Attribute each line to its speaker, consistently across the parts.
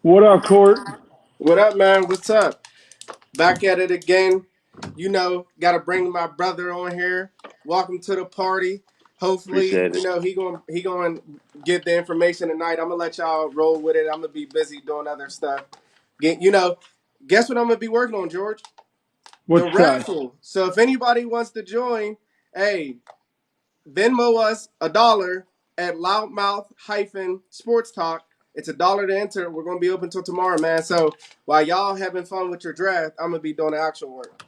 Speaker 1: What up, Court?
Speaker 2: What up, man? What's up? Back at it again. Got to bring my brother on here. Welcome to the party. Hopefully,
Speaker 3: Appreciate it.
Speaker 2: he going to get the information tonight. I'm gonna let y'all roll with it. I'm gonna be busy doing other stuff. Guess what I'm gonna be working on, George? The
Speaker 1: What's that?
Speaker 2: raffle. So if anybody wants to join, hey, Venmo us $1 at loudmouth hyphen sports talk. It's $1 to enter. We're gonna be open till tomorrow, man. So while y'all having fun with your draft, I'm gonna be doing the actual work.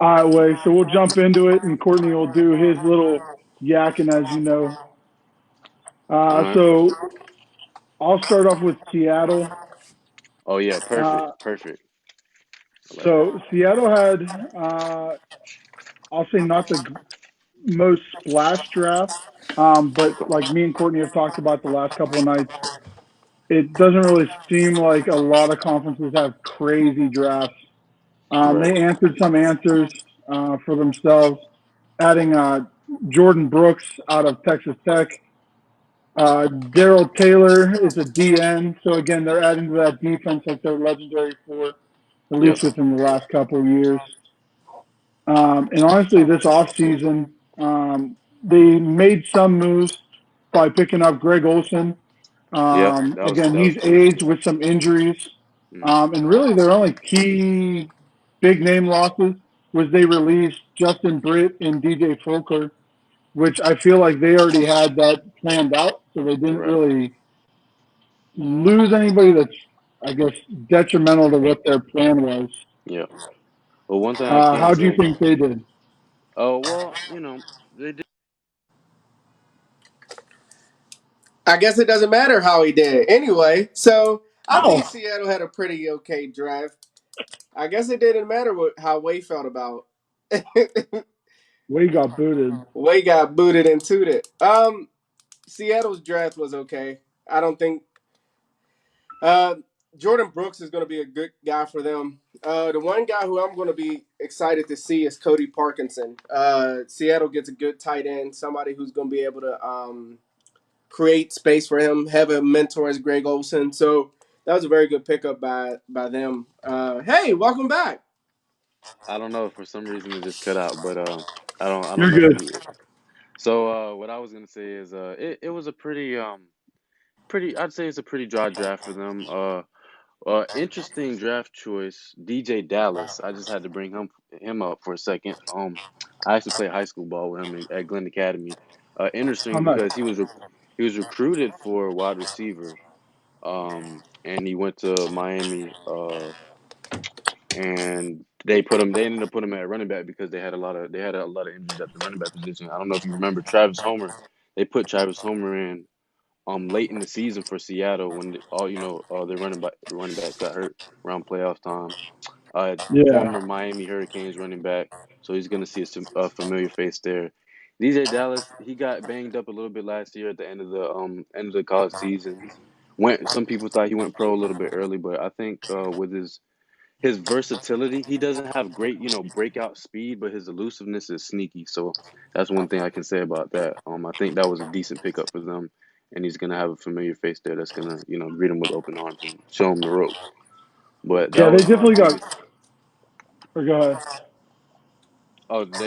Speaker 1: All right, Way. So we'll jump into it, and Courtney will do his little yakking, as you know.
Speaker 3: All right.
Speaker 1: So I'll start off with Seattle.
Speaker 3: Oh yeah, perfect,
Speaker 1: Uh,
Speaker 3: perfect. I like that.
Speaker 1: so Seattle had, I'll say, not the most splash draft, but like me and Courtney have talked about the last couple of nights, it doesn't really seem like a lot of conferences have crazy drafts.
Speaker 3: Right.
Speaker 1: They answered some answers for themselves, adding Jordan Brooks out of Texas Tech. Daryl Taylor is a DN, so again, they're adding to that defense like they're legendary for, at
Speaker 3: Yep.
Speaker 1: least within the last couple of years. And honestly, this offseason, they made some moves by picking up Greg Olson.
Speaker 3: Yep. That was
Speaker 1: Again,
Speaker 3: that
Speaker 1: he's
Speaker 3: was good.
Speaker 1: aged with some injuries.
Speaker 3: Mm.
Speaker 1: And really, their only key big name losses was they released Justin Britt and DJ Fulker, which I feel like they already had that planned out. So they didn't
Speaker 3: Right.
Speaker 1: really lose anybody that's, I guess, detrimental to what their plan was.
Speaker 3: Yep. Well, one thing I can
Speaker 1: How do you
Speaker 3: say.
Speaker 1: think they did?
Speaker 3: Oh well, they did.
Speaker 2: I guess it doesn't matter how he did. Anyway, so I think
Speaker 1: Oh,
Speaker 2: Seattle had a pretty okay draft. I guess it didn't matter how Way felt about.
Speaker 1: we got booted.
Speaker 2: Way got booted and tooted. Seattle's draft was okay. I don't think Uh, Jordan Brooks is going to be a good guy for them. The one guy who I'm going to be excited to see is Cody Parkinson. Seattle gets a good tight end, somebody who's going to be able to create space for him, have a mentor as Greg Olson. So that was a very good pickup by them. Hey, welcome back.
Speaker 3: I don't know, for some reason it just cut out, but I don't
Speaker 1: You're
Speaker 3: know if
Speaker 1: good.
Speaker 3: you. So what I was gonna say is it was a pretty, I'd say it's a pretty dry draft for them. Interesting draft choice, DJ Dallas. I just had to bring him up for a second. I actually played high school ball with him at Glenn Academy.
Speaker 1: How
Speaker 3: Interesting
Speaker 1: much?
Speaker 3: because he was recruited for wide receiver. And he went to Miami. And they ended up putting him at running back because they had a lot of injuries at the running back position. I don't know if you remember Travis Homer. They put Travis Homer in late in the season for Seattle when all their running backs got hurt around playoff time.
Speaker 1: Yeah.
Speaker 3: Former Miami Hurricanes running back, so he's gonna see a familiar face there. DJ Dallas, he got banged up a little bit last year at the end of the college season. Went Some people thought he went pro a little bit early, but I think with his versatility, he doesn't have great breakout speed, but his elusiveness is sneaky. So that's one thing I can say about that. I think that was a decent pickup for them, and he's gonna have a familiar face there that's gonna greet him with open arms and show him the ropes. But that
Speaker 1: Yeah, they
Speaker 3: was my
Speaker 1: definitely got,
Speaker 3: biggest.
Speaker 1: or go ahead.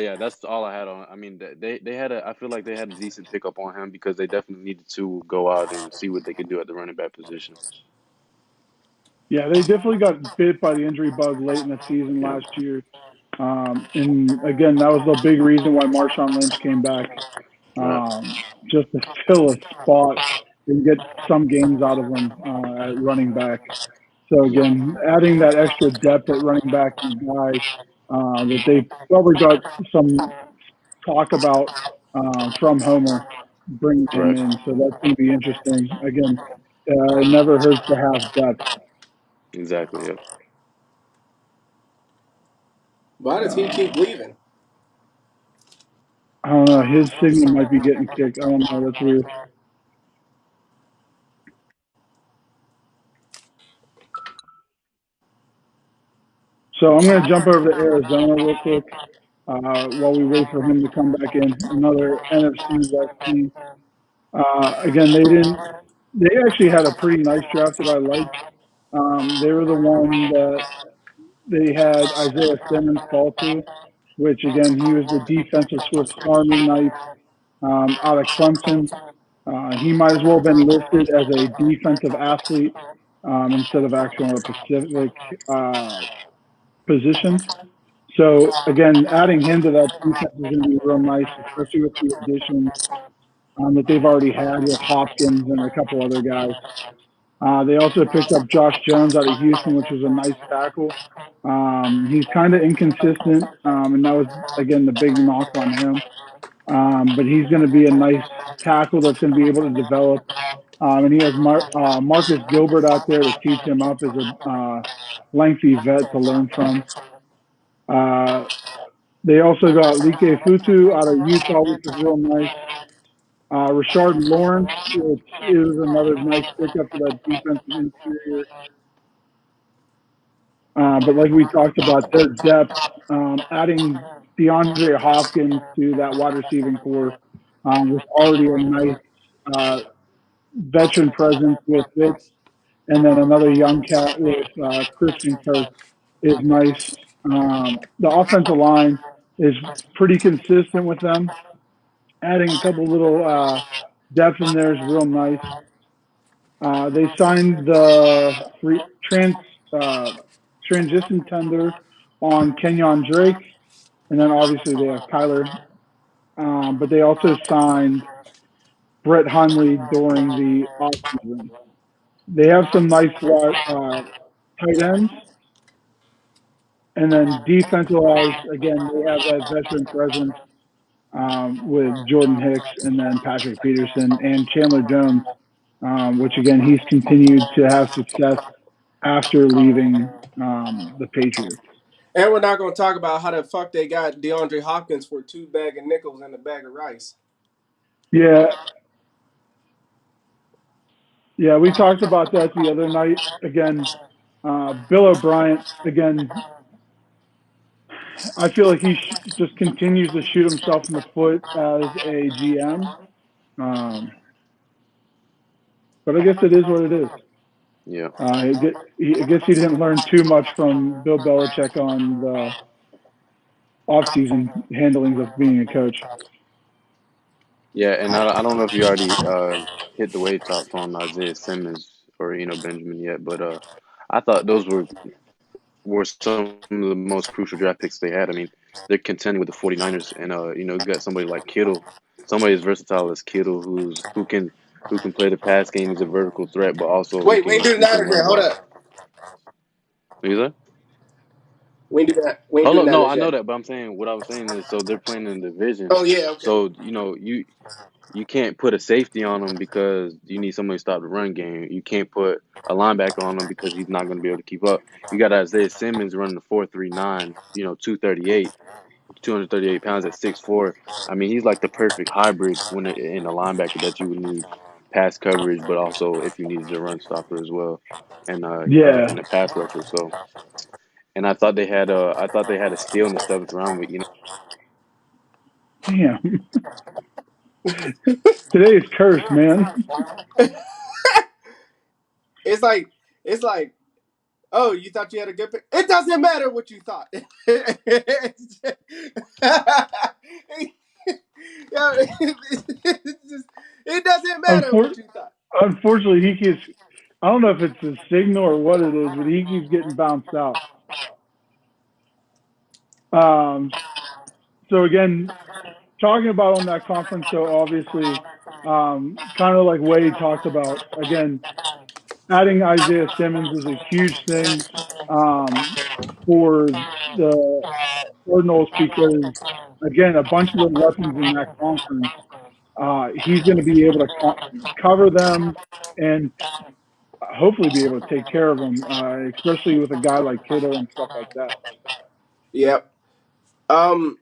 Speaker 3: Yeah, that's all I had on. I mean, they had a. I feel like they had a decent pickup on him because they definitely needed to go out and see what they could do at the running back position.
Speaker 1: Yeah, they definitely got bit by the injury bug late in the season
Speaker 3: Yeah,
Speaker 1: last year. And again, that was the big reason why Marshawn Lynch came back,
Speaker 3: right.
Speaker 1: just to fill a spot and get some games out of him at running back. So
Speaker 3: Yep.
Speaker 1: again, adding that extra depth at running back and guy that they probably got some talk about from Homer bringing him
Speaker 3: Right.
Speaker 1: in. So that's going to be interesting. Again, it never hurts to have depth.
Speaker 3: Exactly. Yep.
Speaker 2: Why does he keep
Speaker 1: Uh,
Speaker 2: leaving?
Speaker 1: I don't know. His signal might be getting kicked. I don't know. That's weird. So I'm going to jump over to Arizona real quick while we wait for him to come back in. Another NFC West team. Again, they didn't. They actually had a pretty nice draft that I liked. They were the one that they had Isaiah Simmons fall to, which again he was the defensive Swiss Army knife out of Clemson. He might as well have been listed as a defensive athlete instead of actually on a specific uh, position. So again, adding him to that defense is going to be real nice, especially with the additions that they've already had with Hopkins and a couple other guys. They also picked up Josh Jones out of Houston, which was a nice tackle. He's kind of inconsistent, and that was again the big knock on him. But he's going to be a nice tackle that's going to be able to develop. And he has Marcus Gilbert out there to teach him up as a lengthy vet to learn from. Uh, they also got Like Futu out of Utah, which was real nice. Rashard Lawrence, which is another nice pickup for that defensive interior. But like we talked about, their depth, adding DeAndre Hopkins to that wide receiving core was already a nice veteran presence with Fitz, and then another young cat with Christian Kirk is nice. The offensive line is pretty consistent with them. Adding a couple little depth in there is real nice. They signed the free uh, transition tender on Kenyon Drake, and then obviously they have Kyler. But they also signed Brett Hundley during the offseason. They have some nice tight ends, and then defense wise, again they have that veteran presence with Jordan Hicks and then Patrick Peterson and Chandler Jones, which again he's continued to have success after leaving the Patriots.
Speaker 2: And we're not going to talk about how the fuck they got DeAndre Hopkins for 2 bag of nickels and a bag of rice.
Speaker 1: Yeah, yeah, we talked about that the other night. Again, Bill O'Brien. Again, I feel like he just continues to shoot himself in the foot as a GM. Um, but I guess it is what it is.
Speaker 3: Yeah.
Speaker 1: I guess he didn't learn too much from Bill Belichick on the offseason handlings of being a coach.
Speaker 3: Yeah, and I don't know if you already hit the wave tops on Isaiah Simmons or Benjamin yet, but I thought those were some of the most crucial draft picks they had. I mean, they're contending with the 49ers, and you got somebody like Kittle, somebody as versatile as Kittle, who can play the pass game. He's a vertical threat, but also he
Speaker 2: Wait, we ain't
Speaker 3: can
Speaker 2: do
Speaker 3: he
Speaker 2: that
Speaker 3: can
Speaker 2: again.
Speaker 3: run
Speaker 2: Hold
Speaker 3: block.
Speaker 2: up.
Speaker 3: What is that?
Speaker 2: We ain't do that. We ain't
Speaker 3: Hold
Speaker 2: doing
Speaker 3: up,
Speaker 2: that
Speaker 3: no, I know
Speaker 2: yet.
Speaker 3: that, but I'm saying what I was saying is so they're playing in the division,
Speaker 2: Oh, yeah, okay.
Speaker 3: so you can't put a safety on him because you need somebody to stop the run game. You can't put a linebacker on him because he's not going to be able to keep up. You got Isaiah Simmons running the 4.39, 238 pounds at 6'4". I mean, he's like the perfect hybrid when in a linebacker that you would need pass coverage, but also if you needed a run stopper as well, and
Speaker 1: Yeah,
Speaker 3: a pass rusher. So, and I thought they had a steal in the seventh round, but
Speaker 1: damn. Today is cursed, man.
Speaker 2: It's like, it's like, oh, you thought you had a good pick? It doesn't matter what you thought. It doesn't matter what
Speaker 1: Unfor-
Speaker 2: you thought.
Speaker 1: Unfortunately, he keeps. I don't know if it's a signal or what it is, but he keeps getting bounced out. Um, so again, talking about on that conference show, obviously, kind of like Wade talked about. Again, adding Isaiah Simmons is a huge thing for the Cardinals because, again, a bunch of the weapons in that conference, he's going to be able to cover them and hopefully be able to take care of them, especially with a guy like Kittle and stuff like that.
Speaker 2: Yep. Um.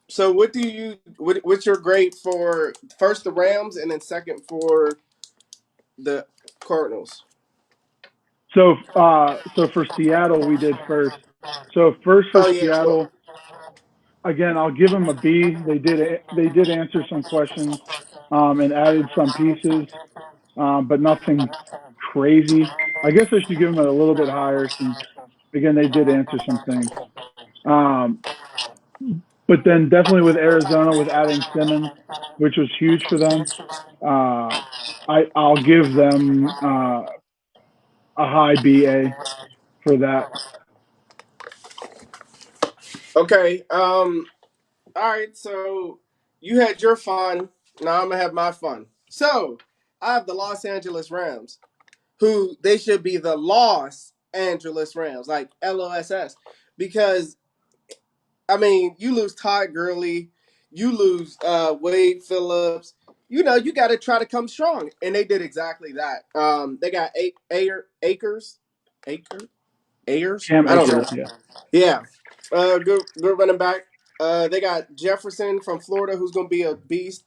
Speaker 2: So, what's your grade for first the Rams and then second for the Cardinals?
Speaker 1: So for Seattle, we did first. So first for
Speaker 2: Oh yeah. Well,
Speaker 1: Seattle, again, I'll give them a B. They did answer some questions. and added some pieces, but nothing crazy. I guess I should give them a little bit higher since, again, they did answer some things. Um, but then definitely with Arizona, with adding Simmons, which was huge for them, uh, I'll give them a high BA for that.
Speaker 2: Okay. All right. So you had your fun. Now I'm gonna have my fun. So I have the Los Angeles Rams, who they should be the Los Angeles Rams, like LOSS, because I mean you lose Todd Gurley, you lose Wade Phillips. You know you got to try to come strong, and they did exactly that. They got Acres, Acre, Ayers.
Speaker 1: Cam
Speaker 2: I don't
Speaker 1: Akers,
Speaker 2: know.
Speaker 1: yeah.
Speaker 2: Yeah, good running back. They got Jefferson from Florida, who's going to be a beast,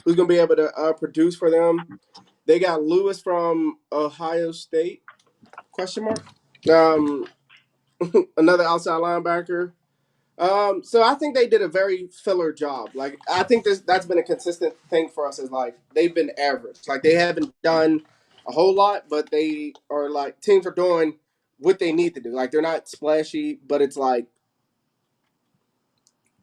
Speaker 2: who's going to be able to produce for them. They got Lewis from Ohio State. Question mark. Um, Another outside linebacker. So I think they did a very filler job. Like I think that's been a consistent thing for us is like they've been average. Like they haven't done a whole lot, but they are like teams are doing what they need to do. Like they're not splashy, but it's like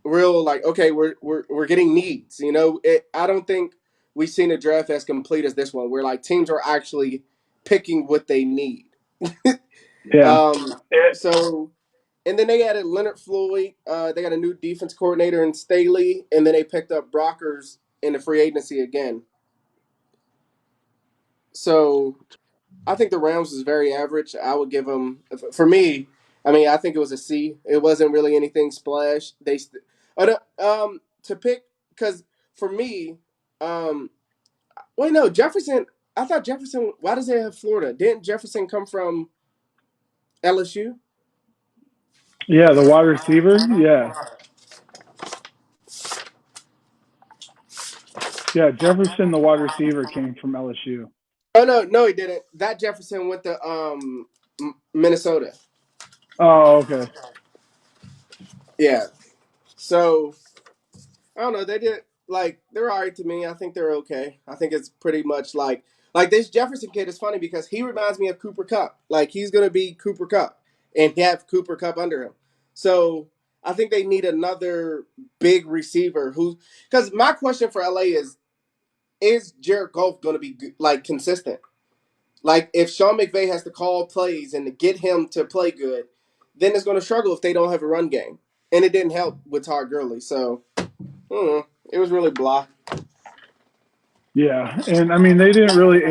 Speaker 2: real like okay, we're getting needs. You know, I don't think we've seen a draft as complete as this one, where like teams are actually picking what they need.
Speaker 1: Yeah.
Speaker 2: So and then they added Leonard Floyd. They got a new defense coordinator in Staley, and then they picked up Brockers in the free agency again. So I think the Rams is very average. I would give them for me. I mean, I think it was a C. It wasn't really anything splash. To pick because for me, wait no Jefferson. I thought Jefferson. Why does they have Florida? Didn't Jefferson come from LSU?
Speaker 1: Yeah, the wide receiver. Yeah. Yeah, Jefferson, the wide receiver, came from LSU.
Speaker 2: Oh no, he didn't. That Jefferson went to Minnesota.
Speaker 1: Oh, okay.
Speaker 2: Yeah. So I don't know. They did like they're alright to me. I think they're okay. I think it's pretty much like this Jefferson kid is funny because he reminds me of Cooper Cup. Like he's gonna be Cooper Cup and have Cooper Cup under him. So I think they need another big receiver who because my question for LA is Jared Goff gonna be like consistent? Like if Sean McVay has to call plays and to get him to play good, then it's gonna struggle if they don't have a run game. And it didn't help with Todd Gurley. So it was really blah.
Speaker 1: Yeah, and I mean they didn't really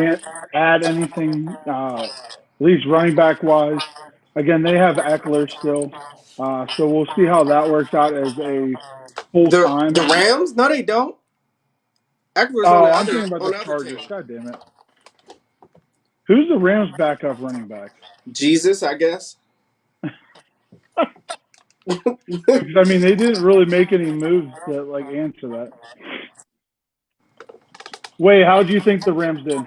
Speaker 1: add anything, at least running back wise. Again, they have Eckler still, so we'll see how that works out as a full
Speaker 2: The
Speaker 1: time.
Speaker 2: Rams? No, they don't. Eckler's
Speaker 1: Oh, I'm thinking about
Speaker 2: on
Speaker 1: the
Speaker 2: the other
Speaker 1: Chargers.
Speaker 2: team.
Speaker 1: God damn it! Who's the Rams' backup running back?
Speaker 2: Jesus, I guess.
Speaker 1: Because I mean they didn't really make any moves to like answer that. Wait, how do you think the Rams did?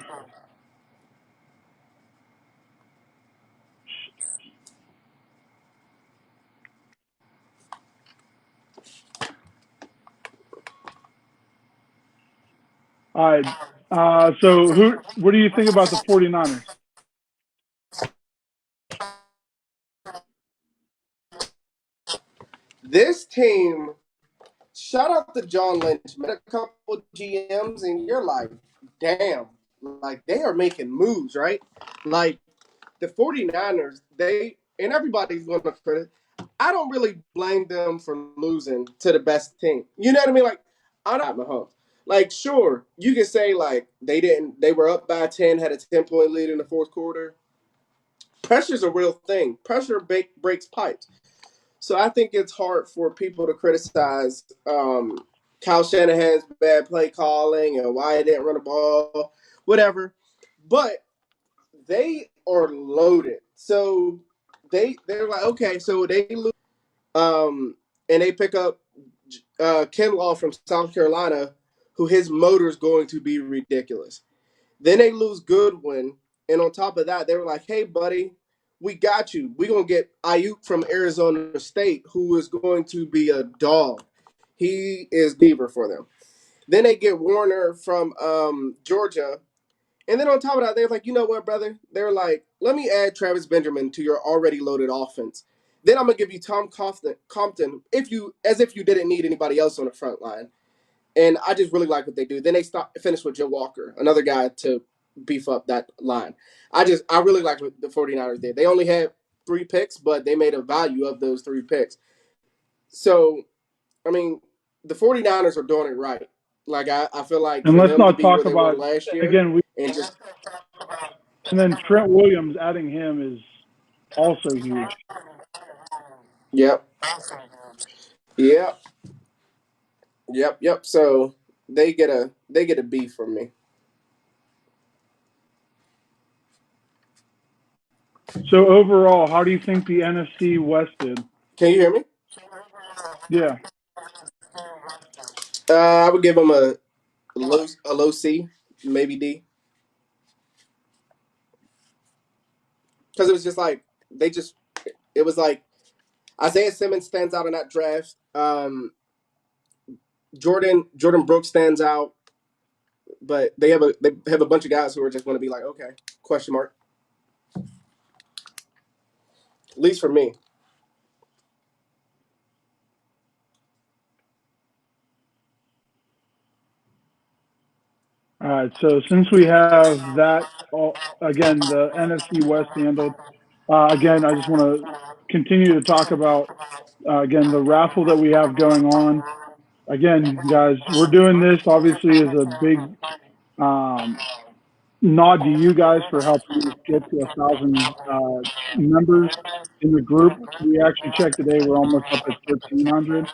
Speaker 1: All right. So what do you think about the 49ers?
Speaker 2: This team, shout out to John Lynch, met a couple GMs, and you're like, damn, like they are making moves, right? Like the 49ers, and everybody's going to credit. I don't really blame them for losing to the best team. You know what I mean? Like, I'm not Mahomes. Like, sure, you can say like they were up by 10, had a 10-point lead in the fourth quarter. Pressure's a real thing. Pressure breaks pipes. So I think it's hard for people to criticize Kyle Shanahan's bad play calling and why he didn't run the ball, whatever. But they are loaded. So they're like, okay, so they lose, and they pick up Kinlaw from South Carolina, who his motor is going to be ridiculous. Then they lose Goodwin, and on top of that, they were like, hey, buddy, we got you. We're going to get Ayuk from Arizona State, who is going to be a dog. He is Beaver for them. Then they get Warner from Georgia. And then on top of that, they're like, you know what, brother? They're like, let me add Travis Benjamin to your already loaded offense. Then I'm gonna give you Tom Compton as if you didn't need anybody else on the front line. And I just really like what they do. Then they finish with Joe Walker, another guy to beef up that line. I really like what the 49ers did. They only had 3 picks, but they made a value of those 3 picks. So, I mean, the 49ers are doing it right. Like, I feel like
Speaker 1: And
Speaker 2: for
Speaker 1: let's
Speaker 2: them to
Speaker 1: not
Speaker 2: be where
Speaker 1: talk
Speaker 2: they were
Speaker 1: about,
Speaker 2: last year
Speaker 1: again,
Speaker 2: and just
Speaker 1: and then Trent Williams, adding him is also huge.
Speaker 2: Yep. Yep. Yep. So they get a B from me.
Speaker 1: So overall, how do you think the NFC West did?
Speaker 2: Can you hear me?
Speaker 1: Yeah.
Speaker 2: I would give them a low C, maybe D, because it was just like it was like Isaiah Simmons stands out in that draft. Jordan Brooks stands out, but they have a bunch of guys who are just going to be like, okay, question mark. At least for me.
Speaker 1: All right. So since we have that, again, the NFC West handled, again, I just want to continue to talk about, again, the raffle that we have going on. Again, guys, we're doing this obviously as a big um, nod to you guys for helping us get to 1,000 members in the group. We actually checked today; we're almost up at 1,300,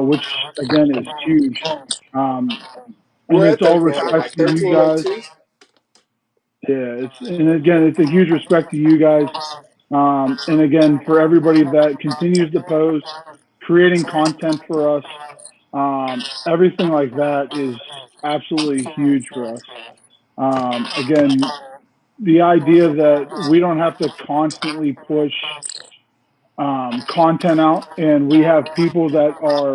Speaker 1: which again is huge. Um, and
Speaker 2: We're
Speaker 1: it's
Speaker 2: at
Speaker 1: all
Speaker 2: 1,300,
Speaker 1: respect
Speaker 2: like
Speaker 1: to you guys.
Speaker 2: 1,302.
Speaker 1: Yeah, and again, it's a huge respect to you guys. And again, for everybody that continues to post, creating content for us, everything like that is absolutely huge for us. Again, the idea that we don't have to constantly push content out, and we have people that are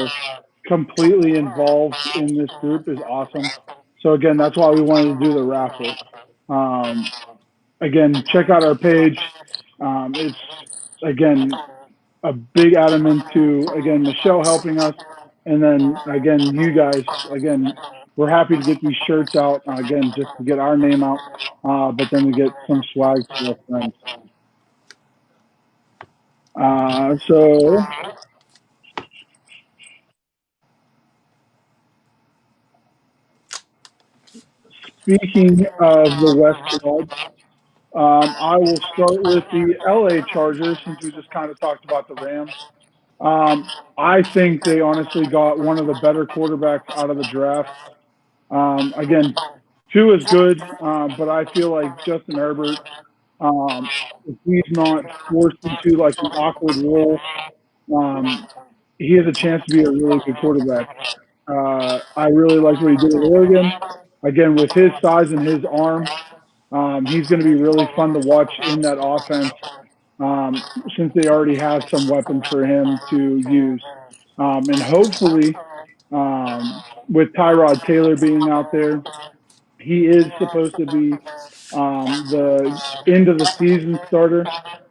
Speaker 1: completely involved in this group is awesome. So again, that's why we wanted to do the raffle. Um, again, check out our page. It's again a big adamant to again Michelle helping us, and then again you guys. Again, we're happy to get these shirts out again just to get our name out, but then to get some swag to our friends. So speaking of the West Squad, I will start with the LA Chargers since we just kind of talked about the Rams. I think they honestly got one of the better quarterbacks out of the draft. Again, two is good, but I feel like Justin Herbert, if he's not forced into like an awkward role, um, he has a chance to be a really good quarterback. I really liked what he did at Oregon. Again, with his size and his arm, he's going to be really fun to watch in that offense um, since they already have some weapons for him to use. And hopefully, with Tyrod Taylor being out there, he is supposed to be the end of the season starter.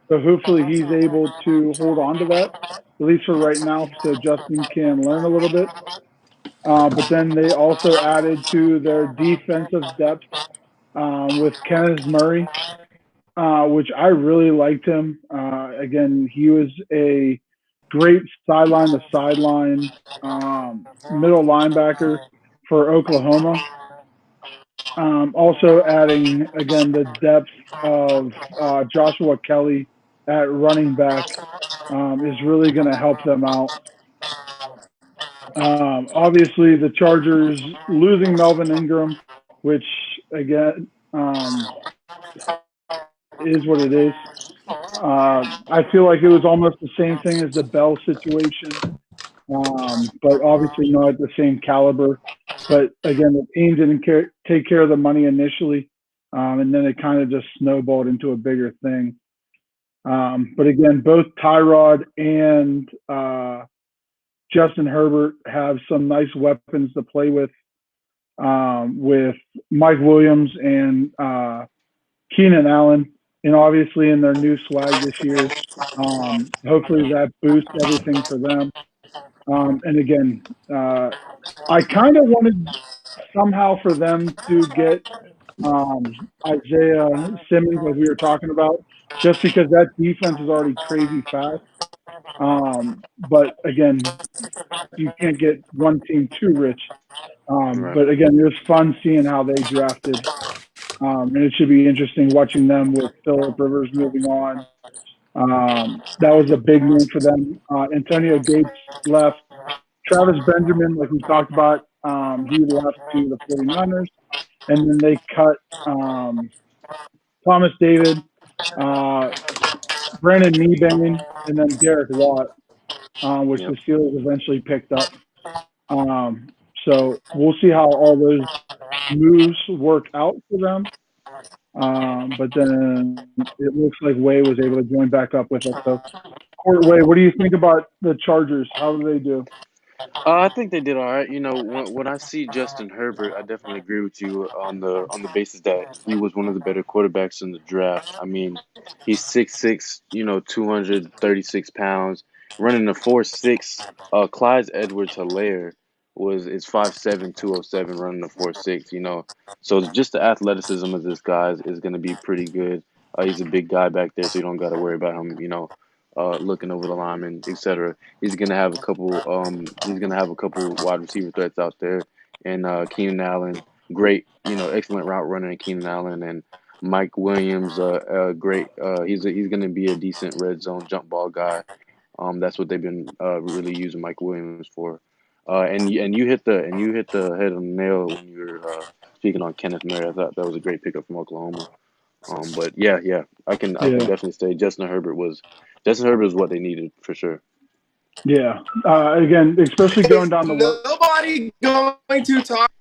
Speaker 1: So hopefully he's able to hold on to that, at least for right now, so Justin can learn a little bit. But then they also added to their defensive depth with Kenneth Murray, which I really liked him. Again, he was a great sideline to sideline middle linebacker for Oklahoma. Also adding again the depth of Joshua Kelly at running back is really going to help them out. Obviously, the Chargers losing Melvin Ingram, which again is what it is. I feel like it was almost the same thing as the Bell situation, but obviously not at the same caliber. But again, the team didn't take care of the money initially, and then it kind of just snowballed into a bigger thing. But again, both Tyrod and Justin Herbert have some nice weapons to play with with Mike Williams and Keenan Allen, and obviously in their new swag this year. Hopefully that boosts everything for them. And again, I kind of wanted somehow for them to get Isaiah Simmons, like we were talking about, just because that defense is already crazy fast. But again, you can't get one team too rich.
Speaker 3: Right.
Speaker 1: But again, it was fun seeing how they drafted. And it should be interesting watching them with Phillip Rivers moving on. That was a big move for them. Antonio Gates left. Travis Benjamin, like we talked about, he left to the 49ers. And then they cut Thomas David, uh, Brandon Meebane, and then Derek Watt, which
Speaker 3: Yep.
Speaker 1: the Steelers eventually picked up. So we'll see how all those moves work out for them. But then it looks like Way was able to join back up with us. So, Way, what do you think about the Chargers? How do they do?
Speaker 3: I think they did all right. You know, when I see Justin Herbert, I definitely agree with you on the basis that he was one of the better quarterbacks in the draft. I mean, he's 6'6", 236 pounds, running a 4.6. Clyde Edwards-Helaire is 5'7", 207, running a 4.6. So just the athleticism of this guy is going to be pretty good. He's a big guy back there, so you don't got to worry about him. Looking over the lineman, etc. He's gonna have a couple. He's gonna have a couple wide receiver threats out there, and Keenan Allen, great. Excellent route runner in Keenan Allen, and Mike Williams, great. He's gonna be a decent red zone jump ball guy. That's what they've been really using Mike Williams for. And you hit the head on the nail when you were speaking on Kenneth Murray. I thought that was a great pickup from Oklahoma. But yeah, I can
Speaker 1: Yeah,
Speaker 3: definitely say Justin Herbert was what they needed for sure.
Speaker 1: yeah. Again, especially going
Speaker 2: Is
Speaker 1: down the road.
Speaker 2: nobody going to talk?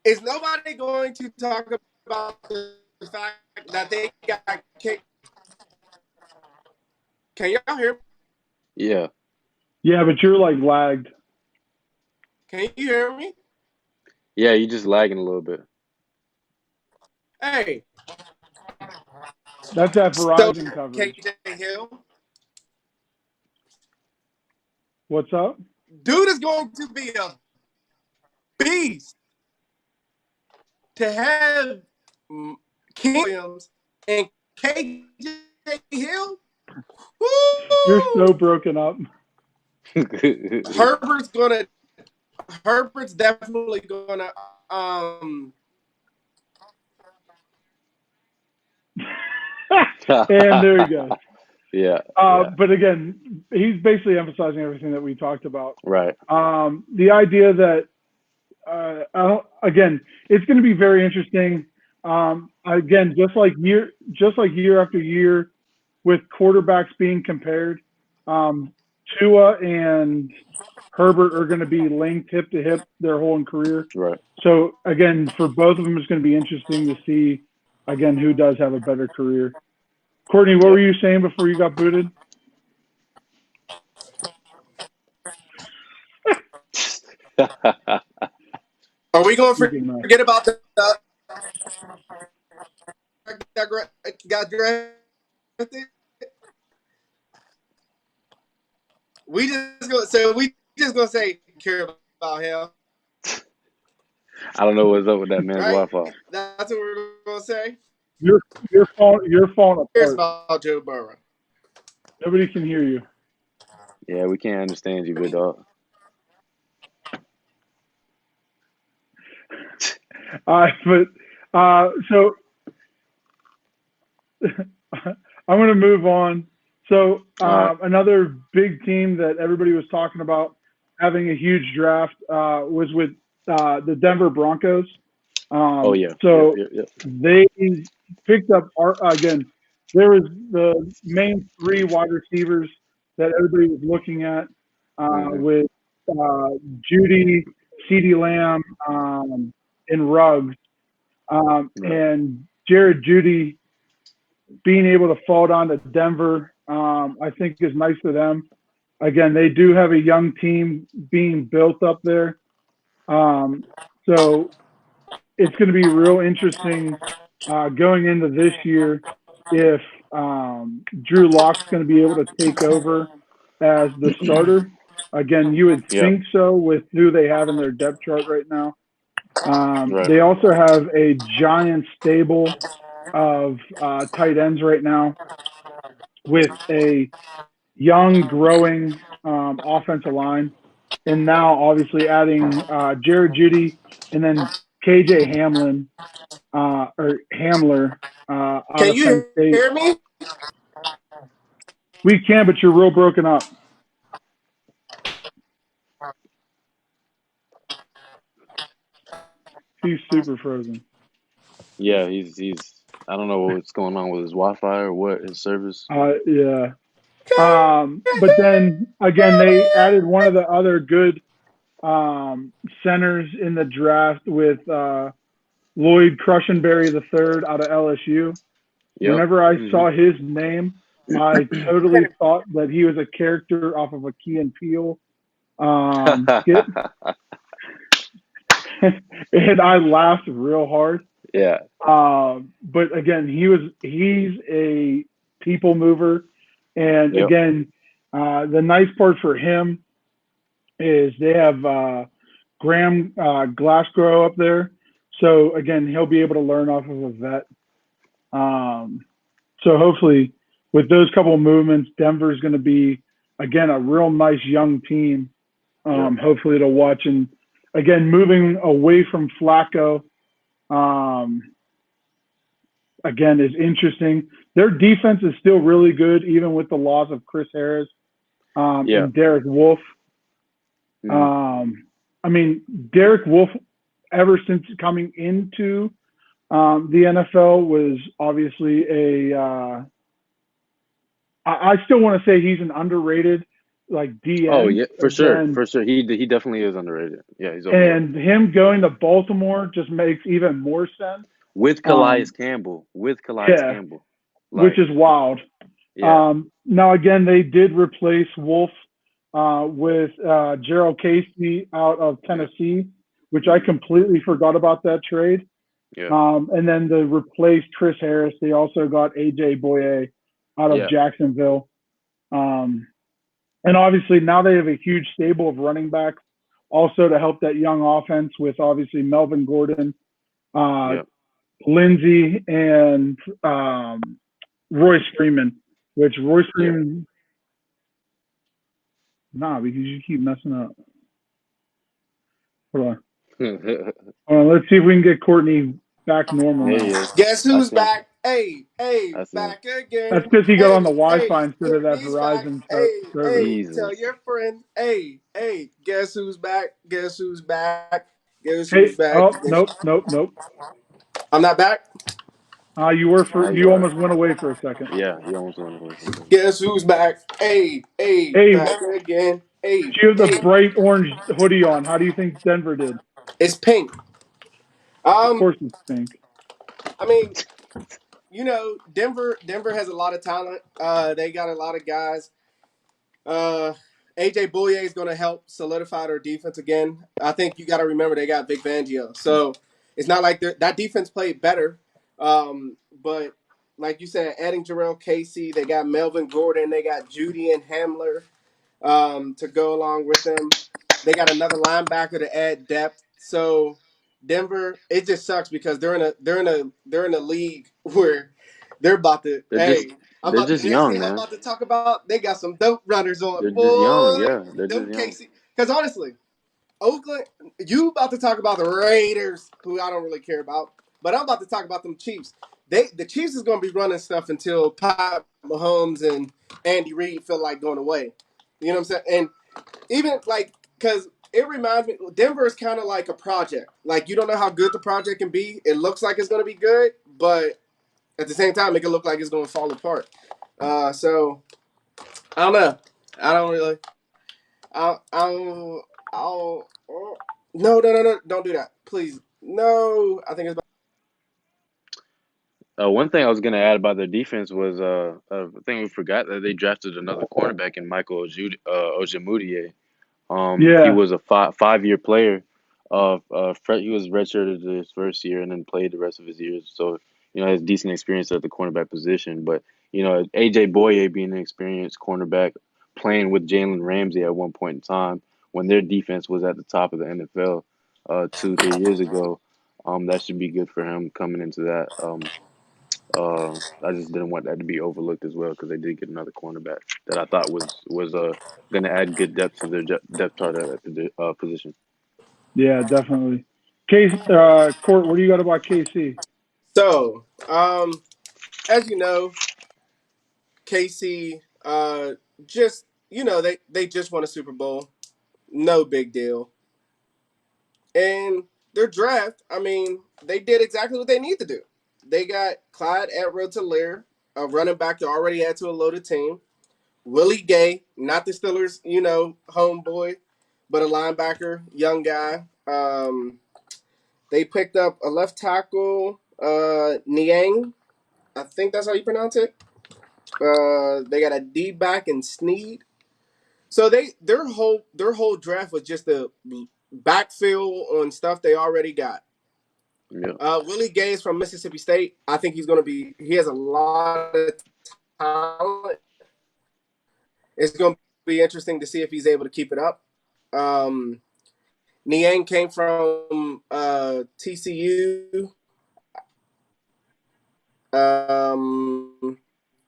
Speaker 2: Is nobody going to talk about the fact that they got kicked? Can y'all hear me?
Speaker 3: Yeah,
Speaker 1: Yeah, but you're like lagged.
Speaker 2: Can you hear me?
Speaker 3: yeah, you just lagging a little bit.
Speaker 2: Hey,
Speaker 1: That's that
Speaker 2: so
Speaker 1: Verizon coverage.
Speaker 2: KJ Hill,
Speaker 1: What's up?
Speaker 2: dude is going to be a beast to have King Williams and KJ Hill.
Speaker 1: You're
Speaker 2: Woo!
Speaker 1: so broken up.
Speaker 2: Herbert's definitely gonna
Speaker 1: And there you go.
Speaker 3: Yeah,
Speaker 1: But again, he's basically emphasizing everything that we talked about.
Speaker 3: right.
Speaker 1: The idea that, again, it's going to be very interesting. Again, just like year after year, with quarterbacks being compared, Tua and Herbert are going to be linked hip to hip their whole career.
Speaker 3: Right.
Speaker 1: So again, for both of them, it's going to be interesting to see again who does have a better career. Courtney, what were you saying before you got booted?
Speaker 2: Are we going to forget about the got drafted? We just gonna say care about him.
Speaker 3: I don't know what's up with that man's
Speaker 2: Right?
Speaker 3: Wi-Fi.
Speaker 2: That's what we're gonna say.
Speaker 1: Your phone
Speaker 2: Cares
Speaker 1: apart.
Speaker 2: about Joe Burrow.
Speaker 1: Nobody can hear you.
Speaker 3: Yeah, we can't understand you, big dog.
Speaker 1: So I'm going to move on. So another big team that everybody was talking about having a huge draft was with the Denver Broncos. So
Speaker 3: Yep.
Speaker 1: they picked up again. There was the main three wide receivers that everybody was looking at with Judy, CeeDee Lamb, and Ruggs. And Jared Judy being able to fall down to Denver, I think is nice for them. Again, they do have a young team being built up there. So it's going to be real interesting going into this year if Drew Lock's going to be able to take over as the starter. Again, you would
Speaker 3: Yep.
Speaker 1: think so with who they have in their depth chart right now.
Speaker 3: Right.
Speaker 1: They also have a giant stable of tight ends right now with a young, growing offensive line. And now, obviously, adding Jared Judy and then KJ Hamlin or Hamler out
Speaker 2: Can
Speaker 1: of Penn
Speaker 2: you
Speaker 1: State.
Speaker 2: hear me?
Speaker 1: We can, but you're real broken up. He's super frozen.
Speaker 3: Yeah, he's. I don't know what's going on with his Wi-Fi or what his service.
Speaker 1: Yeah. But then again, they added one of the other good centers in the draft with Lloyd Cushenberry III out of LSU.
Speaker 3: Yep.
Speaker 1: Whenever I
Speaker 3: Hmm.
Speaker 1: saw his name, I totally thought that he was a character off of a Key and Peele skit, and I laughed real hard.
Speaker 3: Yeah.
Speaker 1: But again, he's a people mover, and
Speaker 3: Yep.
Speaker 1: again, the nice part for him is they have Graham Glasgow up there, so again, he'll be able to learn off of a vet. Um, so hopefully, with those couple of movements, Denver's going to be again a real nice young team.
Speaker 3: Yep.
Speaker 1: Hopefully to watch, and again moving away from Flacco. Um, again is interesting. Their defense is still really good, even with the loss of Chris Harris
Speaker 3: Yeah.
Speaker 1: and Derek Wolfe.
Speaker 3: Hmm.
Speaker 1: I mean, Derek Wolfe, ever since coming into the NFL, was obviously I still want to say he's an underrated like
Speaker 3: Oh
Speaker 1: DN
Speaker 3: yeah, for sure,
Speaker 1: again,
Speaker 3: for sure. He definitely is underrated. Yeah, he's overlooked.
Speaker 1: and him going to Baltimore just makes even more sense.
Speaker 3: With Calais
Speaker 1: Um,
Speaker 3: Campbell, with Calais
Speaker 1: yeah,
Speaker 3: Campbell,
Speaker 1: which
Speaker 3: like
Speaker 1: is wild.
Speaker 3: yeah,
Speaker 1: Now again, they did replace Wolf with Gerald Casey out of
Speaker 3: yeah,
Speaker 1: Tennessee, which I completely forgot about that trade.
Speaker 3: yeah,
Speaker 1: And then to replace Chris Harris, they also got AJ Boye out of
Speaker 3: yeah,
Speaker 1: Jacksonville. Um, and obviously now they have a huge stable of running backs also to help that young offense with obviously Melvin Gordon, uh,
Speaker 3: yeah.
Speaker 1: Lindsey, and Royce Freeman, which Royce
Speaker 3: Yeah.
Speaker 1: Freeman, nah, because you keep messing up. Hold on.
Speaker 3: There
Speaker 1: Let's see if we can get Courtney back normal
Speaker 3: he
Speaker 1: now.
Speaker 3: is.
Speaker 2: Guess
Speaker 3: I
Speaker 2: who's
Speaker 3: see him.
Speaker 2: back? Hey, hey,
Speaker 3: I see him.
Speaker 2: back
Speaker 1: That's
Speaker 2: again.
Speaker 1: because he got on the
Speaker 2: Hey,
Speaker 1: Wi-Fi
Speaker 2: hey,
Speaker 1: instead of that
Speaker 2: Courtney's back.
Speaker 1: Verizon
Speaker 2: Hey,
Speaker 1: service.
Speaker 2: hey, tell
Speaker 3: Jesus.
Speaker 2: your friend. Hey, hey, guess who's back? Guess who's back? Guess who's
Speaker 1: Hey,
Speaker 2: back?
Speaker 1: oh nope.
Speaker 2: I'm not back.
Speaker 3: Now you
Speaker 1: You
Speaker 3: are.
Speaker 1: almost went away for a second.
Speaker 3: Yeah, you almost went away for a second.
Speaker 2: Guess who's back? Hey, hey,
Speaker 1: Hey,
Speaker 2: back again.
Speaker 1: but
Speaker 2: Hey,
Speaker 1: you have the
Speaker 2: hey,
Speaker 1: bright orange hoodie on. How do you think Denver did?
Speaker 2: it's pink.
Speaker 1: Of
Speaker 2: Um,
Speaker 1: course it's pink.
Speaker 2: I mean, Denver has a lot of talent. They got a lot of guys. Uh, AJ Bouye is going to help solidify their defense again. I think you got to remember they got Vic Fangio, so it's not like that defense played better. But like you said, adding Jarrell Casey, they got Melvin Gordon, they got Judy and Hamler to go along with them. They got another linebacker to add depth. So Denver, it just sucks because they're in a league where they're about to.
Speaker 3: They're just
Speaker 2: Hey, I'm
Speaker 3: they're
Speaker 2: about the
Speaker 3: just
Speaker 2: next
Speaker 3: young,
Speaker 2: team I'm
Speaker 3: man.
Speaker 2: about to talk about. They got some dope runners on.
Speaker 3: They're just young.
Speaker 2: Boy,
Speaker 3: Yeah, they're just
Speaker 2: them
Speaker 3: young.
Speaker 2: Casey. Because honestly, Oakland, you about to talk about the Raiders, who I don't really care about, but I'm about to talk about them Chiefs. The Chiefs is going to be running stuff until Pat Mahomes and Andy Reid feel like going away. You know what I'm saying? And even like because it reminds me, Denver is kind of like a project. Like you don't know how good the project can be. It looks like it's going to be good, but at the same time, it can look like it's going to fall apart. So I don't know. I don't really. I'll. No! Don't do that, please. No, I think it's.
Speaker 3: One thing I was gonna add about their defense was I think we forgot that they drafted another cornerback in Michael Ojemudia. He
Speaker 1: Yeah,
Speaker 3: was a 5-year player. He was redshirted his first year and then played the rest of his years. So has decent experience at the cornerback position. But AJ Boye being an experienced cornerback, playing with Jalen Ramsey at one point in time when their defense was at the top of the NFL 2-3 years ago. That should be good for him coming into that. I just didn't want that to be overlooked as well because they did get another cornerback that I thought was going to add good depth to their depth chart at the position.
Speaker 1: Yeah, definitely. Court, what do you got about KC?
Speaker 2: So, as you know, KC, just they just won a Super Bowl, no big deal, and their draft. I mean, they did exactly what they need to do. They got Clyde Edwards-Helaire, a running back to already add to a loaded team. Willie Gay, not the Steelers, homeboy, but a linebacker, young guy. They picked up a left tackle, Niang. I think that's how you pronounce it. They got a D back in Sneed. So their whole draft was just a backfill on stuff they already got.
Speaker 3: Yeah.
Speaker 2: Willie Gay is from Mississippi State. I think he's going to be. He has a lot of talent. It's going to be interesting to see if he's able to keep it up. Niang came from TCU.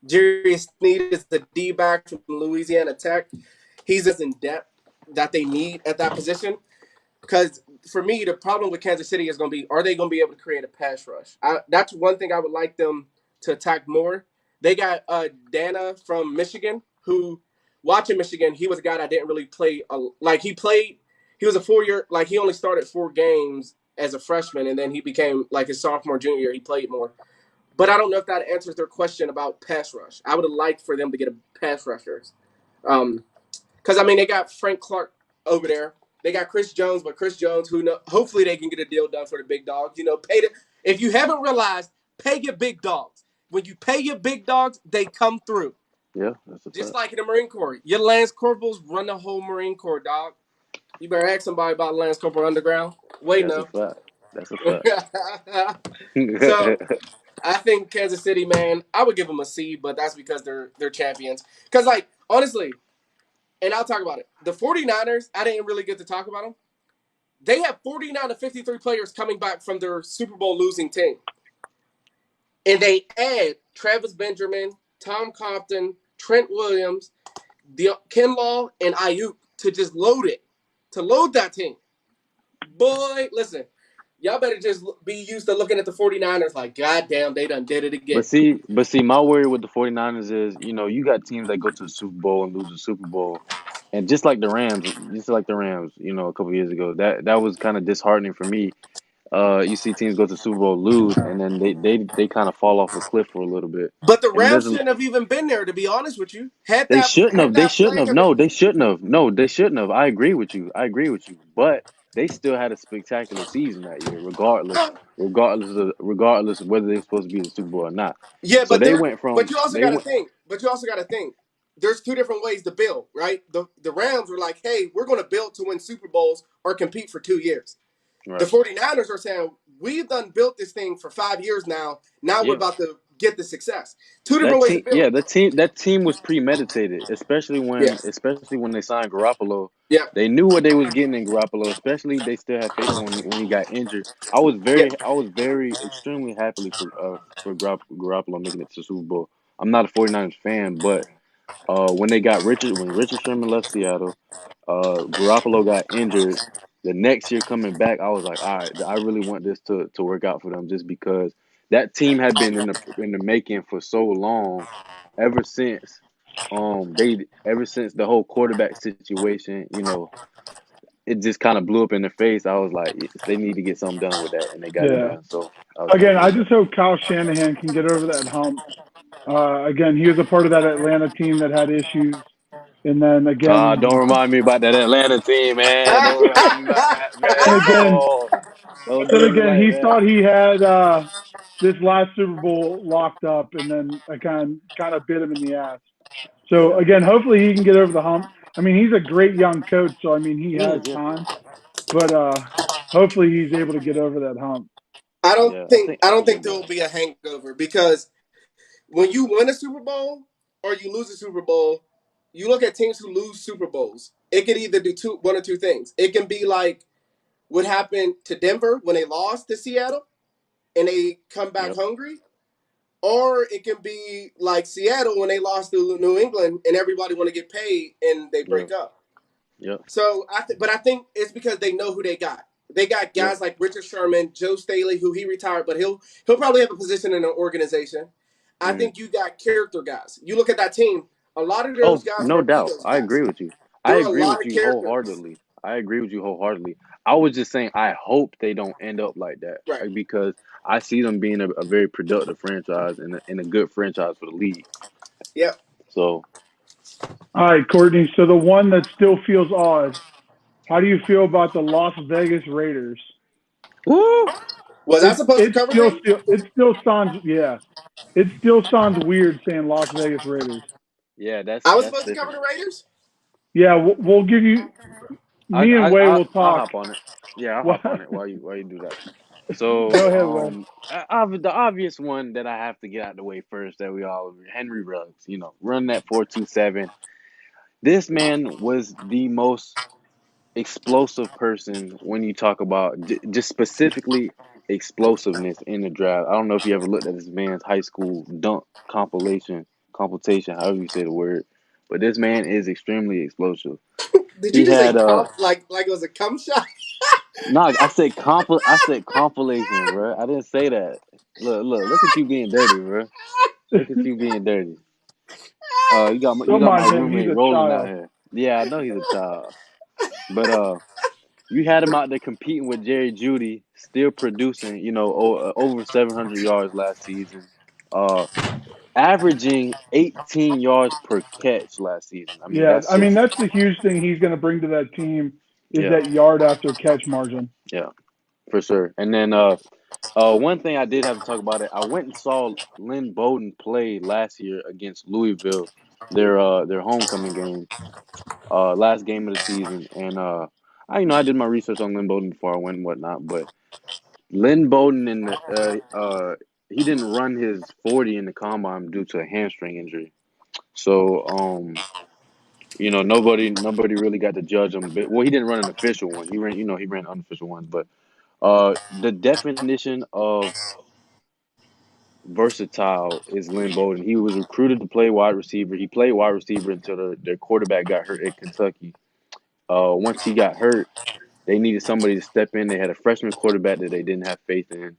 Speaker 2: Jerry Sneed is the D back from Louisiana Tech. He's as in depth that they need at that position. Because for me, the problem with Kansas City is going to be: are they going to be able to create a pass rush? That's one thing I would like them to attack more. They got Dana from Michigan, who, watching Michigan, he was a guy that didn't really play. Like he played, he was a 4 year. Like he only started 4 games as a freshman, and then he became like his sophomore, junior year. He played more. But I don't know if that answers their question about pass rush. I would have liked for them to get a pass rushers. Because, I mean, they got Frank Clark over there. They got Chris Jones, but Chris Jones, hopefully they can get a deal done for the big dogs. If you haven't realized, pay your big dogs. When you pay your big dogs, they come through.
Speaker 3: Yeah, that's a
Speaker 2: Just
Speaker 3: fact.
Speaker 2: like in the Marine Corps. Your Lance Corporals run the whole Marine Corps, dog. You better ask somebody about Lance Corporal Underground. Wait,
Speaker 3: That's a
Speaker 2: no.
Speaker 3: fact. That's a fact.
Speaker 2: So I think Kansas City, man, I would give them a C, but that's because they're champions. Because, like, honestly, and I'll talk about it. The 49ers, I didn't really get to talk about them. They have 49 to 53 players coming back from their Super Bowl losing team. And they add Travis Benjamin, Tom Compton, Trent Williams, Kinlaw, and Ayuk to just load it, to load that team. Boy, listen, y'all better just be used to looking at the 49ers like, God damn, they done did it again.
Speaker 3: But see, my worry with the 49ers is, you got teams that go to the Super Bowl and lose the Super Bowl. And just like the Rams, a couple years ago, that was kind of disheartening for me. You see teams go to the Super Bowl, lose, and then they kind of fall off a cliff for a little bit.
Speaker 2: But the
Speaker 3: And it
Speaker 2: Rams
Speaker 3: doesn't
Speaker 2: shouldn't have even been there, to be honest with you. Had
Speaker 3: They
Speaker 2: that
Speaker 3: shouldn't
Speaker 2: had
Speaker 3: have. They
Speaker 2: that
Speaker 3: shouldn't
Speaker 2: play
Speaker 3: have.
Speaker 2: have been
Speaker 3: No, they shouldn't have. No, they shouldn't have. I agree with you. I agree with you. But they still had a spectacular season that year, regardless of whether they're supposed to be in the Super Bowl or not.
Speaker 2: Yeah,
Speaker 3: So
Speaker 2: but
Speaker 3: they
Speaker 2: there.
Speaker 3: went
Speaker 2: But
Speaker 3: from
Speaker 2: you also
Speaker 3: they
Speaker 2: got to
Speaker 3: went
Speaker 2: think. But you also got to think. There's two different ways to build, right? The Rams were like, hey, we're going to build to win Super Bowls or compete for 2 years. The
Speaker 3: right.
Speaker 2: 49ers are saying, we've done built this thing for 5 years now. Now we're
Speaker 3: Yeah,
Speaker 2: about to get the success. Two different
Speaker 3: that
Speaker 2: ways to
Speaker 3: team.
Speaker 2: build.
Speaker 3: Yeah, that team was premeditated, especially when
Speaker 2: Yes.
Speaker 3: especially when they signed Garoppolo.
Speaker 2: Yep.
Speaker 3: They knew what they was getting in Garoppolo. Especially they still had faith in when he got injured.
Speaker 2: Yep.
Speaker 3: I was very extremely happily for Garoppolo making it to the Super Bowl. I'm not a 49ers fan, but when Richard Sherman left Seattle, Garoppolo got injured. The next year coming back, I was like, all right, I really want this to work out for them, just because that team had been in the making for so long, ever since ever since the whole quarterback situation, it just kind of blew up in their face. I was like, they need to get something done with that, and they got it
Speaker 1: Yeah.
Speaker 3: done. So I was
Speaker 1: Again,
Speaker 3: happy
Speaker 1: I
Speaker 3: with that.
Speaker 1: just hope Kyle Shanahan can get over that hump. Again, he was a part of that Atlanta team that had issues, and then
Speaker 3: Don't
Speaker 1: again,
Speaker 3: remind me about that Atlanta team, man. Don't remind me about that,
Speaker 1: and
Speaker 3: man.
Speaker 1: again,
Speaker 3: Oh. Don't
Speaker 1: and
Speaker 3: do me
Speaker 1: again,
Speaker 3: like
Speaker 1: he
Speaker 3: that.
Speaker 1: thought he had this last Super Bowl locked up, and then I kind of bit him in the ass. So
Speaker 3: Yeah,
Speaker 1: again, hopefully he can get over the hump. I mean, he's a great young coach, so I mean he
Speaker 3: he
Speaker 1: has
Speaker 3: is. Yeah,
Speaker 1: time, but hopefully he's able to get over that hump.
Speaker 2: I don't
Speaker 3: Yeah,
Speaker 2: think I
Speaker 3: I
Speaker 2: don't
Speaker 3: think
Speaker 2: think
Speaker 3: he'll
Speaker 2: there
Speaker 3: be all
Speaker 2: will
Speaker 3: right.
Speaker 2: be a hangover because when you win a Super Bowl or you lose a Super Bowl, you look at teams who lose Super Bowls. It could either do one or two things. It can be like what happened to Denver when they lost to Seattle and they come back
Speaker 3: Yep.
Speaker 2: hungry, or it can be like Seattle when they lost to New England and everybody want to get paid and they
Speaker 3: Yep.
Speaker 2: break up.
Speaker 3: Yep.
Speaker 2: So but I think it's because they know who they got. They got
Speaker 3: Yep.
Speaker 2: guys like Richard Sherman, Joe Staley, who he retired, but he'll probably have a position in an organization. I
Speaker 3: Mm.
Speaker 2: think you got character guys. You look at that team. A lot of those
Speaker 3: Oh,
Speaker 2: guys
Speaker 3: no
Speaker 2: weren't
Speaker 3: doubt.
Speaker 2: egos
Speaker 3: I
Speaker 2: guys.
Speaker 3: agree with you. I
Speaker 2: There were a
Speaker 3: agree
Speaker 2: lot
Speaker 3: with
Speaker 2: of
Speaker 3: you
Speaker 2: characters.
Speaker 3: wholeheartedly. I agree with you wholeheartedly. I was just saying I hope they don't end up like that,
Speaker 2: Right.
Speaker 3: like, because I see them being a very productive franchise and a good franchise for the league.
Speaker 2: Yep.
Speaker 3: So,
Speaker 1: All right, Courtney. So the one that still feels odd. How do you feel about the Las Vegas Raiders?
Speaker 3: woo,
Speaker 2: Was I
Speaker 1: It
Speaker 2: supposed to
Speaker 1: it
Speaker 2: cover
Speaker 1: still
Speaker 2: them?
Speaker 1: still it still sounds yeah. It still sounds weird saying Las Vegas Raiders.
Speaker 3: yeah,
Speaker 2: I was
Speaker 3: that's
Speaker 2: supposed to cover
Speaker 3: different.
Speaker 2: the Raiders?
Speaker 1: Yeah, we'll give you. Me and Way will
Speaker 3: I'll
Speaker 1: talk.
Speaker 3: hop on it. Yeah, I'll
Speaker 1: What?
Speaker 3: hop on it while you do that. So,
Speaker 1: Go ahead, Way.
Speaker 3: the obvious one that I have to get out the way first that we all agree, Henry Ruggs. Run that 4.27. This man was the most explosive person when you talk about just specifically explosiveness in the draft. I don't know if you ever looked at this man's high school dunk compilation, however you say the word, but this man is extremely explosive.
Speaker 2: Did you
Speaker 3: He
Speaker 2: just say
Speaker 3: had
Speaker 2: comp like it was a cum shot?
Speaker 3: no, I said compilation, bro. I didn't say that. Look at you being dirty, bro. Look at you being dirty. You
Speaker 1: Don't
Speaker 3: got my
Speaker 1: mind him. He's
Speaker 3: roommate
Speaker 1: a
Speaker 3: rolling out
Speaker 1: child.
Speaker 3: here. Yeah, I know he's a child, but you had him out there competing with Jerry Judy, still producing, over 700 yards last season, uh, averaging 18 yards per catch last season. I mean,
Speaker 1: Yeah,
Speaker 3: that's
Speaker 1: I mean
Speaker 3: just,
Speaker 1: that's the huge thing he's going to bring to that team is
Speaker 3: yeah,
Speaker 1: that yard after catch margin.
Speaker 3: yeah, for sure. And then, one thing I did have to talk about it. I went and saw Lynn Bowden play last year against Louisville, their homecoming game, last game of the season, and I did my research on Lynn Bowden before I went and whatnot, but Lynn Bowden he didn't run his 40 in the combine due to a hamstring injury. So nobody really got to judge him. But, well, he didn't run an official one. He ran unofficial ones. But the definition of versatile is Lynn Bowden. He was recruited to play wide receiver. He played wide receiver until their quarterback got hurt at Kentucky. Once he got hurt, they needed somebody to step in. They had a freshman quarterback that they didn't have faith in.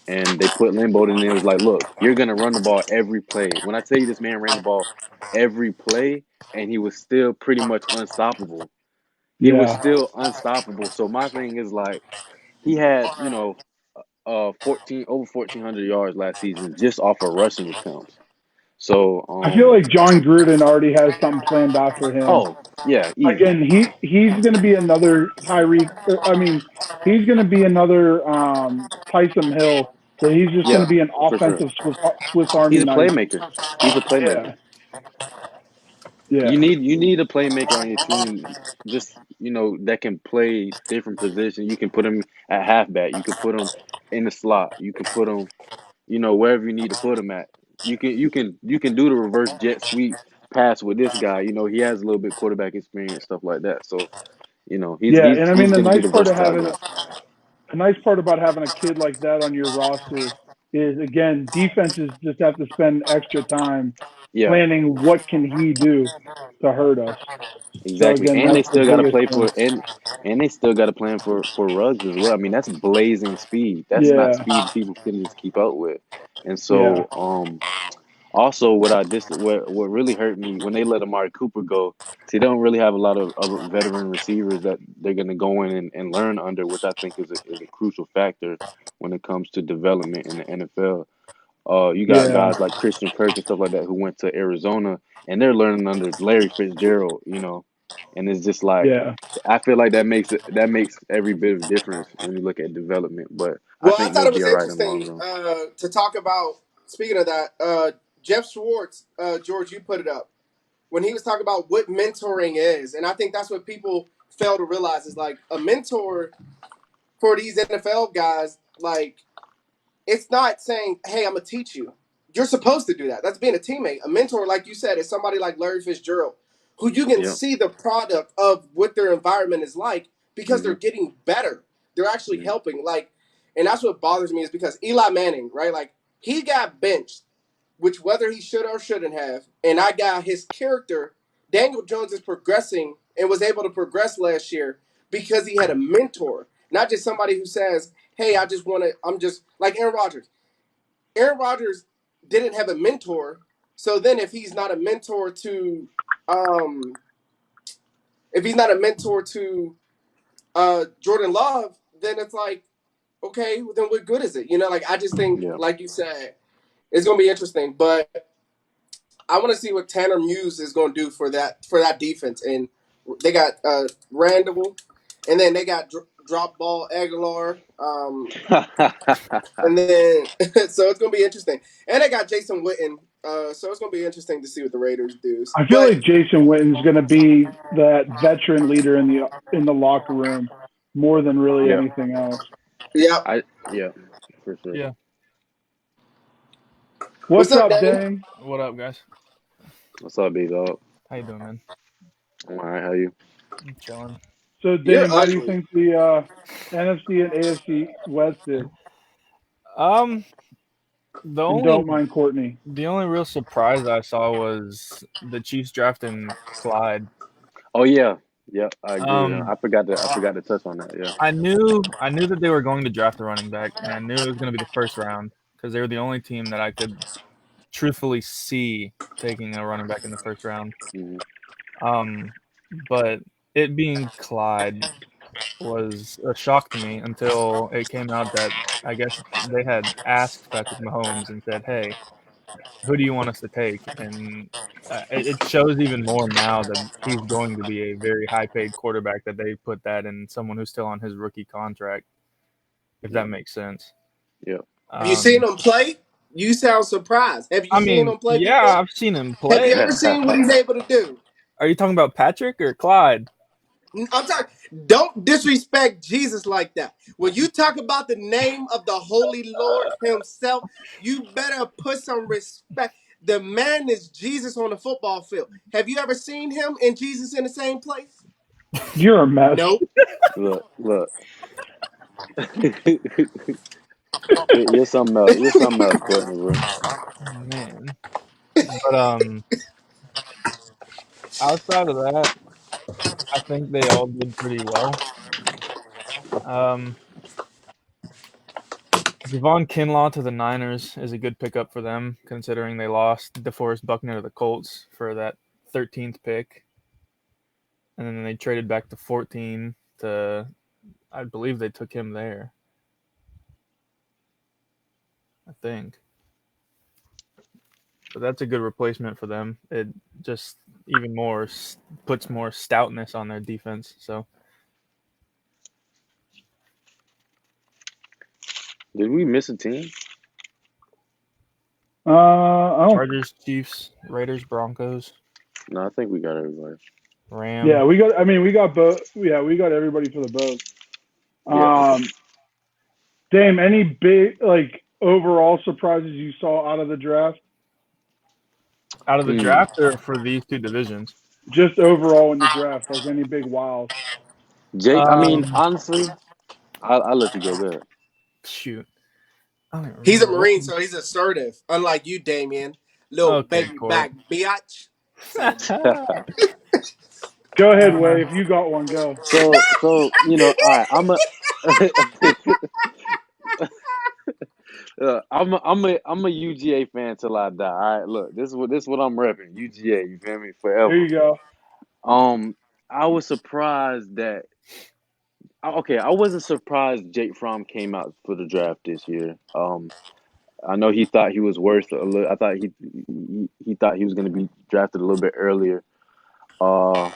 Speaker 3: And they put Lynn Bowden in. It was like, look, you're gonna run the ball every play. When I tell you this man ran the ball every play, and he was still pretty much unstoppable. He was
Speaker 1: Yeah,
Speaker 3: still unstoppable. So my thing is like, he had 1,400 yards last season just off of rushing attempts. So
Speaker 1: I feel like John Gruden already has something planned out for him.
Speaker 3: oh yeah, easy.
Speaker 1: Again, he's going to be another Tyreek. I mean, he's going to be another Tyson Hill. That he's just going
Speaker 3: Yeah,
Speaker 1: to be an
Speaker 3: for sure.
Speaker 1: offensive Swiss Army
Speaker 3: He's a
Speaker 1: knife.
Speaker 3: playmaker. He's a playmaker.
Speaker 1: Yeah, yeah,
Speaker 3: You need a playmaker on your team, just that can play different positions. You can put him at halfback. You can put him in the slot. You can put him, wherever you need to put him at. You can do the reverse jet sweep pass with this guy. He has a little bit quarterback experience, stuff like that. So he's
Speaker 1: yeah.
Speaker 3: he's
Speaker 1: And I mean,
Speaker 3: he's gonna be the versatile guy.
Speaker 1: a nice part about having a kid like that on your roster is again defenses just have to spend extra time
Speaker 3: Yeah,
Speaker 1: planning what can he do to hurt us. So
Speaker 3: exactly.
Speaker 1: again,
Speaker 3: And they
Speaker 1: that's the
Speaker 3: still got to
Speaker 1: biggest
Speaker 3: play
Speaker 1: thing.
Speaker 3: for and they still got to plan for Ruggs as well. I mean, that's blazing speed. That's not
Speaker 1: Yeah,
Speaker 3: speed people can just keep up with. And
Speaker 1: yeah,
Speaker 3: so, also, what really hurt me when they let Amari Cooper go, see, they don't really have a lot of veteran receivers that they're going to go in and learn under, which I think is a crucial factor when it comes to development in the NFL. You got
Speaker 1: yeah,
Speaker 3: guys like Christian Kirk and stuff like that who went to Arizona and they're learning under Larry Fitzgerald, and it's just like
Speaker 1: yeah.
Speaker 3: I feel like that makes every bit of difference when you look at development. But I
Speaker 2: Well, I
Speaker 3: think
Speaker 2: thought
Speaker 3: they'll
Speaker 2: it
Speaker 3: be
Speaker 2: was
Speaker 3: all right in the long
Speaker 2: interesting
Speaker 3: run.
Speaker 2: to talk about. Speaking of that, Jeff Schwartz, George, you put it up when he was talking about what mentoring is, and I think that's what people fail to realize is like a mentor for these NFL guys, like it's not saying, "Hey, I'm gonna teach you." You're supposed to do that. That's being a teammate. A mentor, like you said, is somebody like Larry Fitzgerald, who you can
Speaker 3: Yep.
Speaker 2: see the product of what their environment is like because they're
Speaker 3: Mhm.
Speaker 2: getting better. They're actually
Speaker 3: Mhm.
Speaker 2: helping. Like, and that's what bothers me is because Eli Manning, right? Like he got benched, which whether he should or shouldn't have, and I got his character. Daniel Jones is progressing and was able to progress last year because he had a mentor, not just somebody who says, "Hey, I just want to." I'm just like Aaron Rodgers. Aaron Rodgers didn't have a mentor, so then um, if he's not a mentor to Jordan Love, then it's like, okay, then what good is it? Like I just think,
Speaker 3: Yeah.
Speaker 2: like you said, it's gonna be interesting. But I want to see what Tanner Muse is gonna do for that defense. And they got Randall, and then they got drop ball Aguilar. And then so it's gonna be interesting. And they got Jason Witten. So it's gonna be interesting to see what the Raiders do.
Speaker 1: I feel
Speaker 2: But
Speaker 1: like Jason Witten's going to be that veteran leader in the locker room more than really
Speaker 3: Yep.
Speaker 1: anything else.
Speaker 2: yeah,
Speaker 3: Yeah, for sure.
Speaker 4: Yeah.
Speaker 2: what's
Speaker 1: What's
Speaker 2: up,
Speaker 1: up,
Speaker 2: Dane?
Speaker 1: Dane?
Speaker 4: What up, guys?
Speaker 3: What's up, big dog?
Speaker 4: How you doing, man?
Speaker 3: All right, how you?
Speaker 4: I'm chilling.
Speaker 1: So,
Speaker 2: You're
Speaker 1: Dame, how do you
Speaker 2: ugly.
Speaker 1: think the NFC and AFC West did?
Speaker 4: Um, the
Speaker 1: And
Speaker 4: only
Speaker 1: don't mind Courtney.
Speaker 4: the only real surprise I saw was the Chiefs drafting Clyde.
Speaker 3: Oh yeah, yeah. I agree with him.
Speaker 4: Um,
Speaker 3: I forgot to touch on that. Yeah.
Speaker 4: I knew that they were going to draft a running back, and I knew it was going to be the first round because they were the only team that I could truthfully see taking a running back in the first round.
Speaker 3: Mhm.
Speaker 4: But it being Clyde was a shock to me until it came out that I guess they had asked Patrick Mahomes and said, "Hey, who do you want us to take?" And it shows even more now that he's going to be a very high-paid quarterback that they put that in someone who's still on his rookie contract, if that
Speaker 3: Yep.
Speaker 4: makes sense.
Speaker 3: Yep.
Speaker 2: Have you seen
Speaker 4: Um,
Speaker 2: him play? You sound surprised. Have you
Speaker 4: I
Speaker 2: seen
Speaker 4: mean,
Speaker 2: him play
Speaker 4: yeah,
Speaker 2: before?
Speaker 4: I've seen him
Speaker 2: Have you
Speaker 4: play.
Speaker 2: ever seen what he's able to do?
Speaker 4: Are you talking about Patrick or Clyde?
Speaker 2: I'm sorry. Don't disrespect Jesus like that. When you talk about the name of the Holy Lord Himself, you better put some respect. The man is Jesus on the football field. Have you ever seen him and Jesus in the same place?
Speaker 1: You're a mess.
Speaker 2: Nope.
Speaker 3: Look, look. You're something else. You're something else, Courtney, bro.
Speaker 4: Man, but outside of that, I think they all did pretty well. Um, Javon Kinlaw to the Niners is a good pickup for them, considering they lost DeForest Buckner to the Colts for that 13th pick, and then they traded back to 14 to, I believe they took him there. I think, but that's a good replacement for them. It just even more puts more stoutness on their defense. So
Speaker 3: Did we miss a team?
Speaker 1: I don't.
Speaker 4: Chargers, Chiefs, Raiders, Broncos,
Speaker 3: No, I think we got everybody.
Speaker 4: Rams.
Speaker 1: Yeah, we got. I mean, we got both. Yeah, we got everybody for the both.
Speaker 3: Yeah. Okay.
Speaker 1: Dame, any big overall surprises you saw out of the draft?
Speaker 4: Out of the
Speaker 3: Hmm.
Speaker 4: draft or for these two divisions?
Speaker 1: Just overall in the draft, like any big wows?
Speaker 3: Jake. I mean,
Speaker 4: Um,
Speaker 3: honestly, I'll let you go. Go ahead.
Speaker 4: shoot, I don't even
Speaker 2: He's a
Speaker 4: remember what.
Speaker 2: Marine, so he's assertive, unlike you, Damien. Little
Speaker 4: Okay,
Speaker 2: baby
Speaker 4: Court.
Speaker 2: back biatch. So
Speaker 1: Go ahead,
Speaker 4: Uh,
Speaker 1: Way. If you got one, go.
Speaker 3: So all right. I'm a UGA fan till I die. All right, look, this is what I'm repping. UGA, you feel me?
Speaker 1: There
Speaker 3: Forever.
Speaker 1: you go.
Speaker 3: I was surprised that okay, I wasn't surprised Jake Fromm came out for the draft this year. I know he thought he was worth a little. I thought he thought he was going to be drafted a little bit earlier. Uh,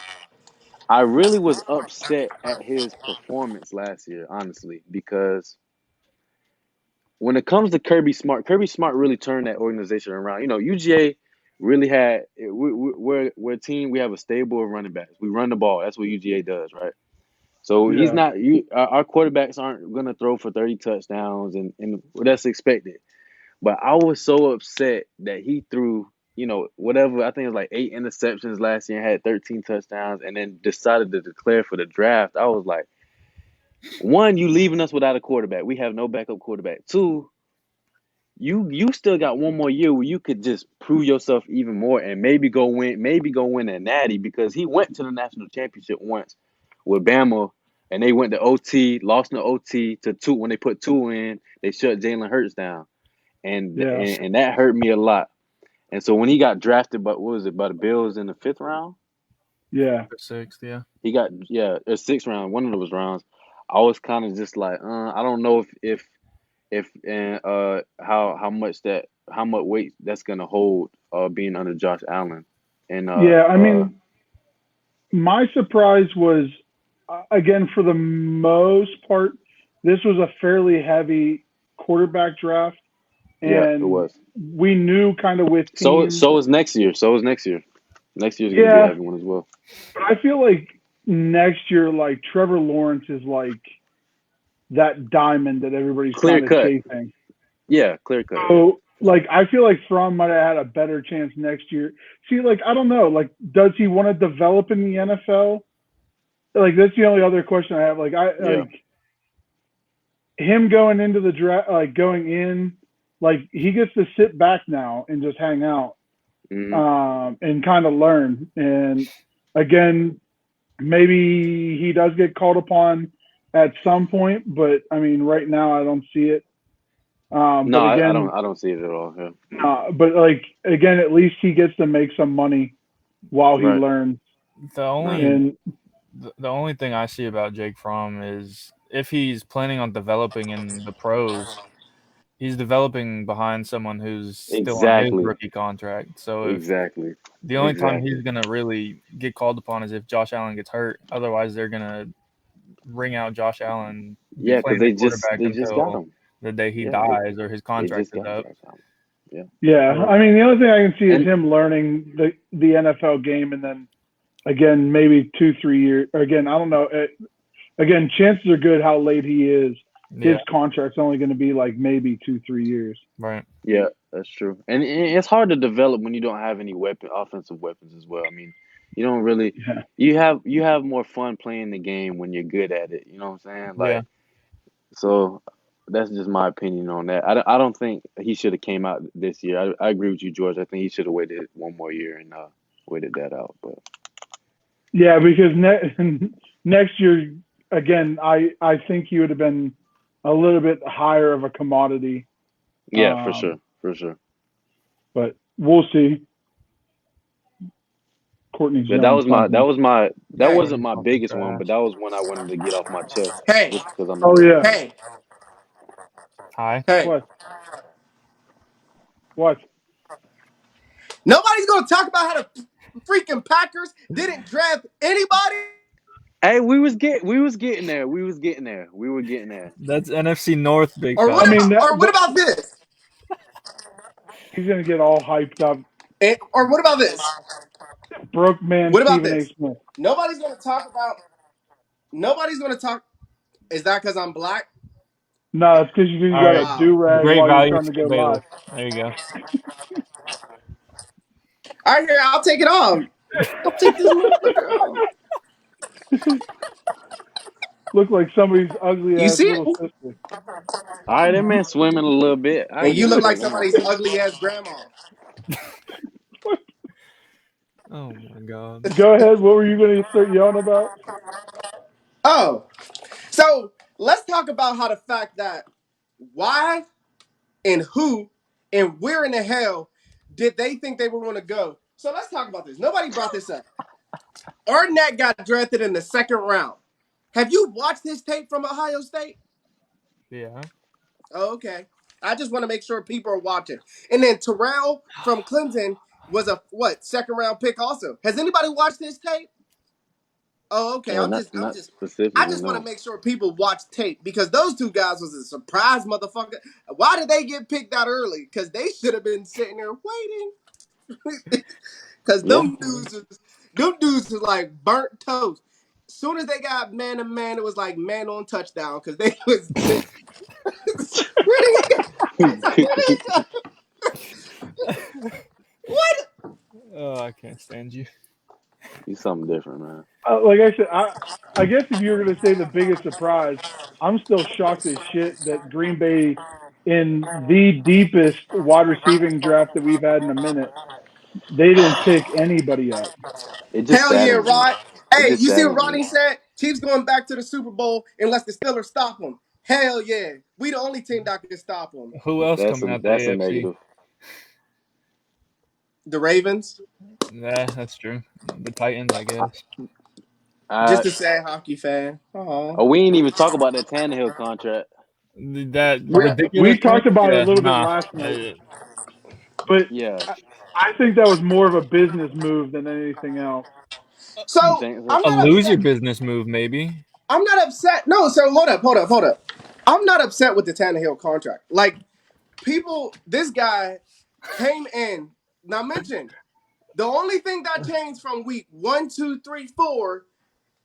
Speaker 3: I really was upset at his performance last year, honestly, because when it comes to Kirby Smart really turned that organization around. UGA really had we're a team. We have a stable of running backs. We run the ball. That's what UGA does, right? So he's
Speaker 1: Yeah.
Speaker 3: not. Our quarterbacks aren't gonna throw for 30 touchdowns, and that's expected. But I was so upset that he threw, whatever. I think it was like 8 interceptions last year and had 13 touchdowns, and then decided to declare for the draft. I was like, one, you leaving us without a quarterback. We have no backup quarterback. Two, you still got one more year where you could just prove yourself even more and maybe go win a natty, because he went to the national championship once with Bama, and they went to OT, lost in the OT to two. When they put two in, they shut Jalen Hurts down, and
Speaker 1: Yeah.
Speaker 3: and, and that hurt me a lot. And so when he got drafted, but what was it, by the Bills in the fifth round?
Speaker 1: Yeah.
Speaker 4: For sixth, yeah.
Speaker 3: He got, yeah, a sixth round, one of those rounds. I was kind of just like, I don't know if and how much weight that's gonna hold being under Josh Allen. And
Speaker 1: Yeah. I mean, my surprise was, again, for the most part, this was a fairly heavy quarterback draft,
Speaker 3: yeah, it
Speaker 1: and
Speaker 3: was.
Speaker 1: we knew kind of with
Speaker 3: So
Speaker 1: teams.
Speaker 3: so is next year. Next year's gonna be a
Speaker 1: Yeah,
Speaker 3: heavy one as well.
Speaker 1: but I feel like next year, like Trevor Lawrence is like that diamond that everybody's
Speaker 3: Clear
Speaker 1: kind of
Speaker 3: cut.
Speaker 1: chasing.
Speaker 3: Yeah, clear cut. Yeah.
Speaker 1: So, like, I feel like Fromm might have had a better chance next year. See, like, I don't know. Like, does he want to develop in the NFL? Like, that's the only other question I have. Like,
Speaker 3: Yeah.
Speaker 1: him going into the draft, like going in, like he gets to sit back now and just hang out, and kind of learn. And again, maybe he does get called upon at some point, but I mean, right now I don't see it.
Speaker 3: No,
Speaker 1: But
Speaker 3: I
Speaker 1: again,
Speaker 3: don't see it at all. Yeah.
Speaker 1: but like again, at least he gets to make some money while he
Speaker 3: Right.
Speaker 1: learns.
Speaker 4: The only
Speaker 1: And
Speaker 4: the only thing I see about Jake Fromm is if he's planning on developing in the pros, he's developing behind someone who's still on his
Speaker 3: Exactly.
Speaker 4: rookie contract. So if
Speaker 3: Exactly.
Speaker 4: the only time
Speaker 3: Exactly.
Speaker 4: he's gonna really get called upon is if Josh Allen gets hurt. Otherwise, they're gonna ring out Josh Allen, be
Speaker 3: Yeah, because
Speaker 4: playing
Speaker 3: they
Speaker 4: the
Speaker 3: just
Speaker 4: quarterback
Speaker 3: they just got
Speaker 4: until
Speaker 3: him.
Speaker 4: the day he
Speaker 3: Yeah,
Speaker 4: dies or his
Speaker 3: they
Speaker 4: contract
Speaker 3: just
Speaker 4: is
Speaker 3: got
Speaker 4: up.
Speaker 3: Josh Allen. Yeah.
Speaker 1: yeah,
Speaker 4: Or
Speaker 1: I mean, the only thing I can see is
Speaker 3: And
Speaker 1: him learning the NFL game, and then again, maybe 2-3 years. Again, I don't know. Again, chances are good how late he is. His
Speaker 4: yeah,
Speaker 1: contract's only going to be like maybe 2-3 years.
Speaker 4: right.
Speaker 3: yeah, that's true. And it's hard to develop when you don't have any offensive weapons as well. I mean, you don't really
Speaker 1: Yeah.
Speaker 3: you have more fun playing the game when you're good at it. You know what I'm saying?
Speaker 4: Yeah.
Speaker 3: Like, so that's just my opinion on that. I don't think he should have came out this year. I agree with you, George. I think he should have waited one more year and waited that out. But
Speaker 1: Yeah, because next year, again, I think he would have been a little bit higher of a commodity.
Speaker 3: yeah, for sure, for sure.
Speaker 1: But we'll see. Courtney's
Speaker 3: But that
Speaker 1: yelling
Speaker 3: was my
Speaker 1: something.
Speaker 3: that
Speaker 2: Hey,
Speaker 3: wasn't
Speaker 4: Courtney's
Speaker 3: my
Speaker 4: talking
Speaker 3: biggest one, but
Speaker 4: trash.
Speaker 3: that was one I wanted to get off my chest
Speaker 2: hey,
Speaker 3: just because I'm a
Speaker 1: Oh
Speaker 3: Bills
Speaker 1: yeah.
Speaker 3: fan.
Speaker 2: hey,
Speaker 4: Hi.
Speaker 2: hey.
Speaker 1: What? What?
Speaker 2: Nobody's gonna talk about how the freaking Packers didn't draft anybody.
Speaker 3: Hey, we was getting there. We was getting there. We were getting there.
Speaker 4: That's NFC North, big
Speaker 2: Or
Speaker 1: I
Speaker 2: what
Speaker 4: fella.
Speaker 1: mean,
Speaker 2: about? Or what about this?
Speaker 1: he's gonna get all hyped up.
Speaker 2: Or what about this?
Speaker 1: Broke man
Speaker 2: What about
Speaker 1: Stephen A.
Speaker 2: this?
Speaker 1: Smith.
Speaker 2: Nobody's gonna talk about. Nobody's gonna talk. Is that because I'm black?
Speaker 1: No, it's because you
Speaker 4: All
Speaker 1: got a
Speaker 4: right.
Speaker 1: do
Speaker 2: Wow.
Speaker 1: rag
Speaker 4: Great
Speaker 1: while you're
Speaker 4: value
Speaker 1: trying to
Speaker 4: Skip
Speaker 1: go live.
Speaker 4: Bayless. There you go.
Speaker 2: All right, here, I'll take it off. I'll take this motherfucker off.
Speaker 1: Look like somebody's ugly
Speaker 2: You
Speaker 1: ass
Speaker 2: see it?
Speaker 1: little sister.
Speaker 3: All right, that man swimming a little bit. I
Speaker 2: And you
Speaker 3: give
Speaker 2: look
Speaker 3: it to
Speaker 2: like
Speaker 3: him. I'm
Speaker 2: somebody's
Speaker 3: okay.
Speaker 2: ugly ass grandma.
Speaker 4: Oh my God.
Speaker 1: Go ahead. What were you gonna start yelling about?
Speaker 2: Oh, so let's talk about how the fact that why and who and where in the hell did they think they were going to go? So let's talk about this. Nobody brought this up. Arnett got drafted in the second round. Have you watched his tape from Ohio State?
Speaker 4: Yeah.
Speaker 2: Oh, okay. I just want to make sure people are watching. And then Terrell from Clemson was a second round pick also. Has anybody watched his tape? Oh, okay.
Speaker 3: Not
Speaker 2: I
Speaker 3: specifically,
Speaker 2: just want to
Speaker 3: no.
Speaker 2: make sure people watch tape because those two guys was a surprise motherfucker. Why did they get picked out early? Because they should have been sitting there waiting. Because
Speaker 3: Yeah,
Speaker 2: them dudes was like burnt toast. soon as they got man to man, it was like man on touchdown because they was where they go? What?
Speaker 4: Oh, I can't stand you.
Speaker 3: He's something different, man.
Speaker 1: Like I said, I guess if you were going to say the biggest surprise, I'm still shocked as shit that Green Bay, in the deepest wide receiving draft that we've had in a minute, they didn't pick anybody up.
Speaker 3: It just
Speaker 2: Hell yeah,
Speaker 3: saddens me.
Speaker 2: Rod.
Speaker 3: It
Speaker 2: Hey,
Speaker 3: just
Speaker 2: you see what
Speaker 3: saddens me.
Speaker 2: Rodney said? Chiefs going back to the Super Bowl unless the Steelers stop them. Hell yeah. We the only team that can stop them.
Speaker 4: Who else
Speaker 3: That's
Speaker 4: coming
Speaker 3: a
Speaker 4: out the
Speaker 3: that's a
Speaker 4: AFC?
Speaker 3: negative.
Speaker 2: The Ravens.
Speaker 4: Yeah, that's true. The Titans, I guess.
Speaker 2: Just
Speaker 3: I
Speaker 2: a sad hockey fan. Oh.
Speaker 3: we ain't even talk about that Tannehill contract.
Speaker 4: That
Speaker 1: We
Speaker 4: ridiculous one?
Speaker 1: talked about it a
Speaker 4: Yeah,
Speaker 1: little bit
Speaker 4: nah.
Speaker 1: last night, but
Speaker 3: Yeah,
Speaker 1: I think that was more of a business move than anything else.
Speaker 3: you
Speaker 2: So
Speaker 3: think so?
Speaker 2: I'm
Speaker 4: A
Speaker 2: not
Speaker 4: lose your
Speaker 2: upset.
Speaker 4: business move, maybe.
Speaker 2: I'm not upset. No, so hold up. I'm not upset with the Tannehill contract. Like people, this guy came in. Now mention the only thing that changed from week 1, 2, 3, 4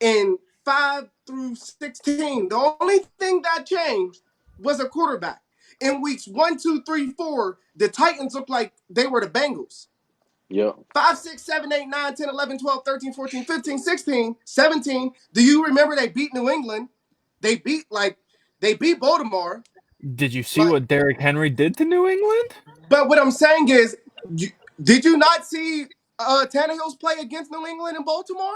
Speaker 2: in 5 through 16, the only thing that changed was a quarterback. In weeks 1, 2, 3, 4, the Titans looked like they were the Bengals.
Speaker 3: Yep.
Speaker 2: 5, 6, 7, 8, 9, 10, 11, 12, 13, 14, 15, 16, 17. Do you remember they beat New England? They beat Baltimore.
Speaker 4: Did you see
Speaker 2: Like,
Speaker 4: what Derrick Henry did to New England?
Speaker 2: but what I'm saying is, did you not see Tannehill's play against New England and Baltimore?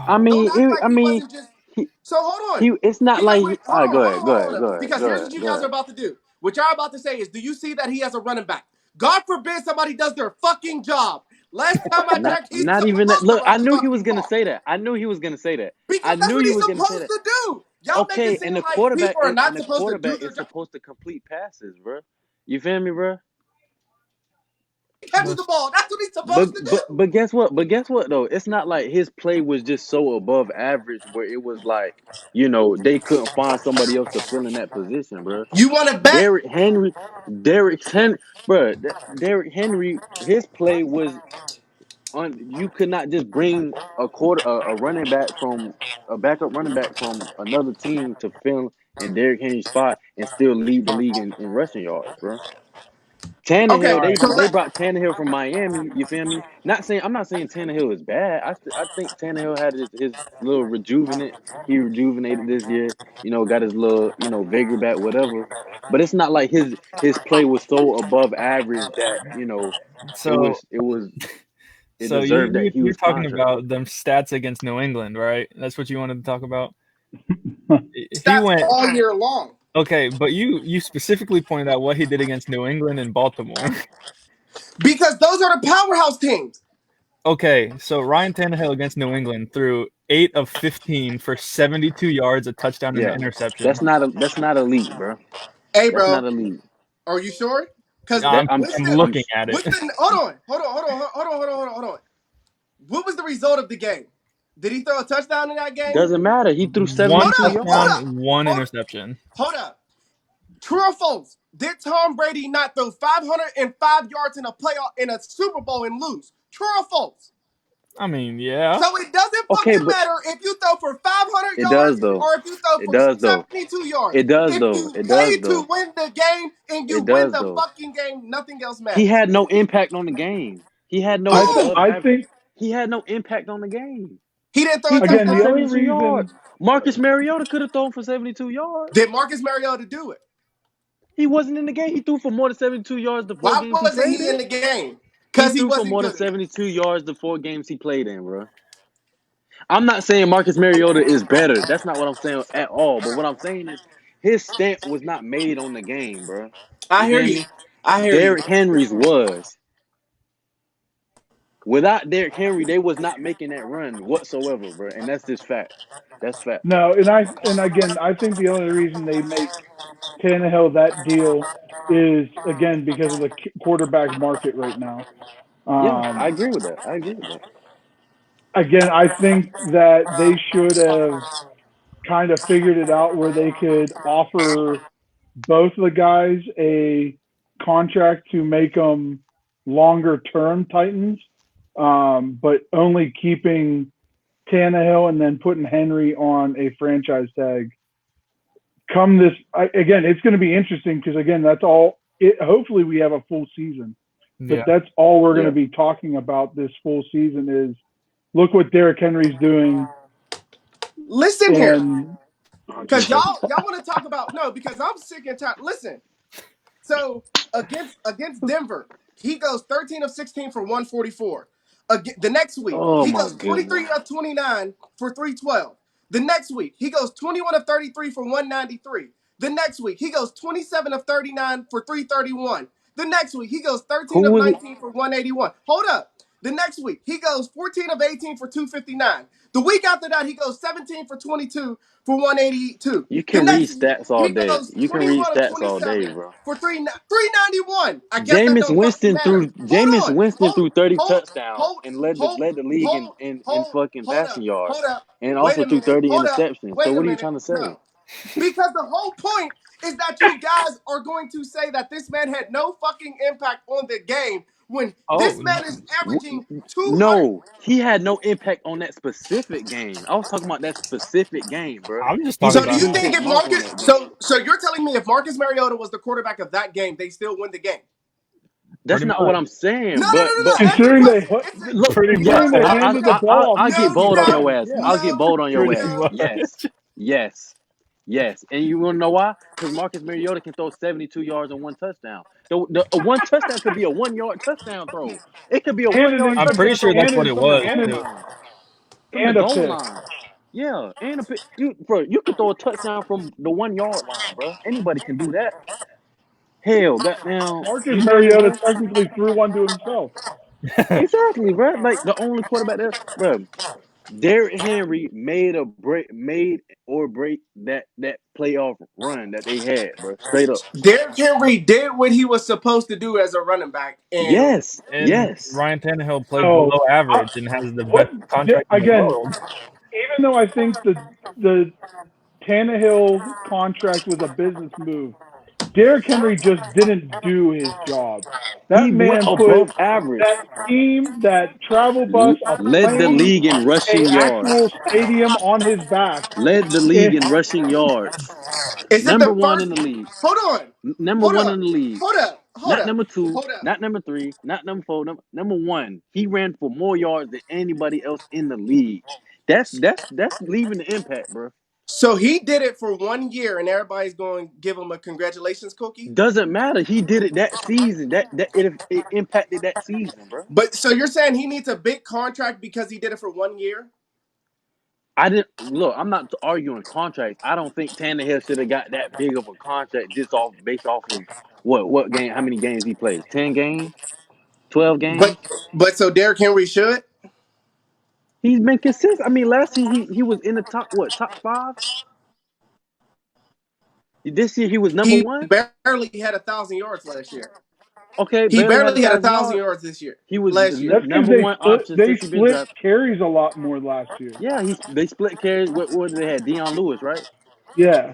Speaker 3: I
Speaker 4: Oh,
Speaker 2: Don't
Speaker 3: mean,
Speaker 2: act like
Speaker 3: I
Speaker 2: he
Speaker 3: mean,
Speaker 2: wasn't just.
Speaker 3: he
Speaker 2: So hold on.
Speaker 3: he. It's not like. All
Speaker 2: Hold
Speaker 3: right,
Speaker 2: on,
Speaker 3: go
Speaker 2: hold
Speaker 3: ahead,
Speaker 2: on,
Speaker 3: go
Speaker 2: hold
Speaker 3: ahead,
Speaker 2: on.
Speaker 3: go ahead,
Speaker 2: Because
Speaker 3: go
Speaker 2: here's
Speaker 3: ahead,
Speaker 2: what you
Speaker 3: go
Speaker 2: guys are
Speaker 3: ahead.
Speaker 2: about to do. What y'all about to say is, do you see that he has a running back? God forbid somebody does their fucking job. Last time I checked, he's
Speaker 3: Not even that.
Speaker 2: supposed to
Speaker 3: Look,
Speaker 2: run
Speaker 3: I
Speaker 2: the
Speaker 3: knew he was
Speaker 2: fucking
Speaker 3: gonna
Speaker 2: ball.
Speaker 3: say that. I knew he was gonna say that. I
Speaker 2: Because that's
Speaker 3: knew
Speaker 2: what
Speaker 3: he
Speaker 2: he's
Speaker 3: was gonna say
Speaker 2: supposed
Speaker 3: that.
Speaker 2: to do. Y'all make it
Speaker 3: Okay,
Speaker 2: seem like people are not
Speaker 3: and the
Speaker 2: supposed to do
Speaker 3: quarterback
Speaker 2: their
Speaker 3: is
Speaker 2: job.
Speaker 3: supposed to complete passes, bro. You feel me, bro?
Speaker 2: He catches the
Speaker 4: that's
Speaker 2: ball. That's what he's supposed to do.
Speaker 3: But guess what? But guess what though? It's not like his play was just so above average where it was like, they couldn't find somebody else to fill in that position, bro.
Speaker 2: You want to bet?
Speaker 3: Derrick Henry, Derrick Henry, bro. Derrick Henry, his play was on. You could not just bring a running back from a backup running back from another team to fill in Derrick Henry's spot and still lead the league in rushing yards, bro.
Speaker 2: Okay,
Speaker 3: Tannehill,
Speaker 4: all
Speaker 3: they
Speaker 4: right.
Speaker 2: so
Speaker 3: they
Speaker 2: let
Speaker 3: brought Tannehill from Miami. You feel me? I'm not saying Tannehill is bad. I think Tannehill had his little rejuvenate. He rejuvenated this year. Got his little vigor back, whatever. But it's not like his play was so above average that it
Speaker 4: So,
Speaker 3: was it was it
Speaker 4: so you
Speaker 3: deserved that
Speaker 4: you you're
Speaker 3: huge
Speaker 4: talking
Speaker 3: contract.
Speaker 4: about them stats against New England, right? That's what you wanted to talk about. He
Speaker 2: stats
Speaker 4: went
Speaker 2: all year long
Speaker 4: okay, but you specifically pointed out what he did against New England and Baltimore.
Speaker 2: because those are the powerhouse teams.
Speaker 4: Okay, so Ryan Tannehill against New England threw 8 of 15 for 72 yards, a touchdown, and an
Speaker 3: Yeah,
Speaker 4: interception.
Speaker 3: that's not elite, bro.
Speaker 2: Hey,
Speaker 3: That's
Speaker 2: bro,
Speaker 3: not elite.
Speaker 2: are you sure? Because
Speaker 3: That
Speaker 2: what's
Speaker 4: I'm
Speaker 2: the
Speaker 3: I'm
Speaker 4: looking at it.
Speaker 2: what's the hold on. What was the result of the game? Did he throw a touchdown in that game?
Speaker 3: doesn't matter. He threw
Speaker 4: One
Speaker 3: 72
Speaker 2: Hold
Speaker 3: yards.
Speaker 2: up,
Speaker 4: touchdown, one
Speaker 2: hold
Speaker 4: interception.
Speaker 2: hold up. True or false? Did Tom Brady not throw 505 yards in a playoff in a Super Bowl and lose? True or false?
Speaker 4: I mean, yeah.
Speaker 2: So it doesn't
Speaker 3: Okay,
Speaker 2: fucking
Speaker 3: but
Speaker 2: matter if you throw for 500
Speaker 3: it does
Speaker 2: yards
Speaker 3: though.
Speaker 2: or if you throw
Speaker 3: It
Speaker 2: for
Speaker 3: does though.
Speaker 2: 72 yards.
Speaker 3: It does
Speaker 2: If
Speaker 3: though.
Speaker 2: you
Speaker 3: It does
Speaker 2: play to
Speaker 3: though.
Speaker 2: win the game and you
Speaker 3: It
Speaker 2: win
Speaker 3: does
Speaker 2: the
Speaker 3: though.
Speaker 2: fucking game, nothing else
Speaker 3: He
Speaker 2: matters.
Speaker 3: had no impact on the game. He had no
Speaker 1: I
Speaker 2: Boom!
Speaker 3: above
Speaker 1: I
Speaker 3: average.
Speaker 1: think
Speaker 3: He had no impact on the game.
Speaker 2: He didn't throw a
Speaker 3: He threw
Speaker 1: again
Speaker 3: for
Speaker 1: the
Speaker 2: touchdown.
Speaker 1: only
Speaker 3: 72
Speaker 1: reason
Speaker 3: yards. Marcus Mariota could have thrown for 72 yards.
Speaker 2: Did Marcus Mariota do it?
Speaker 3: He wasn't in the game. He threw for more than 72 yards the four
Speaker 2: Why
Speaker 3: games he
Speaker 2: wasn't
Speaker 3: played
Speaker 2: he
Speaker 3: in.
Speaker 2: in the game?
Speaker 3: He
Speaker 2: Because he
Speaker 3: threw for
Speaker 2: wasn't
Speaker 3: more than
Speaker 2: good enough.
Speaker 3: 72 yards the four games he played in, bro. I'm not saying Marcus Mariota is better. That's not what I'm saying at all. But what I'm saying is his stamp was not made on the game, bro.
Speaker 2: I
Speaker 3: You
Speaker 2: hear
Speaker 3: feel
Speaker 2: you.
Speaker 3: me?
Speaker 2: I hear you.
Speaker 3: Derrick Henry's was. Without Derrick Henry, they was not making that run whatsoever, bro. And that's just fact. That's fact.
Speaker 1: no, and again I think the only reason they make Tannehill that deal is again because of the quarterback market right now.
Speaker 3: Yeah, I
Speaker 1: Um,
Speaker 3: agree with that. I agree with that.
Speaker 1: Again, I think that they should have kind of figured it out where they could offer both of the guys a contract to make them longer term Titans, but only keeping Tannehill and then putting Henry on a franchise tag. Come this again, it's going to be interesting because again, that's all. Hopefully, we have a full season, but
Speaker 4: Yeah.
Speaker 1: that's all we're going to
Speaker 3: Yeah.
Speaker 1: be talking about this full season is look what Derrick Henry's doing,
Speaker 2: Listen here,
Speaker 1: and
Speaker 2: because y'all want to talk about because I'm sick and tired. Listen, so against Denver, he goes 13 of 16 for 144. The next week,
Speaker 3: Oh
Speaker 2: he
Speaker 3: my
Speaker 2: goes 23
Speaker 3: goodness.
Speaker 2: of 29 for 312. The next week, he goes 21 of 33 for 193. The next week, he goes 27 of 39 for 331. The next week, he goes 13
Speaker 3: Who
Speaker 2: of
Speaker 3: was it?
Speaker 2: 19 for 181. Hold up. The next week, he goes 14 of 18 for 259. The week after that, he goes 17 for 22 for 182.
Speaker 3: You
Speaker 2: The
Speaker 3: can read
Speaker 2: next week,
Speaker 3: stats all
Speaker 2: he
Speaker 3: day.
Speaker 2: goes
Speaker 3: You can read
Speaker 2: 21 of
Speaker 3: stats all day,
Speaker 2: 27
Speaker 3: bro.
Speaker 2: for 391. I guess that don't fucking matter.
Speaker 3: Jameis
Speaker 2: Hold on.
Speaker 3: Winston threw 30
Speaker 2: Hold,
Speaker 3: touchdowns
Speaker 2: hold,
Speaker 3: and led the league
Speaker 2: hold,
Speaker 3: in fucking
Speaker 2: hold
Speaker 3: passing
Speaker 2: up.
Speaker 3: yards.
Speaker 2: Hold up.
Speaker 3: And
Speaker 2: Wait
Speaker 3: also
Speaker 2: a
Speaker 3: threw
Speaker 2: minute.
Speaker 3: 30
Speaker 2: Hold up.
Speaker 3: interceptions. So
Speaker 2: Wait a
Speaker 3: what are you
Speaker 2: minute.
Speaker 3: trying to say?
Speaker 2: No. Because the whole point is that you guys are going to say that this man had no fucking impact on the game when this
Speaker 4: Oh,
Speaker 2: man is averaging 200.
Speaker 3: No, he had no impact on that specific game. I was talking about that specific game, bro.
Speaker 4: I'm just
Speaker 3: He
Speaker 4: talking
Speaker 2: So
Speaker 3: was
Speaker 2: do
Speaker 4: about
Speaker 2: you
Speaker 3: blue
Speaker 4: how.
Speaker 2: think
Speaker 3: check
Speaker 2: if
Speaker 3: mark on
Speaker 2: Marcus
Speaker 3: that game.
Speaker 2: so you're telling me if Marcus Mariota was the quarterback of that game, they still win the game?
Speaker 3: That's
Speaker 4: Pretty
Speaker 3: not what
Speaker 4: much.
Speaker 3: I'm
Speaker 2: No,
Speaker 3: saying.
Speaker 2: no, no, no.
Speaker 3: But
Speaker 2: Answer the
Speaker 1: considering they
Speaker 2: question. It's a
Speaker 3: look,
Speaker 4: Pretty much.
Speaker 1: considering
Speaker 3: yes,
Speaker 1: they
Speaker 2: no,
Speaker 1: handed the ball off
Speaker 3: I'll get
Speaker 2: no,
Speaker 3: bold on
Speaker 2: no,
Speaker 3: your ass.
Speaker 1: yeah,
Speaker 3: I'll get
Speaker 2: no,
Speaker 3: bold on your
Speaker 4: Pretty
Speaker 3: ass.
Speaker 2: no.
Speaker 3: Yes,
Speaker 4: much.
Speaker 3: yes, yes. And you want to know why? Because Marcus Mariota can throw 72 yards and one touchdown. A one touchdown could be a 1 yard touchdown throw. It could be a
Speaker 1: and
Speaker 3: 1 yard
Speaker 1: an
Speaker 4: I'm pretty
Speaker 3: touchdown
Speaker 4: sure
Speaker 3: throw
Speaker 4: that's what it
Speaker 3: from the
Speaker 4: was
Speaker 3: goal
Speaker 1: and
Speaker 4: too.
Speaker 3: line. From the
Speaker 1: and a
Speaker 3: goal
Speaker 1: pick.
Speaker 3: line. Yeah, and a pick. You could throw a touchdown from the 1 yard line, bro. Anybody can do that. Hell, goddamn,
Speaker 1: Marcus
Speaker 3: you know,
Speaker 1: Mariota
Speaker 3: bro.
Speaker 1: technically threw one to himself.
Speaker 3: Exactly, bro. Like the only quarterback there, bro. Derrick Henry made or break that playoff run that they had, bro. Straight up.
Speaker 2: Derrick Henry did what he was supposed to do as a running back, and
Speaker 3: Yes,
Speaker 4: And
Speaker 3: yes.
Speaker 4: Ryan Tannehill plays
Speaker 1: So
Speaker 4: below
Speaker 1: I,
Speaker 4: average and has the
Speaker 1: what
Speaker 4: best contract in the
Speaker 1: again?
Speaker 4: world.
Speaker 1: Even though I think the Tannehill contract was a business move, Derrick Henry just didn't do his job.
Speaker 3: He
Speaker 1: That
Speaker 3: went
Speaker 1: man put
Speaker 3: above average.
Speaker 1: that team, that travel bus, a
Speaker 3: Led the
Speaker 1: plane,
Speaker 3: league in
Speaker 1: a
Speaker 3: rushing
Speaker 1: actual
Speaker 3: yards.
Speaker 1: stadium on his back.
Speaker 3: Led the league
Speaker 1: And
Speaker 3: in rushing yards.
Speaker 2: is it
Speaker 3: Number
Speaker 2: the
Speaker 3: one in
Speaker 2: first?
Speaker 3: the league.
Speaker 2: Hold on,
Speaker 3: Number
Speaker 2: hold
Speaker 3: one
Speaker 2: up,
Speaker 3: in the league.
Speaker 2: hold up, hold
Speaker 3: Not
Speaker 2: up,
Speaker 3: number two,
Speaker 2: hold up.
Speaker 3: not number three, not number four, number one. He ran for more yards than anybody else in the league. That's leaving the impact, bro.
Speaker 2: So he did it for 1 year, and everybody's going to give him a congratulations cookie.
Speaker 3: Doesn't matter. He did it that season. It impacted that season, bro.
Speaker 2: But so you're saying he needs a big contract because he did it for 1 year?
Speaker 3: I didn't look. I'm not arguing contracts. I don't think Tannehill should have got that big of a contract just based off of what game, how many games he played. 10 games, 12 games.
Speaker 2: But so Derrick Henry should.
Speaker 3: He's been consistent. I mean, last year he was in the top five. This year he was number
Speaker 2: He
Speaker 3: one.
Speaker 2: barely had 1,000 yards last year.
Speaker 3: Okay,
Speaker 2: He
Speaker 3: barely had a
Speaker 2: barely had a
Speaker 3: thousand
Speaker 2: thousand
Speaker 3: yards.
Speaker 2: yards this year,
Speaker 3: He was
Speaker 2: last year.
Speaker 1: that's because
Speaker 3: number one option
Speaker 1: they
Speaker 3: since he been
Speaker 1: split
Speaker 3: drafted.
Speaker 1: carries a lot more last year.
Speaker 3: Yeah, they split carries. What did they have? Deion Lewis, right?
Speaker 1: Yeah.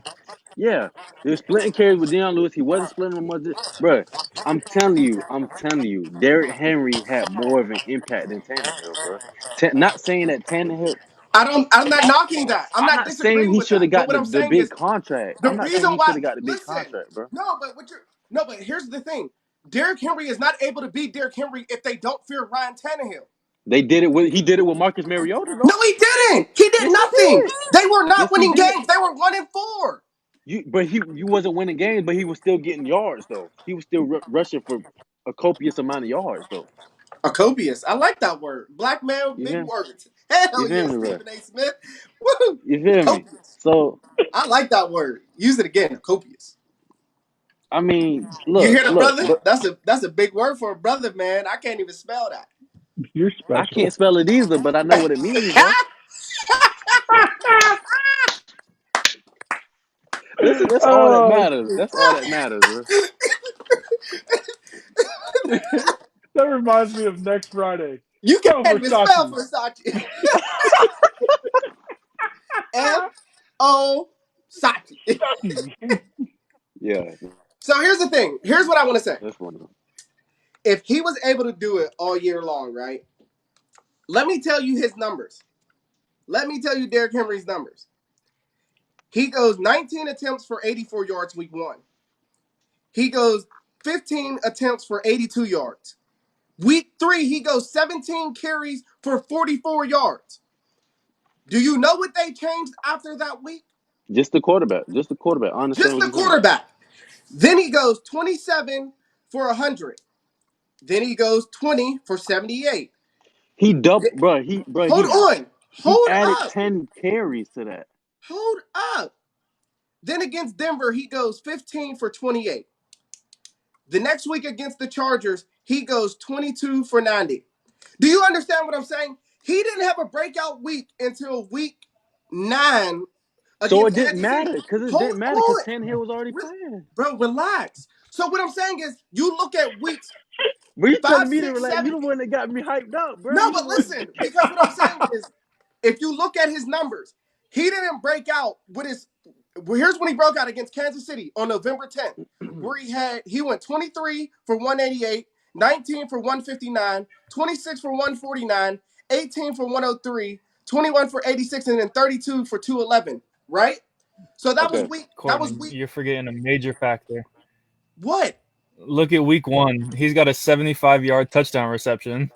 Speaker 3: Yeah, they were splitting carries with Deion Lewis. He wasn't splitting them much, bro. I'm telling you, Derrick Henry had more of an impact than Tannehill, bro. Not saying that Tannehill.
Speaker 2: I'm not knocking that. I'm
Speaker 3: I'm
Speaker 2: not
Speaker 3: not saying
Speaker 2: disagreeing
Speaker 3: he
Speaker 2: with
Speaker 3: should
Speaker 2: that.
Speaker 3: have
Speaker 2: But
Speaker 3: got
Speaker 2: what I'm
Speaker 3: the
Speaker 2: saying
Speaker 3: big
Speaker 2: is
Speaker 3: contract.
Speaker 2: the
Speaker 3: I'm not saying
Speaker 2: reason
Speaker 3: he
Speaker 2: why.
Speaker 3: should have got the big
Speaker 2: Listen,
Speaker 3: contract, bro.
Speaker 2: but here's the thing. Derrick Henry is not able to beat Derrick Henry if they don't fear Ryan Tannehill.
Speaker 3: He did it with Marcus Mariota
Speaker 2: No,
Speaker 3: though.
Speaker 2: he didn't. He did
Speaker 3: Yes, he
Speaker 2: nothing.
Speaker 3: did.
Speaker 2: They were not
Speaker 3: Yes, he
Speaker 2: winning
Speaker 3: did.
Speaker 2: games. They were 1-4.
Speaker 3: You wasn't winning games, but he was still getting yards though. He was still rushing for a copious amount of yards though.
Speaker 2: A copious. I like that word. Black man with
Speaker 3: You
Speaker 2: big
Speaker 3: feel?
Speaker 2: words.
Speaker 3: You
Speaker 2: Hell
Speaker 3: feel
Speaker 2: yeah,
Speaker 3: me, bro?
Speaker 2: Stephen A. Smith. Woo!
Speaker 3: You feel me?
Speaker 2: Copious.
Speaker 3: So
Speaker 2: I like that word. Use it again. Copious.
Speaker 3: I mean,
Speaker 2: You hear the
Speaker 3: look,
Speaker 2: brother?
Speaker 3: but
Speaker 2: That's a big word for a brother, man. I can't even spell that.
Speaker 1: You're
Speaker 3: I can't
Speaker 1: special.
Speaker 3: spell it either, but I know what it means, bro. That's all that
Speaker 1: Oh,
Speaker 3: matters. That's all that matters, bro.
Speaker 1: that reminds me of next Friday.
Speaker 2: You
Speaker 1: Go
Speaker 2: can't even spell
Speaker 1: Versace.
Speaker 2: Versace. F-O Sachi.
Speaker 3: Yeah,
Speaker 2: So here's the thing. Here's what I want to say.
Speaker 3: that's one of them.
Speaker 2: If he was able to do it all year long, right? Let me tell you his numbers. Let me tell you Derrick Henry's numbers. He goes 19 attempts for 84 yards week 1. He goes 15 attempts for 82 yards. Week 3, he goes 17 carries for 44 yards. Do you know what they changed after that week?
Speaker 3: Just the quarterback. Just the quarterback. I understand
Speaker 2: Just
Speaker 3: what
Speaker 2: the
Speaker 3: you're saying.
Speaker 2: quarterback. Then he goes 27 for 100. Then he goes 20 for 78.
Speaker 3: He double,
Speaker 2: Th-
Speaker 3: bro. He
Speaker 2: Hold on.
Speaker 3: he
Speaker 2: Hold
Speaker 3: added
Speaker 2: up.
Speaker 3: 10 carries to that.
Speaker 2: Hold up. Then against Denver, he goes 15 for 28. The next week against the Chargers, he goes 22 for 90. Do you understand what I'm saying? He didn't have a breakout week until week 9
Speaker 3: So it
Speaker 2: against
Speaker 3: didn't
Speaker 2: Kansas City.
Speaker 3: matter because it
Speaker 2: Hold
Speaker 3: didn't matter because
Speaker 2: on.
Speaker 3: Tannehill was already playing.
Speaker 2: Bro, relax. So what I'm saying is you look at weeks
Speaker 3: But you telling
Speaker 2: 5,
Speaker 3: me to
Speaker 2: 6,
Speaker 3: relax? You
Speaker 2: 7.
Speaker 3: the one that got me hyped up, bro.
Speaker 2: No,
Speaker 3: You the
Speaker 2: but
Speaker 3: one.
Speaker 2: listen, because what I'm saying is if you look at his numbers, he didn't break out with his. Well, here's when he broke out against Kansas City on November 10th, where he went 23 for 188, 19 for 159, 26 for 149, 18 for 103, 21 for 86, and then 32 for 211. Right? So that was
Speaker 3: Okay.
Speaker 2: week. That was
Speaker 4: Courtney,
Speaker 2: week.
Speaker 4: you're forgetting a major factor.
Speaker 2: What?
Speaker 4: Look at week 1. He's got a 75-yard touchdown reception,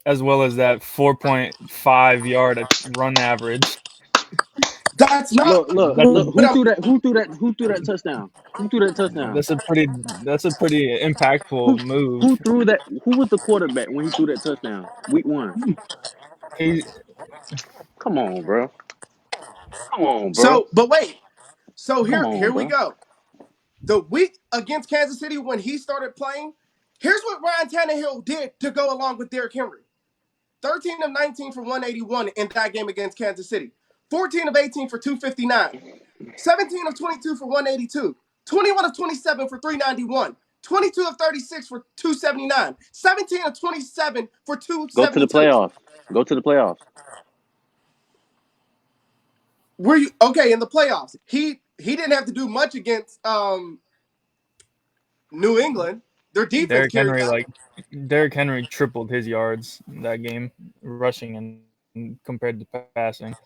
Speaker 4: as well as that 4.5-yard run average.
Speaker 2: That's not
Speaker 4: That's a
Speaker 3: Look.
Speaker 2: what I'm.
Speaker 3: Who threw that? Who threw that touchdown? Who threw that touchdown?
Speaker 4: that's a pretty that's a pretty impactful
Speaker 3: Who
Speaker 4: move.
Speaker 3: who threw that? Who was the quarterback when he threw that touchdown? Week 1.
Speaker 4: He
Speaker 3: Come on, bro. Come on, bro.
Speaker 2: So, but wait. So
Speaker 3: Come
Speaker 2: here
Speaker 3: on,
Speaker 2: we
Speaker 3: bro.
Speaker 2: go. The week against Kansas City when he started playing, here's what Ryan Tannehill did to go along with Derrick Henry. 13 of 19 for 181 in that game against Kansas City. 14 of 18 for 259. 17 of 22 for 182. 21 of 27 for 391. 22 of 36 for 279. 17 of 27 for
Speaker 3: Go to the
Speaker 2: 272.
Speaker 3: playoffs. Go to the playoffs.
Speaker 2: Were you okay in the playoffs? He didn't have to do much against New England. Their defense
Speaker 4: Derrick
Speaker 2: carried
Speaker 4: Henry
Speaker 2: that.
Speaker 4: like Derrick Henry tripled his yards that game, rushing and compared to passing.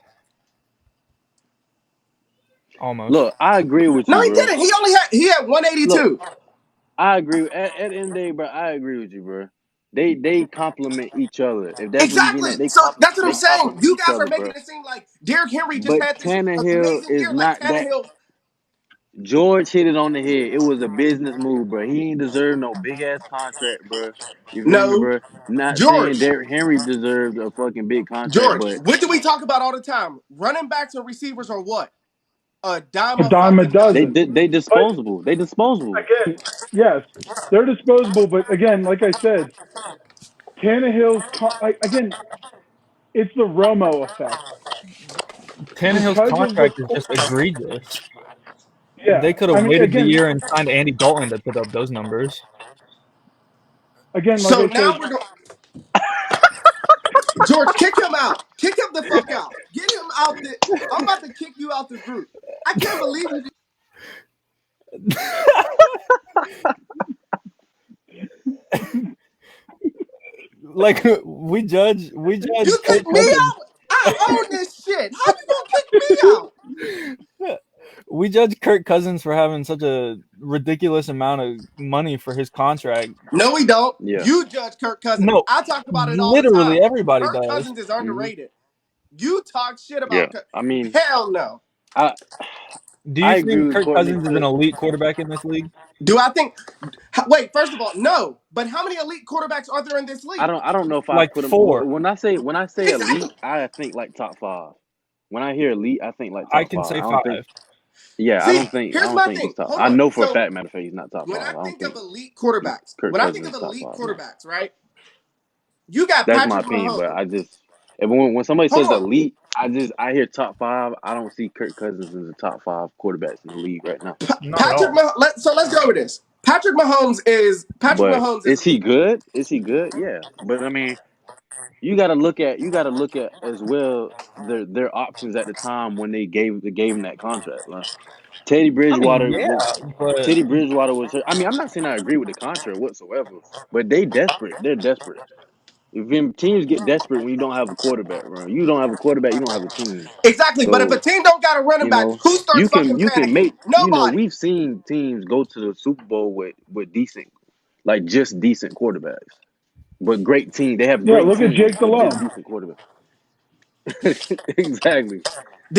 Speaker 4: Almost.
Speaker 3: Look, I agree with
Speaker 2: No,
Speaker 3: you,
Speaker 2: he
Speaker 3: bro.
Speaker 2: didn't. He had
Speaker 3: Look,
Speaker 2: 182.
Speaker 3: I agree. At the end of the day, bro, I agree with you, bro. They complement each other. If that's what you're getting
Speaker 2: Exactly.
Speaker 3: at,
Speaker 2: So that's what I'm
Speaker 3: they
Speaker 2: saying.
Speaker 3: complement
Speaker 2: You
Speaker 3: each
Speaker 2: guys are
Speaker 3: other,
Speaker 2: making
Speaker 3: bro.
Speaker 2: it seem like Derrick Henry just
Speaker 3: But
Speaker 2: had this
Speaker 3: Tannehill
Speaker 2: amazing
Speaker 3: is
Speaker 2: year. Like
Speaker 3: not that.
Speaker 2: Tannehill.
Speaker 3: George hit it on the head. It was a business move, bro. He ain't deserve no big ass contract, bro. You feel me,
Speaker 2: No,
Speaker 3: bro? Not saying
Speaker 2: George.
Speaker 3: Derrick Henry deserved a fucking big contract,
Speaker 2: George.
Speaker 3: but
Speaker 2: What do we talk about all the time? Running backs and receivers are what? A dime
Speaker 1: A
Speaker 2: a
Speaker 1: dime a
Speaker 2: fucking dozen.
Speaker 1: dozen.
Speaker 3: they
Speaker 1: But
Speaker 3: disposable. They disposable.
Speaker 1: again, yes, they're disposable. But again, like I said, again, it's the Romo effect
Speaker 4: Tannehill's
Speaker 1: because of
Speaker 4: contract is just egregious.
Speaker 1: yeah.
Speaker 4: They could
Speaker 1: I
Speaker 4: have
Speaker 1: mean,
Speaker 4: waited the
Speaker 1: again,
Speaker 4: year and signed Andy Dalton to put up those numbers.
Speaker 1: like
Speaker 2: So
Speaker 1: I
Speaker 2: now
Speaker 1: said,
Speaker 2: we're going. George, kick him out. Kick him the fuck out. Get him out. I'm about to kick you out the group. I can't believe you.
Speaker 4: Like we judge
Speaker 2: You
Speaker 4: Kirk
Speaker 2: kick me
Speaker 4: Cousins.
Speaker 2: out. I own this shit. How you gonna kick me out?
Speaker 4: We judge Kirk Cousins for having such a ridiculous amount of money for his contract.
Speaker 2: No, we don't.
Speaker 3: Yeah.
Speaker 2: You judge Kirk Cousins.
Speaker 4: No,
Speaker 2: I talk about it all the
Speaker 4: literally
Speaker 2: time.
Speaker 4: everybody
Speaker 2: Kirk
Speaker 4: does.
Speaker 2: Cousins is
Speaker 3: Hmm.
Speaker 2: underrated. You talk shit
Speaker 3: Yeah.
Speaker 2: about Kirk.
Speaker 3: I mean,
Speaker 2: Hell no.
Speaker 3: I
Speaker 4: Do
Speaker 3: I
Speaker 4: you
Speaker 3: agree
Speaker 4: think
Speaker 3: with
Speaker 4: Kirk
Speaker 3: Courtney
Speaker 4: Cousins is an
Speaker 3: to.
Speaker 4: elite quarterback in this league?
Speaker 2: Do I think? Wait. First of all, no. But how many elite quarterbacks are there in this league?
Speaker 3: I don't know if I
Speaker 4: Like
Speaker 3: put him
Speaker 4: four.
Speaker 3: when I say
Speaker 2: Exactly.
Speaker 3: elite, I think like top five. When I hear elite, I think like
Speaker 4: I
Speaker 3: top
Speaker 4: can
Speaker 3: five.
Speaker 4: say
Speaker 3: I don't think.
Speaker 4: five.
Speaker 3: Yeah,
Speaker 2: See,
Speaker 3: I
Speaker 2: here's
Speaker 3: don't
Speaker 2: my
Speaker 3: think he's
Speaker 2: thing.
Speaker 3: top.
Speaker 2: Hold
Speaker 3: I
Speaker 2: on.
Speaker 3: know for a
Speaker 2: So
Speaker 3: fact, matter of fact, he's not top
Speaker 2: when
Speaker 3: five.
Speaker 2: I
Speaker 3: I don't
Speaker 2: think of
Speaker 3: think
Speaker 2: elite quarterbacks,
Speaker 3: Kirk
Speaker 2: when I think
Speaker 3: Cousins
Speaker 2: of
Speaker 3: is top
Speaker 2: elite
Speaker 3: five now.
Speaker 2: quarterbacks, right? You got
Speaker 3: That's my
Speaker 2: Patrick
Speaker 3: opinion, but
Speaker 2: Mahomes.
Speaker 3: I just if when somebody
Speaker 2: Hold
Speaker 3: says
Speaker 2: on.
Speaker 3: elite, I hear top five. I don't see Kirk Cousins as the top five quarterbacks in the league right now.
Speaker 4: Not at all.
Speaker 2: So let's go with this. Patrick
Speaker 3: But
Speaker 2: Mahomes is
Speaker 3: is he
Speaker 2: elite.
Speaker 3: good? Is he good? Yeah. But I mean, you got to look at as well their options at the time when they gave him that contract. Like Teddy
Speaker 4: I mean,
Speaker 3: Bridgewater was
Speaker 4: yeah, but
Speaker 3: Teddy Bridgewater was hurt. I mean, I'm not saying I agree with the contract whatsoever, but they desperate. They're desperate. If teams get desperate when you don't have a quarterback, bro. You don't have a quarterback, you don't have a team.
Speaker 2: Exactly. But if a
Speaker 3: So,
Speaker 2: team don't got a running
Speaker 3: you
Speaker 2: back,
Speaker 3: know,
Speaker 2: who starts fucking
Speaker 3: you can
Speaker 2: panicking?
Speaker 3: make,
Speaker 2: Nobody.
Speaker 3: we've seen teams go to the Super Bowl with decent, like just decent quarterbacks. But great team. They have
Speaker 1: Yeah,
Speaker 3: great
Speaker 1: look at
Speaker 3: teams,
Speaker 1: Jake
Speaker 3: but just
Speaker 1: Delhomme.
Speaker 3: decent quarterbacks. Exactly.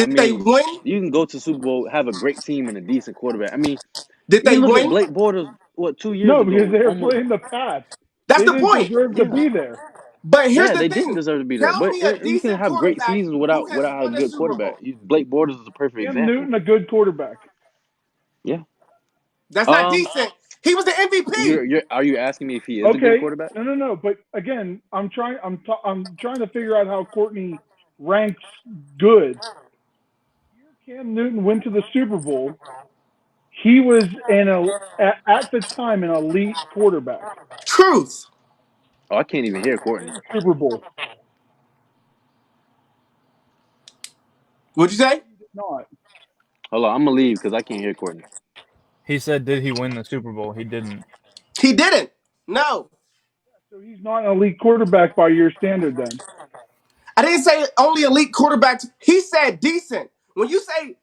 Speaker 3: I
Speaker 2: Did they
Speaker 3: mean,
Speaker 2: win?
Speaker 3: you can go to Super Bowl, have a great team and a decent quarterback. I mean,
Speaker 2: Did they
Speaker 3: you look at
Speaker 2: win?
Speaker 3: Blake Bortles, what, 2 years
Speaker 1: No, because
Speaker 3: ago,
Speaker 1: they were
Speaker 3: almost.
Speaker 1: playing the Pats.
Speaker 2: That's
Speaker 1: They
Speaker 2: the
Speaker 1: didn't
Speaker 2: point.
Speaker 1: deserve to
Speaker 3: Yeah,
Speaker 1: be there.
Speaker 2: But here's
Speaker 3: yeah,
Speaker 2: the
Speaker 3: they didn't
Speaker 2: thing.
Speaker 3: deserve to be there.
Speaker 2: Tell
Speaker 3: But
Speaker 2: me a
Speaker 3: you can
Speaker 2: decent
Speaker 3: have great
Speaker 2: quarterback
Speaker 3: seasons
Speaker 2: who
Speaker 3: without
Speaker 2: has
Speaker 3: a
Speaker 2: won a
Speaker 3: good
Speaker 2: Super
Speaker 3: quarterback.
Speaker 2: Bowl.
Speaker 3: Blake Bortles is a perfect
Speaker 1: Cam
Speaker 3: example.
Speaker 1: Newton, a good quarterback.
Speaker 3: Yeah.
Speaker 2: That's not
Speaker 3: Um,
Speaker 2: decent. He was the MVP.
Speaker 3: you're are you asking me if he is a good
Speaker 1: Okay,
Speaker 3: quarterback?
Speaker 1: no. But again, I'm trying to figure out how Courtney ranks good. Cam Newton went to the Super Bowl. He was at the time an elite quarterback.
Speaker 2: Truth.
Speaker 3: Oh, I can't even hear
Speaker 1: In
Speaker 3: Courtney.
Speaker 1: the Super Bowl.
Speaker 2: What'd you say?
Speaker 1: He did not.
Speaker 3: Hold on, I'm gonna leave because I can't hear Courtney.
Speaker 4: He said, "Did he win the Super Bowl?" He didn't.
Speaker 2: He didn't. No.
Speaker 1: So he's not an elite quarterback by your standard then.
Speaker 2: I didn't say only elite quarterbacks. He said decent. When you say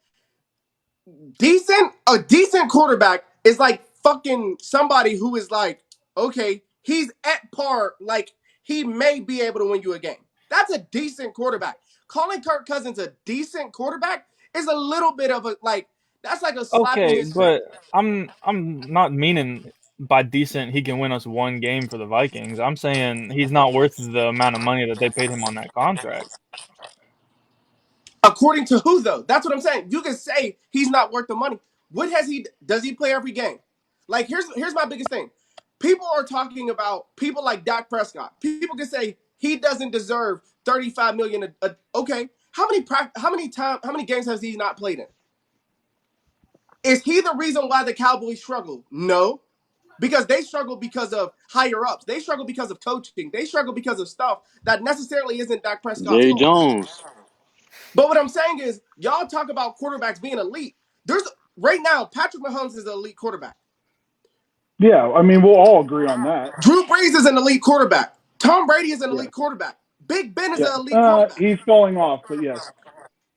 Speaker 2: decent, a decent quarterback is like fucking somebody who is like, okay, he's at par, like he may be able to win you a game. That's a decent quarterback. Calling Kirk Cousins a decent quarterback is a little bit of a like that's like a slap in
Speaker 4: Okay,
Speaker 2: his face.
Speaker 4: but I'm not meaning by decent he can win us one game for the Vikings. I'm saying he's not worth the amount of money that they paid him on that contract.
Speaker 2: According to who though? That's what I'm saying. You can say he's not worth the money. What has he does he play every game? Like here's my biggest thing. People are talking about people like Dak Prescott. People can say he doesn't deserve 35 million okay. How many games has he not played in? Is he the reason why the Cowboys struggle? No. Because they struggle because of higher ups. They struggle because of coaching. They struggle because of stuff that necessarily isn't Dak Prescott's
Speaker 3: Jerry
Speaker 2: fault.
Speaker 3: Jones.
Speaker 2: But what I'm saying is, y'all talk about quarterbacks being elite. There's right now, Patrick Mahomes is an elite quarterback.
Speaker 1: Yeah, I mean we'll all agree on that.
Speaker 2: Drew Brees is an elite quarterback. Tom Brady is an
Speaker 1: Yeah,
Speaker 2: elite quarterback. Big Ben is
Speaker 1: yeah.
Speaker 2: an elite quarterback.
Speaker 1: He's falling off, but yes.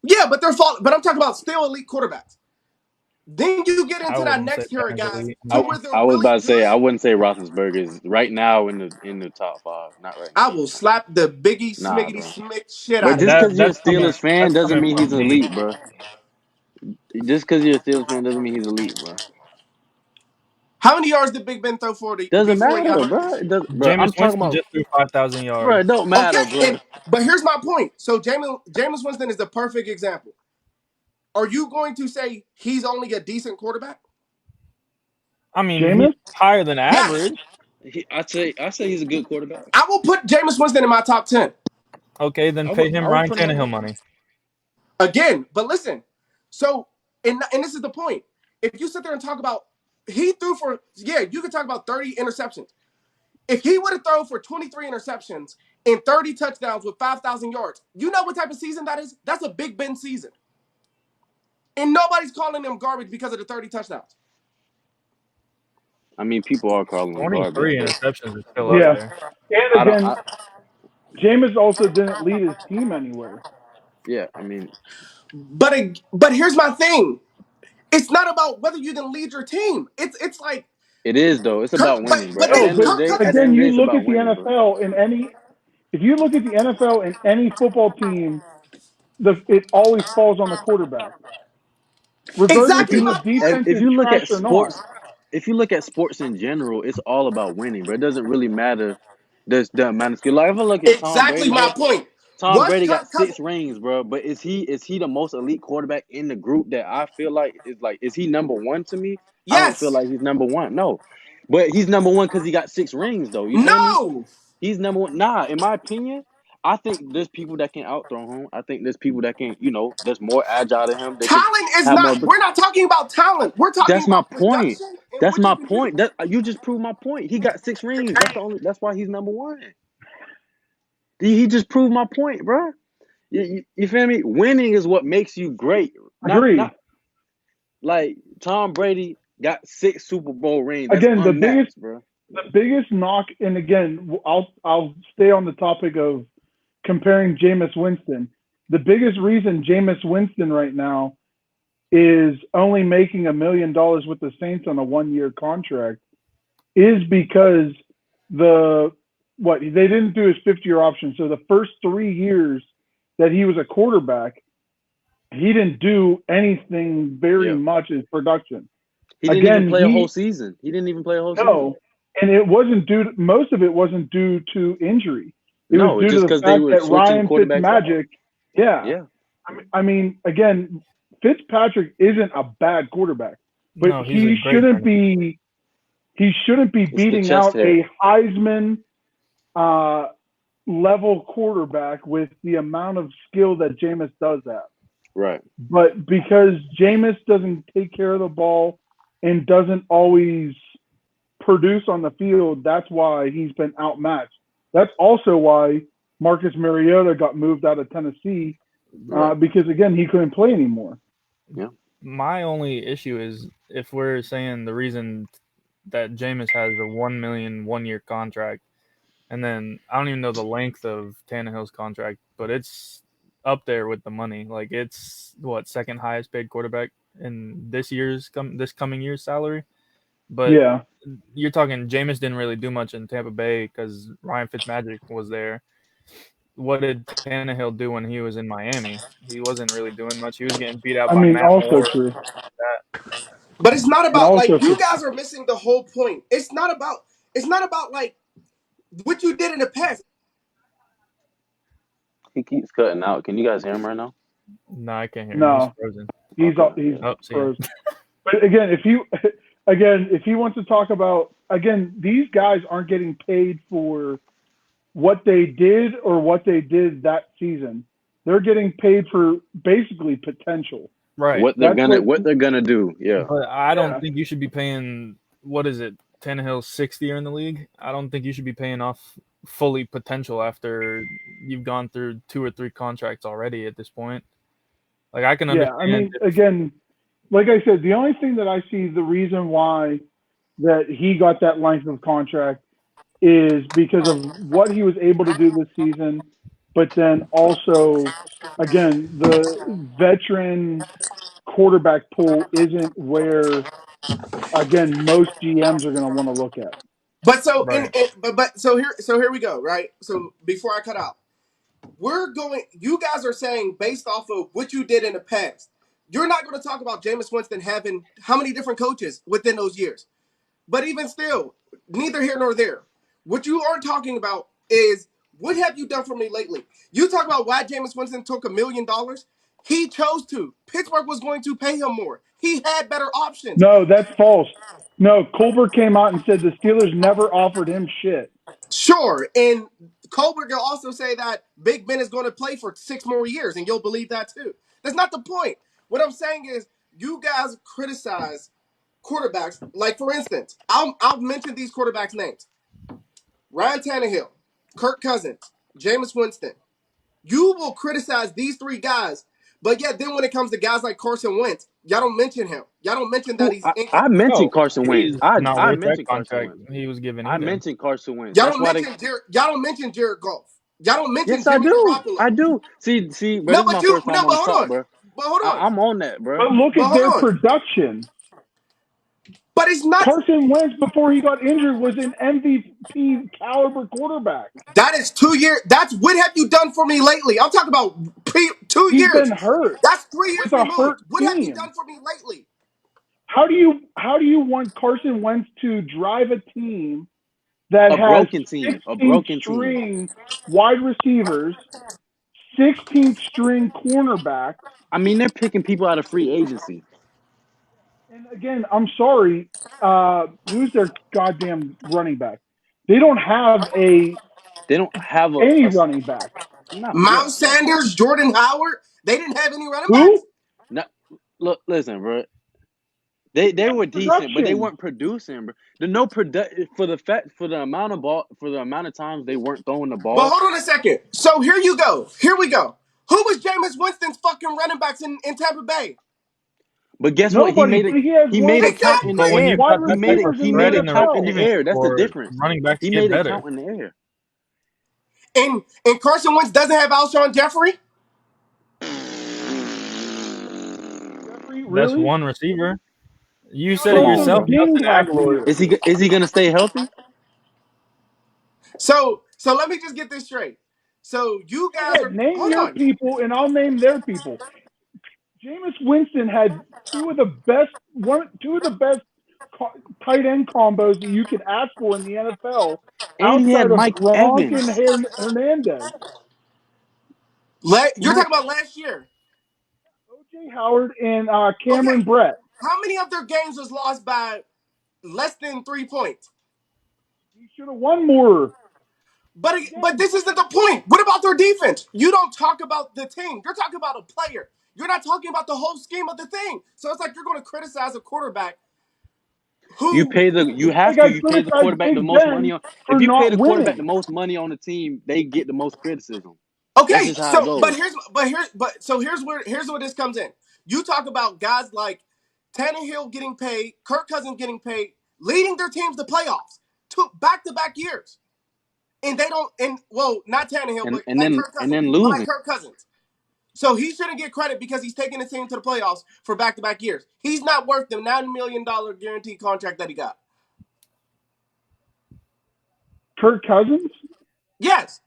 Speaker 2: Yeah, but they're falling. But I'm talking about still elite quarterbacks. Then you get
Speaker 4: I
Speaker 2: into that
Speaker 4: wouldn't say
Speaker 2: next tier of
Speaker 4: Ben's
Speaker 2: guys
Speaker 4: elite.
Speaker 2: to
Speaker 3: I
Speaker 2: where they're
Speaker 3: I was
Speaker 2: really
Speaker 3: about to say I
Speaker 2: good.
Speaker 3: wouldn't say Roethlisberger is right now in the top five. Not right
Speaker 2: I
Speaker 3: now.
Speaker 2: will slap the biggie
Speaker 3: Nah,
Speaker 2: smiggity
Speaker 3: bro.
Speaker 2: smick shit
Speaker 3: But
Speaker 2: out of
Speaker 3: just
Speaker 2: you.
Speaker 3: because you're a Steelers fan
Speaker 4: That's
Speaker 3: doesn't
Speaker 4: coming
Speaker 3: mean he's
Speaker 4: from
Speaker 3: an
Speaker 4: me.
Speaker 3: elite, bro. Just because you're a Steelers fan doesn't mean he's elite, bro.
Speaker 2: How many yards did Big Ben throw for
Speaker 3: Doesn't
Speaker 2: before he got
Speaker 3: matter,
Speaker 2: hurt
Speaker 3: bro.
Speaker 2: this
Speaker 3: It
Speaker 2: year?
Speaker 3: does, bro.
Speaker 4: Jameis
Speaker 3: I'm talking
Speaker 4: Winston
Speaker 3: about,
Speaker 4: just threw 5,000
Speaker 3: bro. It
Speaker 4: yards.
Speaker 3: don't matter,
Speaker 2: Okay,
Speaker 3: bro.
Speaker 2: but here's my point. So Jameis Winston is the perfect example. Are you going to say he's only a decent quarterback?
Speaker 4: I mean, he's
Speaker 1: Jameis?
Speaker 4: higher than
Speaker 2: Yes.
Speaker 4: average.
Speaker 3: I say he's a good quarterback.
Speaker 2: I will put Jameis Winston in my top 10.
Speaker 4: Okay, then pay him
Speaker 3: I would
Speaker 4: Ryan
Speaker 3: put him up
Speaker 4: Tannehill
Speaker 3: there.
Speaker 4: money.
Speaker 2: Again, but listen. So, and this is the point. If you sit there and talk about, he threw for, yeah, you can talk about 30 interceptions. If he would have thrown for 23 interceptions and 30 touchdowns with 5,000 yards, you know what type of season that is? That's a Big Ben season. And nobody's calling him garbage because of the 30 touchdowns.
Speaker 3: I mean, people are calling him garbage,
Speaker 4: 23
Speaker 3: but
Speaker 4: interceptions is still up
Speaker 1: Yeah.
Speaker 4: there.
Speaker 1: And
Speaker 3: I don't.
Speaker 1: again, Jameis also didn't lead his team anywhere.
Speaker 3: Yeah, I mean,
Speaker 2: But here's my thing. It's not about whether you can lead your team. It's like
Speaker 3: it is though. It's
Speaker 2: Kirk,
Speaker 3: about winning, bro.
Speaker 2: but
Speaker 3: At the
Speaker 1: No,
Speaker 2: then
Speaker 3: end of
Speaker 1: but
Speaker 3: the
Speaker 2: Kirk
Speaker 3: day, at
Speaker 2: Cousins.
Speaker 3: the
Speaker 1: again,
Speaker 3: end of the day,
Speaker 1: you
Speaker 3: it's
Speaker 1: look
Speaker 3: about
Speaker 1: at the
Speaker 3: winning, bro.
Speaker 1: NFL in any if you look at the NFL in any football team, it always falls on the quarterback, regardless
Speaker 3: If
Speaker 2: Exactly
Speaker 1: if
Speaker 3: you
Speaker 1: the
Speaker 2: my point.
Speaker 1: defense
Speaker 3: if
Speaker 1: is
Speaker 3: you look
Speaker 1: trash
Speaker 3: at
Speaker 1: or not.
Speaker 3: sports, if you look at sports in general, it's all about winning, bro. It doesn't really matter the amount of skill. Like if I look at Tom
Speaker 2: Exactly
Speaker 3: Brady,
Speaker 2: my
Speaker 3: bro.
Speaker 2: point.
Speaker 3: Tom
Speaker 2: Was
Speaker 3: Brady got
Speaker 2: Kirk Cousins?
Speaker 3: 6 rings, bro. But is he the most elite quarterback in the group that I feel like is he number one to me? I don't feel
Speaker 2: Yes.
Speaker 3: like he's number one. No, but he's number one because he got 6 rings, though. You feel me?
Speaker 2: No.
Speaker 3: He's number one. Nah, in my opinion, I think there's people that can outthrow him. I think there's people that can, that's more agile than him. They can
Speaker 2: Talent is
Speaker 3: have more.
Speaker 2: not. We're not talking about talent. We're talking
Speaker 3: That's my
Speaker 2: about
Speaker 3: point.
Speaker 2: production and
Speaker 3: That's
Speaker 2: what you
Speaker 3: my
Speaker 2: can do.
Speaker 3: point. That you just proved my point. He got 6 rings. That's the only. That's why he's number one. He just proved my point, bro. You feel me? Winning is what makes you great. Not
Speaker 1: Agree.
Speaker 3: like Tom Brady got 6 Super Bowl rings. That's
Speaker 1: Again,
Speaker 3: unmatched, bro.
Speaker 1: The biggest knock, and again, I'll stay on the topic of comparing Jameis Winston. The biggest reason Jameis Winston right now is only making $1 million with the Saints on a 1-year contract is because they didn't do his 5th-year option. So the first 3 years that he was a quarterback, he didn't do anything very much in production.
Speaker 3: He didn't even play a whole season.
Speaker 1: No, and it wasn't most of it wasn't due to injury. It
Speaker 3: No,
Speaker 1: was due
Speaker 3: just
Speaker 1: to the
Speaker 3: because they
Speaker 1: fact
Speaker 3: were
Speaker 1: that
Speaker 3: switching
Speaker 1: Ryan
Speaker 3: quarterbacks out.
Speaker 1: Fitzmagic, yeah. I mean, again, Fitzpatrick isn't a bad quarterback, but
Speaker 4: No, he's a great quarterback.
Speaker 1: He shouldn't be beating out a Heisman level quarterback with the amount of skill that Jameis does have.
Speaker 3: Right.
Speaker 1: But because Jameis doesn't take care of the ball and doesn't always produce on the field, that's why he's been outmatched. That's also why Marcus Mariota got moved out of Tennessee because, again, he couldn't play anymore.
Speaker 3: Yeah.
Speaker 4: My only issue is if we're saying the reason that Jameis has a $1 million 1-year contract, and then I don't even know the length of Tannehill's contract, but it's up there with the money. Like it's second highest paid quarterback in this coming year's salary. But
Speaker 1: yeah,
Speaker 4: you're talking Jameis didn't really do much in Tampa Bay because Ryan Fitzmagic was there. What did Tannehill do when he was in Miami? He wasn't really doing much. He was getting beat out by Matt
Speaker 1: also
Speaker 4: Moore.
Speaker 1: true.
Speaker 2: But it's not
Speaker 1: And
Speaker 2: about
Speaker 1: also,
Speaker 2: like you guys are missing the whole point. It's not about like what you did in the past.
Speaker 3: He keeps cutting out. Can you guys hear him right now?
Speaker 4: No, I can't hear him.
Speaker 1: no,
Speaker 4: He's frozen.
Speaker 1: he's
Speaker 3: Okay.
Speaker 1: frozen. But again, if he wants to talk about these guys aren't getting paid for what they did or what they did that season. They're getting paid for basically potential.
Speaker 4: Right.
Speaker 3: What they're gonna do. Yeah.
Speaker 4: But I don't think you should be paying. What is it? Tannehill's 6th year in the league. I don't think you should be paying off fully potential after you've gone through 2 or 3 contracts already at this point. Like I can understand.
Speaker 1: I mean, again, like I said, the only thing that I see the reason why that he got that length of contract is because of what he was able to do this season, but then also, again, the veteran quarterback pool isn't where, again, most GMs are going to want to look at.
Speaker 2: But so
Speaker 4: right.
Speaker 2: so here we go, right? So before I cut out, you guys are saying based off of what you did in the past. You're not going to talk about Jameis Winston having how many different coaches within those years. But even still, neither here nor there. What you aren't talking about is what have you done for me lately? You talk about why Jameis Winston took $1 million. He chose to. Pittsburgh was going to pay him more. He had better options.
Speaker 1: No, that's false. No, Colbert came out and said the Steelers never offered him shit.
Speaker 2: Sure, and Colbert will also say that Big Ben is going to play for 6 more years, and you'll believe that too. That's not the point. What I'm saying is you guys criticize quarterbacks. Like, for instance, I'll mention these quarterbacks' names. Ryan Tannehill, Kirk Cousins, Jameis Winston. You will criticize these 3 guys, but yet then when it comes to guys like Carson Wentz, y'all don't mention him. Y'all don't mention that he's incapable.
Speaker 3: I mentioned Carson Wentz.
Speaker 4: He's
Speaker 3: I
Speaker 4: not worth that
Speaker 3: mentioned Carson
Speaker 4: contract
Speaker 3: Wentz.
Speaker 4: he was given.
Speaker 3: I
Speaker 4: Either.
Speaker 3: mentioned Carson Wentz.
Speaker 2: Y'all don't mention Jared Goff. Y'all don't mention
Speaker 3: Yes,
Speaker 2: Jimmy Garoppolo.
Speaker 3: I do. See, bro,
Speaker 2: No,
Speaker 3: this is my first time on the talk, bro.
Speaker 2: But hold on.
Speaker 3: I'm on that, bro.
Speaker 1: But look at their production.
Speaker 2: But it's not.
Speaker 1: Carson Wentz, before he got injured, was an MVP caliber quarterback.
Speaker 2: That is 2 years. That's what have you done for me lately? I'm talking about 2
Speaker 1: He's
Speaker 2: years.
Speaker 1: been hurt.
Speaker 2: That's 3 years
Speaker 1: with a hurt
Speaker 2: removed. What have you
Speaker 1: team.
Speaker 2: done for me lately?
Speaker 1: How do you want Carson Wentz to drive a team that has 16 string wide receivers, 16th string cornerbacks?
Speaker 3: I mean, they're picking people out of free agency.
Speaker 1: And again, I'm sorry, who's their goddamn running back? They don't have any running back.
Speaker 3: No,
Speaker 2: Miles Sanders, Jordan Howard, they didn't have any running
Speaker 1: backs.
Speaker 3: No, look, listen, bro. They were decent, but they weren't producing, bro. For the amount of times they weren't throwing the ball.
Speaker 2: But hold on a second. So here you go. Here we go. Who was Jameis Winston's fucking running backs in Tampa Bay?
Speaker 3: But guess what?
Speaker 1: Nobody, but he has
Speaker 3: He
Speaker 1: one of
Speaker 3: made
Speaker 1: the
Speaker 3: it count
Speaker 1: top
Speaker 3: in the
Speaker 4: But when
Speaker 1: three
Speaker 4: you've
Speaker 3: air.
Speaker 1: wide
Speaker 4: got that type of
Speaker 1: receivers in the
Speaker 3: He
Speaker 4: threat
Speaker 3: made
Speaker 4: in
Speaker 3: it
Speaker 4: the
Speaker 3: count in the
Speaker 1: NFL.
Speaker 4: receiving
Speaker 3: air. That's the
Speaker 4: core,
Speaker 3: difference.
Speaker 4: running backs
Speaker 3: He
Speaker 4: get
Speaker 3: made it
Speaker 4: better.
Speaker 3: count in the air.
Speaker 2: And Carson Wentz doesn't have Alshon Jeffrey.
Speaker 1: Jeffrey,
Speaker 4: That's
Speaker 1: really?
Speaker 4: one receiver. You
Speaker 1: He
Speaker 4: said it
Speaker 3: Come
Speaker 1: also
Speaker 4: yourself,
Speaker 3: on.
Speaker 1: dinged
Speaker 4: Justin
Speaker 1: last
Speaker 4: Aguilar.
Speaker 1: year.
Speaker 3: Is he gonna stay healthy?
Speaker 2: So let me just get this straight. So you
Speaker 1: Go
Speaker 2: guys
Speaker 1: ahead,
Speaker 2: are
Speaker 1: name
Speaker 2: hold
Speaker 1: your
Speaker 2: on.
Speaker 1: people, and I'll name their people. Jameis Winston had two of the best tight end combos that you could ask for in the NFL,
Speaker 3: And he had
Speaker 1: outside of
Speaker 3: Mike
Speaker 1: Gronk and
Speaker 3: Evans.
Speaker 1: Hernandez.
Speaker 2: You're talking about last year.
Speaker 1: OJ Howard and Cameron
Speaker 2: Okay.
Speaker 1: Brett.
Speaker 2: How many of their games was lost by less than 3 points?
Speaker 1: He should have won more.
Speaker 2: But
Speaker 1: Again,
Speaker 2: this isn't the point. What about their defense? You don't talk about the team. You're talking about a player. You're not talking about the whole scheme of the thing. So it's like you're going to criticize a quarterback who.
Speaker 1: like I
Speaker 3: You pay the
Speaker 1: criticized
Speaker 3: quarterback the
Speaker 1: Big
Speaker 3: most money
Speaker 1: Ben
Speaker 3: on. If
Speaker 1: for
Speaker 3: you pay
Speaker 1: not
Speaker 3: the quarterback the
Speaker 1: winning.
Speaker 3: most money on the team, they get the most criticism. That's
Speaker 2: Okay,
Speaker 3: just how it goes.
Speaker 2: here's where this comes in. You talk about guys like Tannehill getting paid, Kirk Cousins getting paid, leading their teams to playoffs, back to back years, and they don't. And well, not Tannehill,
Speaker 3: And
Speaker 2: but like Kirk
Speaker 3: and
Speaker 2: Cousins,
Speaker 3: then
Speaker 2: but like
Speaker 3: losing.
Speaker 2: Kirk Cousins. So he shouldn't get credit because he's taking his team to the playoffs for back to back years. He's not worth the $9 million guaranteed contract that he got.
Speaker 1: Kirk Cousins.
Speaker 2: Yes.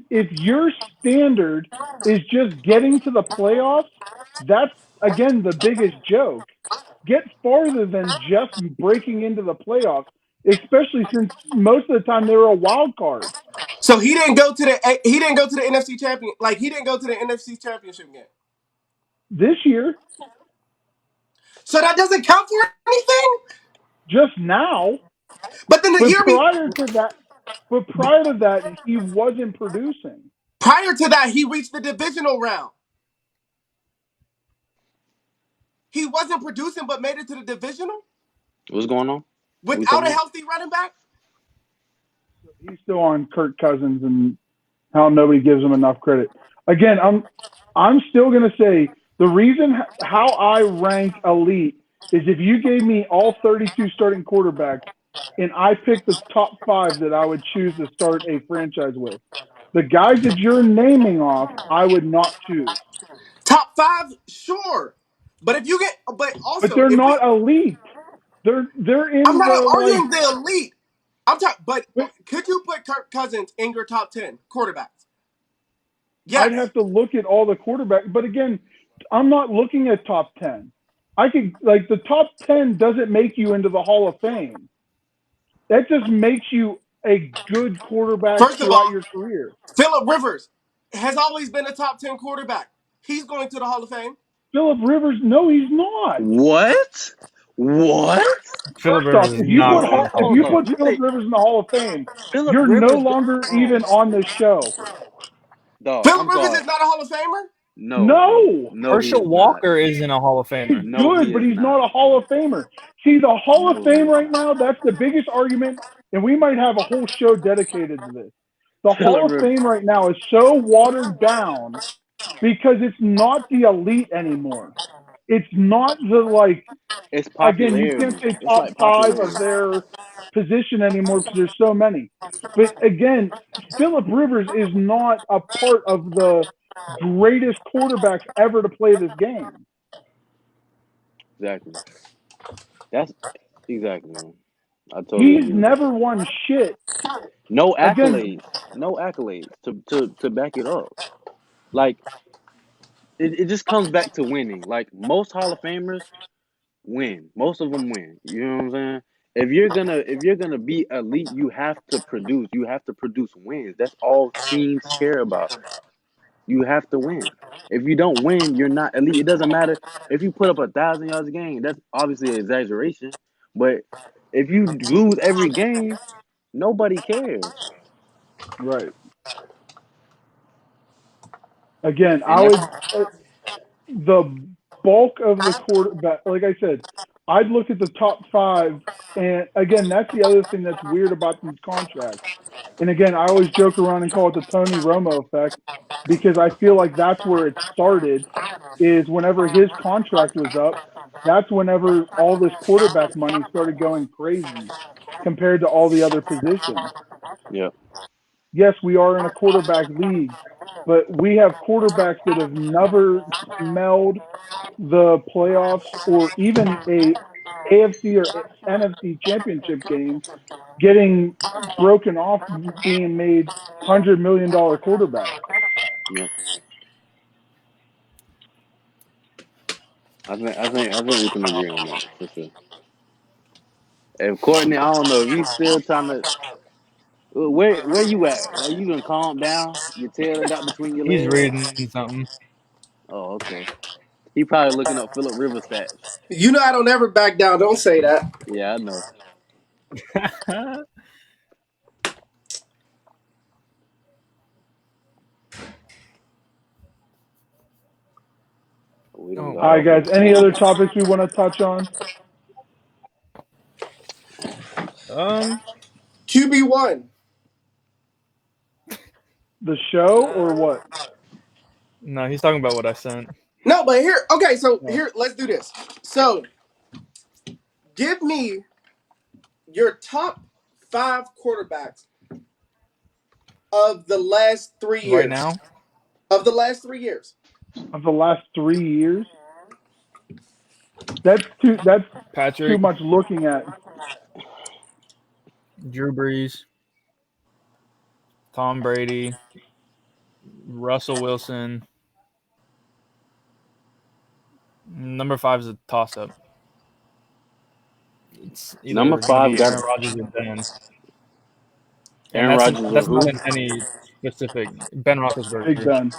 Speaker 1: If your standard is just getting to the playoffs, that's again the biggest joke. Get farther than just breaking into the playoffs, especially since most of the time they were a wild card.
Speaker 2: So he didn't go to the NFC champion, like he didn't go to the NFC championship game.
Speaker 1: This year,
Speaker 2: So that doesn't count for anything.
Speaker 1: just now,
Speaker 2: But then the
Speaker 1: but
Speaker 2: year
Speaker 1: prior to that, he wasn't producing.
Speaker 2: prior to that, he reached the divisional round. He wasn't producing, but made it to the divisional
Speaker 3: What's going on? What we
Speaker 2: without
Speaker 3: talking
Speaker 2: a
Speaker 3: about?
Speaker 2: healthy running back.
Speaker 1: He's still on Kirk Cousins and how nobody gives him enough credit. Again, I'm still going to say the reason how I rank elite is if you gave me all 32 starting quarterbacks and I picked the top 5 that I would choose to start a franchise with. The guys that you're naming off, I would not choose.
Speaker 2: Top five, sure. But
Speaker 1: But
Speaker 2: also
Speaker 1: they're
Speaker 2: if we,
Speaker 1: not elite. They're
Speaker 2: I'm
Speaker 1: in
Speaker 2: not
Speaker 1: the like.
Speaker 2: arguing the elite. I'm talking, but
Speaker 1: But
Speaker 2: could you put Kirk Cousins in your top 10 quarterbacks?
Speaker 1: I'd
Speaker 2: Yes.
Speaker 1: have to look at all the quarterbacks. But again, I'm not looking at top 10. I could like the top 10 doesn't make you into the Hall of Fame. That just makes you a good quarterback
Speaker 2: First of
Speaker 1: throughout
Speaker 2: all,
Speaker 1: your career.
Speaker 2: Phillip Rivers has always been a top 10 quarterback. He's going to the Hall of Fame.
Speaker 1: Philip Rivers, no, he's not.
Speaker 3: What? What?
Speaker 4: Philip
Speaker 1: First off,
Speaker 4: Rivers is not going to the
Speaker 1: if
Speaker 4: Hall
Speaker 3: Hold
Speaker 4: of
Speaker 1: you
Speaker 3: up.
Speaker 1: put
Speaker 4: Fame.
Speaker 3: You
Speaker 1: Philip
Speaker 3: say
Speaker 1: Rivers in the Hall of Fame,
Speaker 3: Philip
Speaker 1: you're no
Speaker 3: Rivers?
Speaker 1: longer
Speaker 3: Oh
Speaker 1: even on
Speaker 3: man,
Speaker 1: this show.
Speaker 3: dog.
Speaker 2: Phillip
Speaker 3: I'm
Speaker 2: Rivers
Speaker 3: sorry.
Speaker 2: is not a Hall of Famer.
Speaker 3: No, bro.
Speaker 1: No,
Speaker 3: No, he
Speaker 4: Herschel
Speaker 3: is not.
Speaker 4: Walker isn't a Hall of Famer.
Speaker 1: he's
Speaker 3: No, he
Speaker 1: good, but
Speaker 3: is
Speaker 1: he's
Speaker 3: not.
Speaker 1: not a Hall of Famer. See, the Hall of
Speaker 3: No, he
Speaker 1: Fame
Speaker 3: is
Speaker 1: right
Speaker 3: not.
Speaker 1: now, that's the biggest argument, and we might have a whole show dedicated to this. The
Speaker 3: Philip
Speaker 1: Hall of
Speaker 3: Rivers.
Speaker 1: Fame right now is so watered down because it's not the elite anymore. It's not the like.
Speaker 3: It's
Speaker 1: Again, you can't
Speaker 3: popularity.
Speaker 1: say
Speaker 3: It's
Speaker 1: top
Speaker 3: like
Speaker 1: 5
Speaker 3: popularity.
Speaker 1: of their position anymore because there's so many. But again, Philip Rivers is not a part of the greatest quarterbacks ever to play this game.
Speaker 3: Exactly. That's exactly, man. I totally
Speaker 1: He's
Speaker 3: agree with that.
Speaker 1: never won shit.
Speaker 3: No
Speaker 1: Again,
Speaker 3: accolades. No accolades to back it up. Like it just comes back to winning. Like most Hall of Famers win. Most of them win. You know what I'm saying? If you're gonna be elite, you have to produce. You have to produce wins. That's all teams care about. You have to win. If you don't win, you're not elite. It doesn't matter if you put up 1,000 yards a game. That's obviously an exaggeration. But if you lose every game, nobody cares.
Speaker 1: right. Again,
Speaker 3: And
Speaker 1: I
Speaker 3: that's
Speaker 1: would the bulk of the quarterback. Like I said, I'd look at the top five, and again, that's the other thing that's weird about these contracts. And again, I always joke around and call it the Tony Romo effect because I feel like that's where it started. Is whenever his contract was up, that's whenever all this quarterback money started going crazy compared to all the other positions.
Speaker 3: Yeah.
Speaker 1: Yes, we are in a quarterback league, but we have quarterbacks that have never smelled the playoffs or even a AFC or NFC championship game getting broken off being made $100 million quarterbacks.
Speaker 3: Yeah. I think we can agree on that for sure. If Courtney, I don't know if you still trying to. Where you at? Are you gonna calm down? Your tail it out between your
Speaker 4: He's
Speaker 3: legs?
Speaker 4: reading something.
Speaker 3: Oh, okay. He probably looking up Philip Rivers stats.
Speaker 2: You know I don't ever back down. Don't say that.
Speaker 3: Yeah, I know. We don't
Speaker 4: Oh
Speaker 3: got
Speaker 1: All right,
Speaker 3: all
Speaker 1: guys.
Speaker 3: day.
Speaker 1: Any other topics we want to touch on?
Speaker 4: um,
Speaker 2: QB1.
Speaker 1: The show or what?
Speaker 4: no, he's talking about what I sent.
Speaker 2: No, but here, okay, so
Speaker 1: Oh.
Speaker 2: here, let's do this. So, give me your top 5 quarterbacks of the last 3 years.
Speaker 4: Right now,
Speaker 2: Of the last 3 years.
Speaker 1: Of the last 3 years? That's too. That's too
Speaker 4: Patrick,
Speaker 1: much looking at.
Speaker 4: Drew Brees, Tom Brady, Russell Wilson. Number 5 is a toss-up. It's
Speaker 3: Number
Speaker 4: either going to
Speaker 3: five
Speaker 4: be
Speaker 3: got
Speaker 4: Aaron Rodgers or Ben, and
Speaker 3: Aaron
Speaker 4: that's
Speaker 3: Rodgers or
Speaker 4: that's not
Speaker 3: who?
Speaker 4: in any specific. Ben
Speaker 1: Big
Speaker 4: Roethlisberger.
Speaker 1: Ben.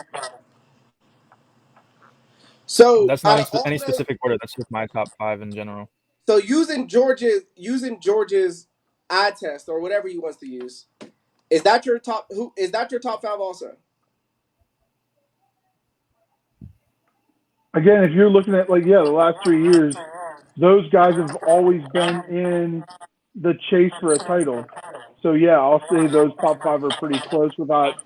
Speaker 2: So,
Speaker 4: That's not
Speaker 2: out
Speaker 4: in
Speaker 2: of all
Speaker 4: any
Speaker 2: those,
Speaker 4: specific order. That's just my top 5 in general.
Speaker 2: so using George's eye test or whatever he wants to use, is that your top 5 also?
Speaker 1: Again, if you're looking at the last 3 years, those guys have always been in the chase for a title. So yeah, I'll say those top five are pretty close without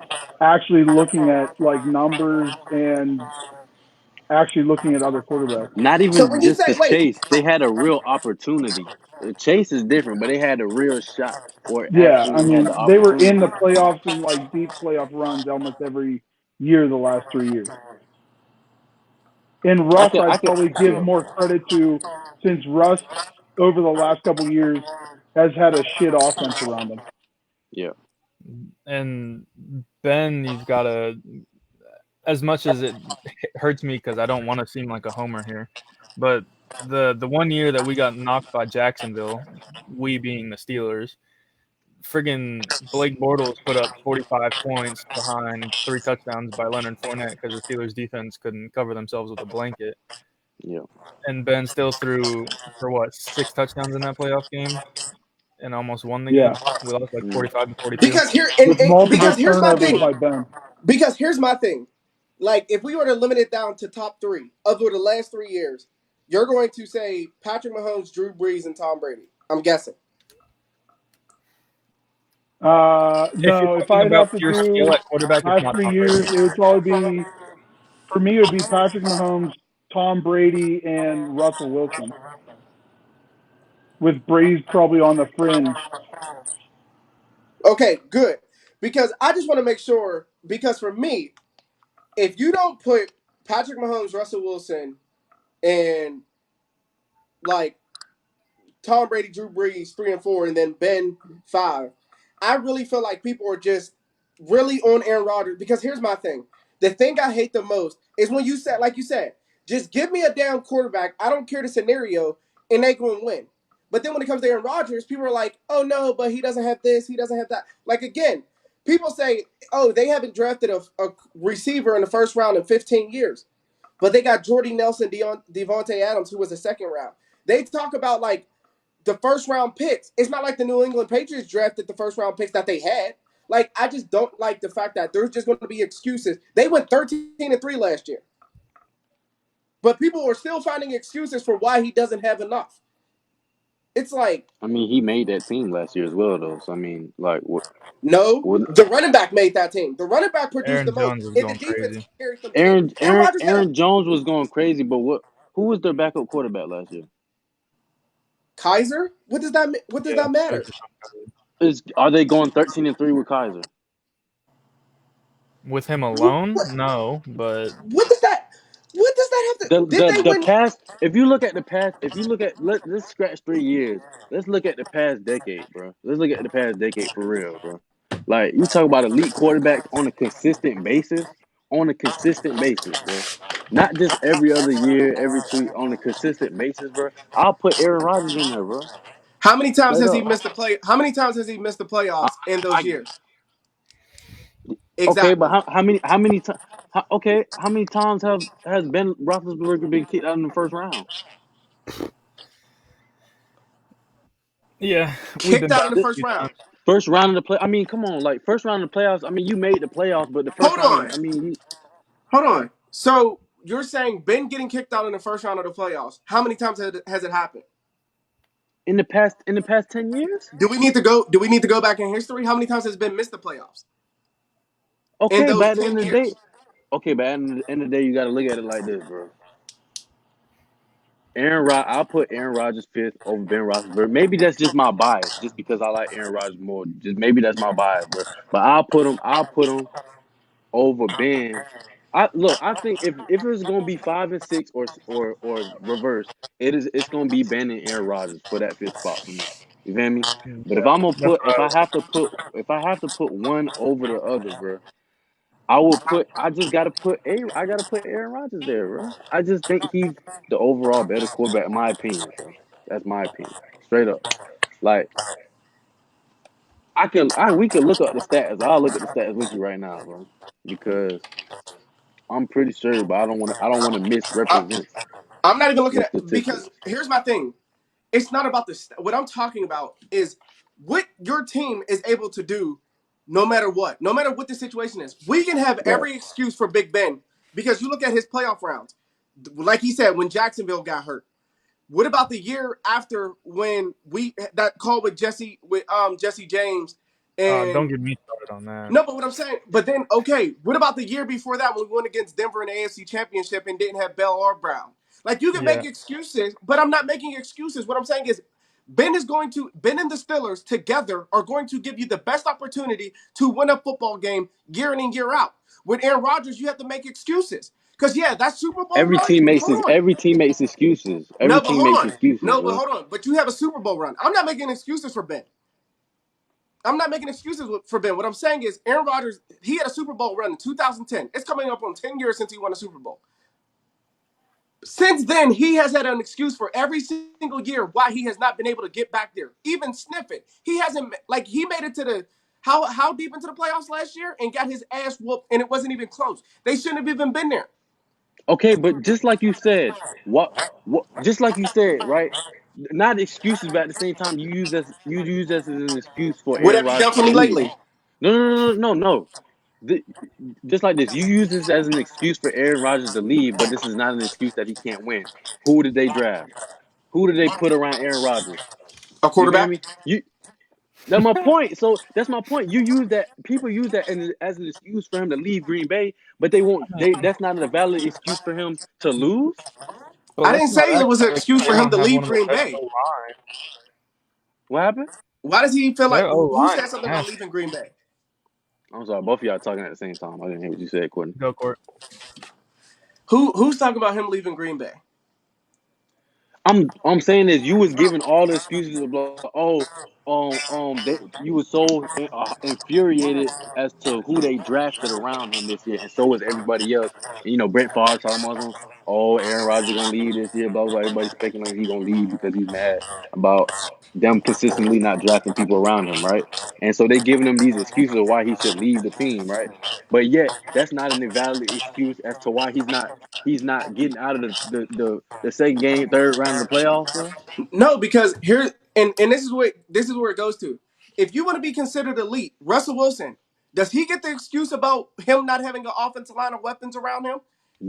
Speaker 1: actually looking at numbers and actually looking at other quarterbacks.
Speaker 3: Not
Speaker 2: So
Speaker 3: even
Speaker 2: when you
Speaker 3: just
Speaker 2: say
Speaker 3: the
Speaker 2: wait,
Speaker 3: chase. They had a real opportunity. The chase is different, but they had a real shot or
Speaker 1: Yeah, I
Speaker 3: actually had the
Speaker 1: mean they were in
Speaker 3: opportunity.
Speaker 1: the playoffs and deep playoff runs almost every year the last 3 years. And
Speaker 3: I
Speaker 1: Russ,
Speaker 3: could, I
Speaker 1: I'd
Speaker 3: could,
Speaker 1: probably give
Speaker 3: yeah,
Speaker 1: more credit to since Russ over the last couple of years has had a shit offense around him.
Speaker 3: yeah.
Speaker 4: And Ben, you've got to, as much as it hurts me because I don't want to seem like a homer here, but the one year that we got knocked by Jacksonville, we being the Steelers, friggin' Blake Bortles put up 45 points behind 3 touchdowns by Leonard Fournette because the Steelers defense couldn't cover themselves with a blanket.
Speaker 3: Yeah.
Speaker 4: And Ben still threw for what, 6 touchdowns in that playoff game and almost won the
Speaker 1: Yeah,
Speaker 4: game. We lost like
Speaker 3: Mm.
Speaker 4: 45 to 42.
Speaker 2: because here
Speaker 1: with
Speaker 2: because
Speaker 1: multiple
Speaker 2: here's my
Speaker 1: turnovers
Speaker 2: thing.
Speaker 1: by Ben.
Speaker 2: Because here's my thing. Like if we were to limit it down to top 3 over the last 3 years, you're going to say Patrick Mahomes, Drew Brees, and Tom Brady. I'm guessing.
Speaker 4: If you're
Speaker 1: No, if
Speaker 4: talking
Speaker 1: I'd
Speaker 4: about
Speaker 1: have to
Speaker 4: pure skill
Speaker 1: do
Speaker 4: at quarterback, it's
Speaker 1: last
Speaker 4: not
Speaker 1: three
Speaker 4: Tom
Speaker 1: years,
Speaker 4: Brady.
Speaker 1: it would probably be for me. It would be Patrick Mahomes, Tom Brady, and Russell Wilson, with Breeze probably on the fringe.
Speaker 2: Okay, good. Because I just want to make sure. Because for me, if you don't put Patrick Mahomes, Russell Wilson, and like Tom Brady, Drew Brees 3 and 4, and then Ben 5. I really feel like people are just really on Aaron Rodgers because here's my thing. The thing I hate the most is when you said, like you said, just give me a damn quarterback. I don't care the scenario, and they going to win. But then when it comes to Aaron Rodgers, people are like, oh no, but he doesn't have this, he doesn't have that. Like again, people say, oh, they haven't drafted a receiver in the first round in 15 years. But they got Jordy Nelson, Devontae Adams, who was a second round. They talk about like the first round picks. It's not like the New England Patriots drafted the first round picks that they had. Like, I just don't like the fact that there's just going to be excuses. They went 13-3 last year, but people are still finding excuses for why he doesn't have enough. It's like,
Speaker 3: I mean, he made that team last year as well, though. So I mean, like, what?
Speaker 2: no,
Speaker 3: What?
Speaker 2: the running back made that team. The running back produced the
Speaker 4: Aaron
Speaker 2: most,
Speaker 4: Jones was
Speaker 2: and the
Speaker 4: going
Speaker 2: defense
Speaker 4: crazy.
Speaker 2: carried them to it. Aaron Rodgers had a
Speaker 3: Aaron Jones was going crazy, but what? Who was their backup quarterback last year?
Speaker 2: Kaiser. What does that? What does
Speaker 4: Yeah,
Speaker 2: that matter?
Speaker 4: Kaiser South.
Speaker 3: Are they going 13-3 with Kaiser?
Speaker 4: With him
Speaker 2: What?
Speaker 4: alone, no, but
Speaker 2: What does that? What does that have to? Did they
Speaker 3: The
Speaker 2: win?
Speaker 3: past, if you look at the past, if you look at let's scratch 3 years. Let's look at the past decade, bro. Let's look at the past decade for real, bro. Like you talk about elite quarterbacks on a consistent basis, bro. Not just every other year, every two on a consistent basis, bro. I'll put Aaron Rodgers in there, bro.
Speaker 2: How many times
Speaker 3: Straight
Speaker 2: has he
Speaker 3: up.
Speaker 2: missed the play? How many times has he missed the
Speaker 3: I,
Speaker 2: playoffs in those
Speaker 3: I
Speaker 2: years?
Speaker 3: okay, but
Speaker 2: Exactly.
Speaker 3: how many times? Okay, how many times has Ben Roethlisberger been kicked out in the first round?
Speaker 4: yeah, we've
Speaker 2: Kicked
Speaker 4: been
Speaker 2: out in
Speaker 4: bounced
Speaker 2: the
Speaker 4: a
Speaker 2: first
Speaker 4: few
Speaker 2: round.
Speaker 4: times.
Speaker 3: First round of the play. I mean, come on, like first round of the playoffs. I mean, you made the playoffs, but the first
Speaker 2: Hold
Speaker 3: round of.
Speaker 2: on.
Speaker 3: I mean,
Speaker 2: Hold on. So you're saying Ben getting kicked out in the first round of the playoffs? How many times has it happened?
Speaker 3: in the past 10 years.
Speaker 2: Do we need to go? Do we need to go back in history? How many times has Ben missed the playoffs in
Speaker 3: Okay, but
Speaker 2: those
Speaker 3: at the
Speaker 2: 10
Speaker 3: end of the day,
Speaker 2: years?
Speaker 3: okay, but at the end of the day, you got to look at it like this, bro. I'll put Aaron Rodgers fifth over Ben Roethlisberger. Maybe that's just my bias, just because I like Aaron Rodgers more. Just maybe that's my bias, bro. But I'll put him over Ben. I think if it's gonna be 5 and 6 or reverse, it's gonna be Ben and Aaron Rodgers for that fifth spot for me. You feel me?
Speaker 4: Yeah,
Speaker 3: But if I'm gonna
Speaker 4: that's
Speaker 3: put
Speaker 4: what I was thinking.
Speaker 3: if I have to put one over the other, bro, I just gotta put Aaron Rodgers there, bro. I just think he's the overall better quarterback in my opinion, bro. That's my opinion, straight up. Like we could look up the stats. I'll look at the stats with you right now, bro, because I'm pretty sure, but I don't want to
Speaker 2: I,
Speaker 3: misrepresent
Speaker 2: I'm not even looking
Speaker 3: the
Speaker 2: at because
Speaker 3: statistics.
Speaker 2: here's my thing. It's not about this. What I'm talking about is what your team is able to do, no matter what the situation is. We can have
Speaker 3: Right.
Speaker 2: every excuse for Big Ben because you look at his playoff rounds. Like he said, when Jacksonville got hurt. What about the year after when we that call with Jesse James
Speaker 4: Don't
Speaker 2: and
Speaker 4: get me started on that.
Speaker 2: no, but what I'm saying, but then okay, what about the year before that when we went against Denver in the AFC Championship and didn't have Bell or Brown? Like you can make
Speaker 4: Yeah,
Speaker 2: excuses, but I'm not making excuses. What I'm saying is Ben and the Steelers together are going to give you the best opportunity to win a football game year in and year out. With Aaron Rodgers, you have to make excuses. Because yeah, that Super Bowl run, hold on.
Speaker 3: Every team makes excuses. Every
Speaker 2: No, but
Speaker 3: team
Speaker 2: hold
Speaker 3: makes
Speaker 2: on.
Speaker 3: excuses,
Speaker 2: No, but
Speaker 3: bro.
Speaker 2: hold on. But you have a Super Bowl run. I'm not making excuses for Ben. I'm not making excuses for Ben. What I'm saying is Aaron Rodgers, he had a Super Bowl run in 2010. It's coming up on 10 years since he won a Super Bowl. Since then, he has had an excuse for every single year why he has not been able to get back there, even sniff it. He hasn't like he made it to the how deep into the playoffs last year and got his ass whooped, and it wasn't even close. They shouldn't have even been there.
Speaker 3: Okay, but just like you said, what just like you said, right? Not excuses, but at the same time, you use this as an excuse for
Speaker 2: What
Speaker 3: Aaron
Speaker 2: have you
Speaker 3: Rodgers
Speaker 2: done for
Speaker 3: to
Speaker 2: me
Speaker 3: leave.
Speaker 2: lately?
Speaker 3: No. Th- just like this, you use this as an excuse for Aaron Rodgers to leave, but this is not an excuse that he can't win. Who did they draft? Who did they put around Aaron Rodgers?
Speaker 2: A
Speaker 3: You feel
Speaker 2: quarterback?
Speaker 3: me? You That's my point. So that's my point. You use that. People use that as an excuse for him to leave Green Bay, but they won't. That's not a valid excuse for him to lose.
Speaker 4: but
Speaker 2: I
Speaker 4: let's
Speaker 2: didn't
Speaker 4: not
Speaker 2: say it
Speaker 4: act
Speaker 2: was an
Speaker 4: like
Speaker 2: excuse
Speaker 4: they
Speaker 2: for him
Speaker 4: don't
Speaker 2: to
Speaker 4: have
Speaker 2: leave
Speaker 4: one of the
Speaker 2: Green
Speaker 4: best
Speaker 2: Bay.
Speaker 4: O line.
Speaker 3: What happened?
Speaker 2: Why does he feel like
Speaker 4: Their O
Speaker 2: who
Speaker 4: line
Speaker 2: said
Speaker 4: is
Speaker 2: something about
Speaker 4: nasty.
Speaker 2: leaving Green Bay?
Speaker 3: I'm sorry. Both of y'all talking at the same time. I didn't hear what you said, Courtney.
Speaker 4: Go court.
Speaker 2: Who's talking about him leaving Green Bay?
Speaker 3: I'm saying is you was giving all the excuses of like, oh, you was so infuriated as to who they drafted around him this year, and so was everybody else. And, Brett Favre talking about some, oh, Aaron Rodgers gonna leave this year, blah blah. Everybody speculating he gonna leave because he's mad about them consistently not drafting people around him, right? And so they giving him these excuses of why he should leave the team, right? But yet that's not an invalid excuse as to why he's not getting out of the second game, third round of the playoffs, bro.
Speaker 2: No, because here and this is where it goes to. If you want to be considered elite, Russell Wilson, does he get the excuse about him not having an offensive line of weapons around him?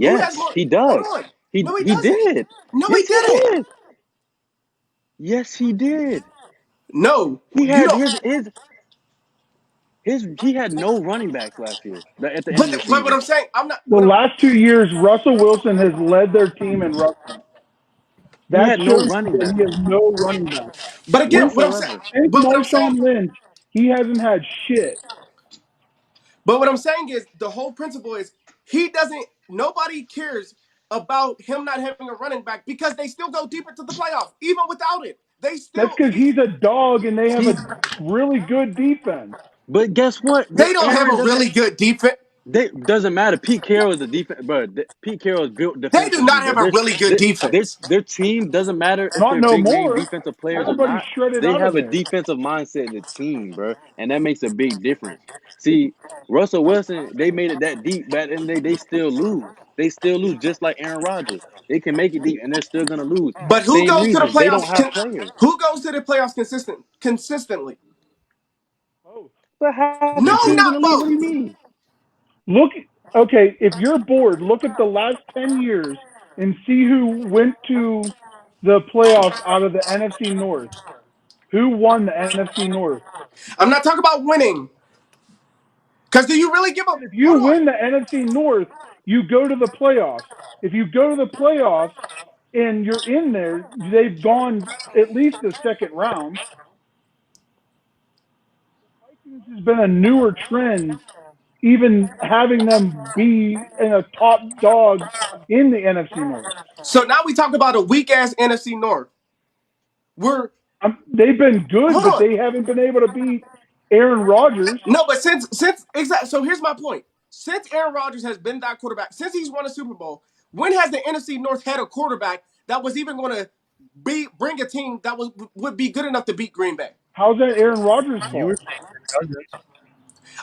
Speaker 2: Who has
Speaker 3: Yes,
Speaker 2: more?
Speaker 3: he
Speaker 2: Hold
Speaker 3: does.
Speaker 2: on.
Speaker 3: He
Speaker 2: No, he
Speaker 3: he
Speaker 2: doesn't.
Speaker 3: did.
Speaker 2: No, he
Speaker 3: Yes, he
Speaker 2: didn't.
Speaker 3: did. Yes, he did.
Speaker 2: No,
Speaker 3: He
Speaker 2: you
Speaker 3: had
Speaker 2: don't.
Speaker 3: his he had no running backs last year. At the end of the
Speaker 2: But what
Speaker 3: season,
Speaker 2: I'm saying, I'm not.
Speaker 1: The last 2 years, Russell Wilson has led their team in rushing.
Speaker 3: he
Speaker 1: That
Speaker 3: had no
Speaker 1: shows
Speaker 3: running
Speaker 1: that he
Speaker 3: backs
Speaker 1: has no running back.
Speaker 2: But again, what I'm saying.
Speaker 3: whatsoever.
Speaker 1: Since
Speaker 2: But what I'm saying.
Speaker 1: Marshawn Lynch, he hasn't had shit.
Speaker 2: But what I'm saying is the whole principle is he doesn't. Nobody cares about him not having a running back because they still go deeper to the playoffs even without it. They
Speaker 1: That's
Speaker 2: still
Speaker 1: because
Speaker 2: he.
Speaker 1: he's a dog and they have
Speaker 3: He's
Speaker 1: a really good defense.
Speaker 3: but guess what?
Speaker 2: They don't have
Speaker 3: Aaron
Speaker 2: a
Speaker 3: doesn't.
Speaker 2: really good defense.
Speaker 3: They doesn't matter. Pete Carroll is the defense, bro. Pete Carroll is built
Speaker 2: They do
Speaker 3: defensively,
Speaker 2: not
Speaker 3: bro.
Speaker 2: have a really good defense.
Speaker 3: Their team doesn't matter if
Speaker 1: Not
Speaker 3: they're
Speaker 1: no
Speaker 3: big name
Speaker 1: more.
Speaker 3: defensive players or
Speaker 1: Everybody's
Speaker 3: not.
Speaker 1: shredded
Speaker 3: They
Speaker 1: out of
Speaker 3: have a
Speaker 1: there.
Speaker 3: defensive mindset in the team, bro, and that makes a big difference. See, Russell Wilson, they made it that deep back in the day. They still lose. They still lose, just like Aaron Rodgers. They can make it deep, and they're still gonna lose.
Speaker 2: But who
Speaker 3: Same
Speaker 2: goes to the
Speaker 3: reason they don't
Speaker 2: playoffs?
Speaker 3: have players.
Speaker 2: Who goes to the playoffs consistently?
Speaker 1: Both.
Speaker 3: But half
Speaker 2: No,
Speaker 3: the teams in the
Speaker 2: not
Speaker 3: league. What do you
Speaker 2: both.
Speaker 3: mean?
Speaker 1: Look, okay, if you're bored, look at the last 10 years and see who went to the playoffs out of the NFC North. Who won the NFC North?
Speaker 2: I'm not talking about winning. Because do you really give a
Speaker 1: If you
Speaker 2: hold on?
Speaker 1: win the NFC North, you go to the playoffs. If you go to the playoffs and you're in there, they've gone at least the second round. Vikings has been a newer trend, even having them be in a top dog in the NFC North.
Speaker 2: So now we talk about a weak ass NFC North. We're
Speaker 1: They've been good,
Speaker 2: hold
Speaker 1: but
Speaker 2: on.
Speaker 1: they haven't been able to beat Aaron Rodgers.
Speaker 2: No, but since exactly. So here's my point. Since Aaron Rodgers has been that quarterback, since he's won a Super Bowl, when has the NFC North had a quarterback that was even going to bring a team that would be good enough to beat Green Bay?
Speaker 1: How's that Aaron Rodgers'
Speaker 4: You were
Speaker 1: fault?
Speaker 4: saying Kirk Cousins.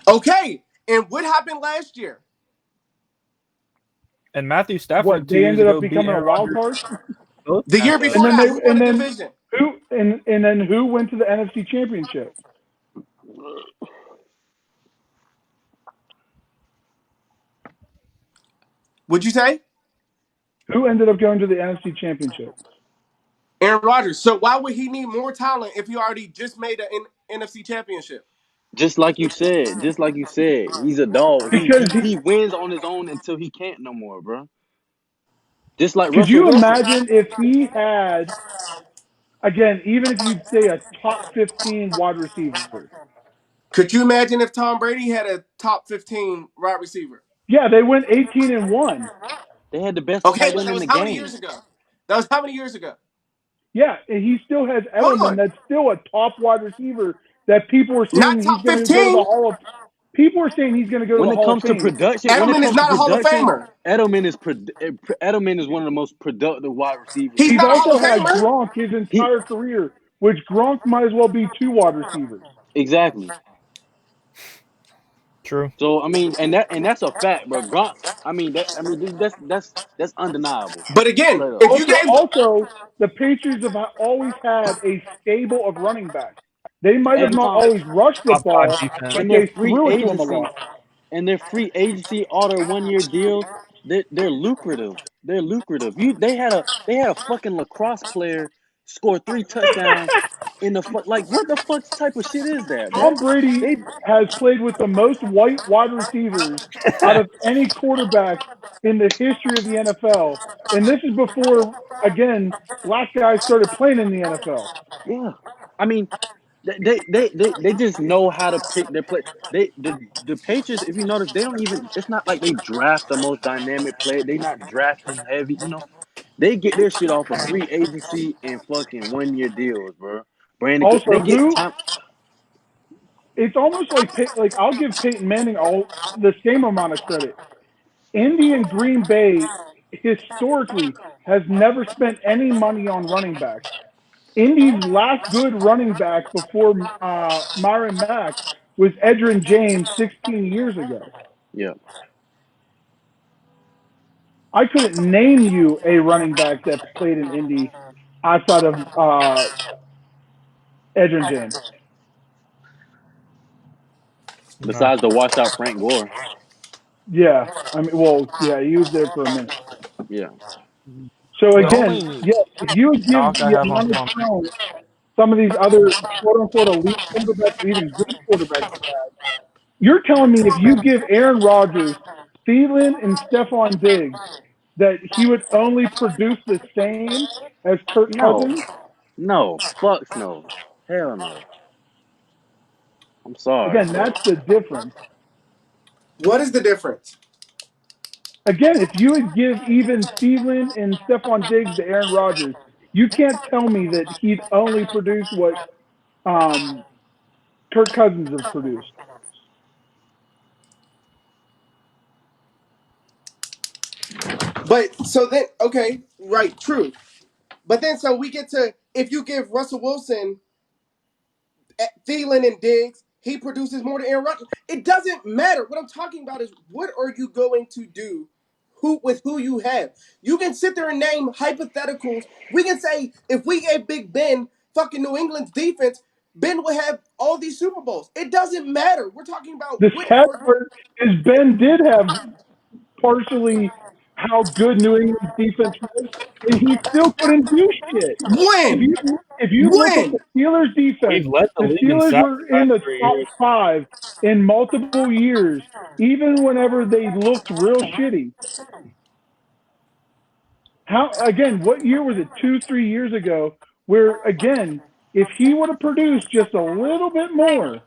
Speaker 2: Okay, and what happened last year?
Speaker 4: And Matthew
Speaker 1: What,
Speaker 4: Stafford two
Speaker 1: they
Speaker 4: years
Speaker 1: ended up
Speaker 4: ago beat
Speaker 1: becoming a
Speaker 4: Aaron
Speaker 1: wild
Speaker 4: Rodgers
Speaker 1: card?
Speaker 4: both
Speaker 2: The year
Speaker 1: And
Speaker 2: before
Speaker 1: then
Speaker 4: matchups.
Speaker 1: they
Speaker 2: that, who won
Speaker 1: and
Speaker 2: the
Speaker 1: then
Speaker 2: division?
Speaker 1: who and then who went to the NFC Championship?
Speaker 2: Would you say
Speaker 1: Who ended up going to the NFC Championship?
Speaker 2: Aaron Rodgers? So why would he need more talent if he already just made an NFC Championship?
Speaker 3: Just like you said, he's a dog.
Speaker 1: Because
Speaker 3: He wins on his own until he can't no more, bro. Just like
Speaker 1: could
Speaker 3: Russell
Speaker 1: you
Speaker 3: Wilson.
Speaker 1: imagine if he had, again, even if you'd say a top 15 wide receiver?
Speaker 2: Could you imagine if Tom Brady had a top 15 wide receiver?
Speaker 1: Yeah, they went 18-1.
Speaker 3: They had the best
Speaker 2: Okay,
Speaker 3: tight
Speaker 2: but
Speaker 3: end
Speaker 2: that
Speaker 3: in
Speaker 2: was
Speaker 3: the
Speaker 2: how many years
Speaker 3: game.
Speaker 2: ago? That was how many years ago?
Speaker 1: Yeah, and he still has
Speaker 2: Hold
Speaker 1: Edelman.
Speaker 2: on.
Speaker 1: That's still a top wide receiver that people are
Speaker 2: Not
Speaker 1: saying he's
Speaker 2: top
Speaker 1: going to go to the
Speaker 2: 15.
Speaker 1: Hall of. People are saying he's going to go to
Speaker 3: When
Speaker 1: the
Speaker 3: it
Speaker 1: Hall of
Speaker 3: comes to
Speaker 1: Fame.
Speaker 3: production,
Speaker 2: Edelman is not a Hall of Famer.
Speaker 3: Edelman is one of the most productive wide receivers
Speaker 2: He's
Speaker 3: in
Speaker 1: He's
Speaker 2: not a Hall
Speaker 1: also
Speaker 2: of
Speaker 3: football.
Speaker 1: had
Speaker 2: Famer.
Speaker 1: Gronk his
Speaker 3: He
Speaker 1: entire career, which Gronk might as well be two wide receivers.
Speaker 3: exactly.
Speaker 4: True.
Speaker 3: So I mean, and that's a fact, bro. Gronk. That's undeniable,
Speaker 2: But again,
Speaker 3: straight up.
Speaker 2: if you
Speaker 1: Also,
Speaker 2: gave
Speaker 1: also the Patriots have always had a stable of running backs. They might have
Speaker 3: And
Speaker 1: not always rushed the
Speaker 4: Top five
Speaker 1: ball,
Speaker 4: defense.
Speaker 1: but
Speaker 3: and
Speaker 1: they threw it to him a lot.
Speaker 3: their free agency all their 1 year deals, they're lucrative. They're lucrative. They had a fucking lacrosse player score 3 touchdowns in the fuck like what the fuck type of shit is that, bro?
Speaker 1: Tom Brady
Speaker 3: They
Speaker 1: has played with the most white wide receivers out of any quarterback in the history of the NFL. And this is before, again, black guys started playing in the NFL.
Speaker 3: yeah. I mean, they just know how to pick their play. The Patriots, if you notice, they don't even. It's not like they draft the most dynamic play. They not drafting heavy. They get their shit off of free agency and fucking 1 year deals, bro. Brandon, they
Speaker 1: Also,
Speaker 3: get
Speaker 1: who
Speaker 3: time.
Speaker 1: it's almost like I'll give Peyton Manning all the same amount of credit. Indy and Green Bay historically has never spent any money on running backs. Indy's last good running back before Myron Mack was Edgerrin James 16 years ago.
Speaker 3: Yeah,
Speaker 1: I couldn't name you a running back that played in Indy outside of Edgerrin James.
Speaker 4: No.
Speaker 3: besides the washed out Frank Gore.
Speaker 1: Yeah, I mean, well, yeah, he was there for a minute.
Speaker 3: Yeah,
Speaker 1: So
Speaker 4: The
Speaker 1: again,
Speaker 4: only
Speaker 1: yeah, if you would give
Speaker 4: knock I
Speaker 1: the
Speaker 4: have on
Speaker 1: amount of
Speaker 4: Tom
Speaker 1: talent some of these other quote unquote elite quarterbacks or even good quarterbacks, you're telling me if you give Aaron Rodgers, Thielen, and Stephon Diggs that he would only produce the same as Kirk
Speaker 3: No,
Speaker 1: Cousins?
Speaker 3: no, fucks no, hell no. I'm sorry,
Speaker 1: Again,
Speaker 3: but
Speaker 1: that's the difference.
Speaker 2: What is the difference?
Speaker 1: Again, if you would give even Thielen and Stephon Diggs to Aaron Rodgers, you can't tell me that he'd only produce what um, Kirk Cousins has produced.
Speaker 2: But so then, okay, right, true. But then, so we get to if you give Russell Wilson, Thielen, and Diggs, he produces more than Aaron Rodgers. It doesn't matter. What I'm talking about is what are you going to do? Who with who you have? You can sit there and name hypotheticals. We can say if we gave Big Ben fucking New England's defense, Ben would have all these Super Bowls. It doesn't matter. We're talking about
Speaker 1: The
Speaker 2: what
Speaker 1: sad
Speaker 2: are
Speaker 1: part is Ben did have partially how good New England's defense was, and he still couldn't do shit. If
Speaker 2: when
Speaker 1: you look at the
Speaker 2: when.
Speaker 1: Steelers defense,
Speaker 4: We've led the
Speaker 1: the
Speaker 4: league in
Speaker 1: Steelers
Speaker 4: sacks
Speaker 1: were
Speaker 4: the
Speaker 1: in
Speaker 4: past
Speaker 1: the
Speaker 4: 3
Speaker 1: top
Speaker 4: years.
Speaker 1: five in multiple years, even whenever they looked real shitty. How again? What year was it? 2, 3 years ago, where again, if he would have produced just a little bit more,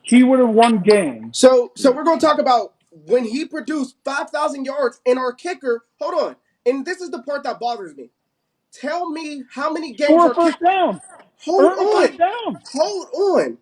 Speaker 1: he would have won games.
Speaker 2: So we're going to talk about when he produced 5,000 yards and our kicker. Hold on, and this is the part that bothers me. Tell me how many games
Speaker 1: Score a
Speaker 2: our kicker.
Speaker 1: first down,
Speaker 2: Hold
Speaker 1: earn a first
Speaker 2: on,
Speaker 1: down.
Speaker 2: hold on.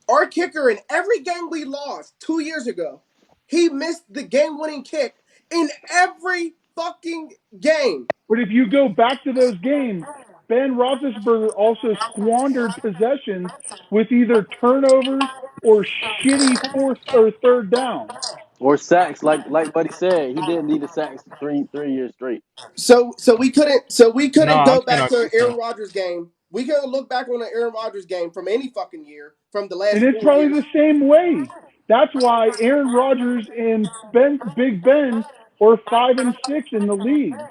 Speaker 2: Our kicker in every game we lost 2 years ago, he missed the game-winning kick in every fucking game.
Speaker 1: But if you go back to those games, Ben Roethlisberger also squandered possessions with either turnovers or shitty fourth or third downs.
Speaker 3: or sacks like Buddy said, he didn't need the sacks 3 years straight.
Speaker 2: So we couldn't
Speaker 4: No, I
Speaker 2: go
Speaker 4: can't
Speaker 2: back to
Speaker 4: argue
Speaker 2: an
Speaker 4: with
Speaker 2: Aaron
Speaker 4: that.
Speaker 2: Rodgers game. We couldn't look back on an Aaron Rodgers game from any fucking year from the
Speaker 1: And
Speaker 2: last
Speaker 1: it's
Speaker 2: 4
Speaker 1: probably
Speaker 2: years.
Speaker 1: the same way. That's why Aaron Rodgers and Big Ben are 5 and 6 in the league.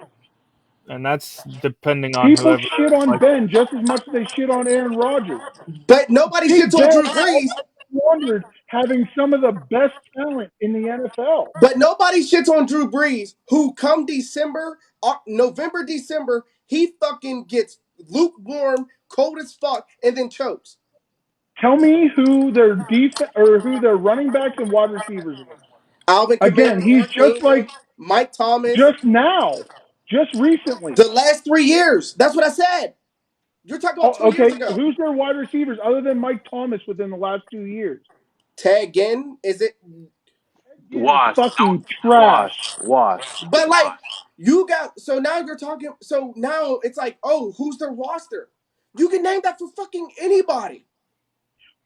Speaker 4: And that's depending on
Speaker 1: People
Speaker 4: whoever
Speaker 1: shit on
Speaker 4: like
Speaker 1: Ben just as much as they shit on Aaron Rodgers.
Speaker 2: But nobody shits
Speaker 1: Big
Speaker 2: on
Speaker 1: Ben
Speaker 2: Drew Brees.
Speaker 1: squandered having some of the best talent in the NFL.
Speaker 2: But nobody shits on Drew Brees, who come December, November, December, he fucking gets lukewarm, cold as fuck, and then chokes.
Speaker 1: Tell me who their or who their running backs and wide receivers were.
Speaker 2: Alvin
Speaker 1: Again,
Speaker 2: Kamara,
Speaker 1: he's
Speaker 2: Mark
Speaker 1: just
Speaker 2: Ingram,
Speaker 1: like
Speaker 2: Mike Thomas.
Speaker 1: just now, just recently.
Speaker 2: The last 3 years. That's what I said. You're talking about
Speaker 1: Oh,
Speaker 2: 2 years
Speaker 1: okay,
Speaker 2: ago.
Speaker 1: who's their wide receivers other than Mike Thomas within the last 2 years?
Speaker 2: Tag in, is it?
Speaker 1: Again, is
Speaker 3: Wash,
Speaker 1: fucking trash.
Speaker 3: wash.
Speaker 2: But like, you got, so now you're talking, so now it's like, oh, who's the roster? You can name that for fucking anybody.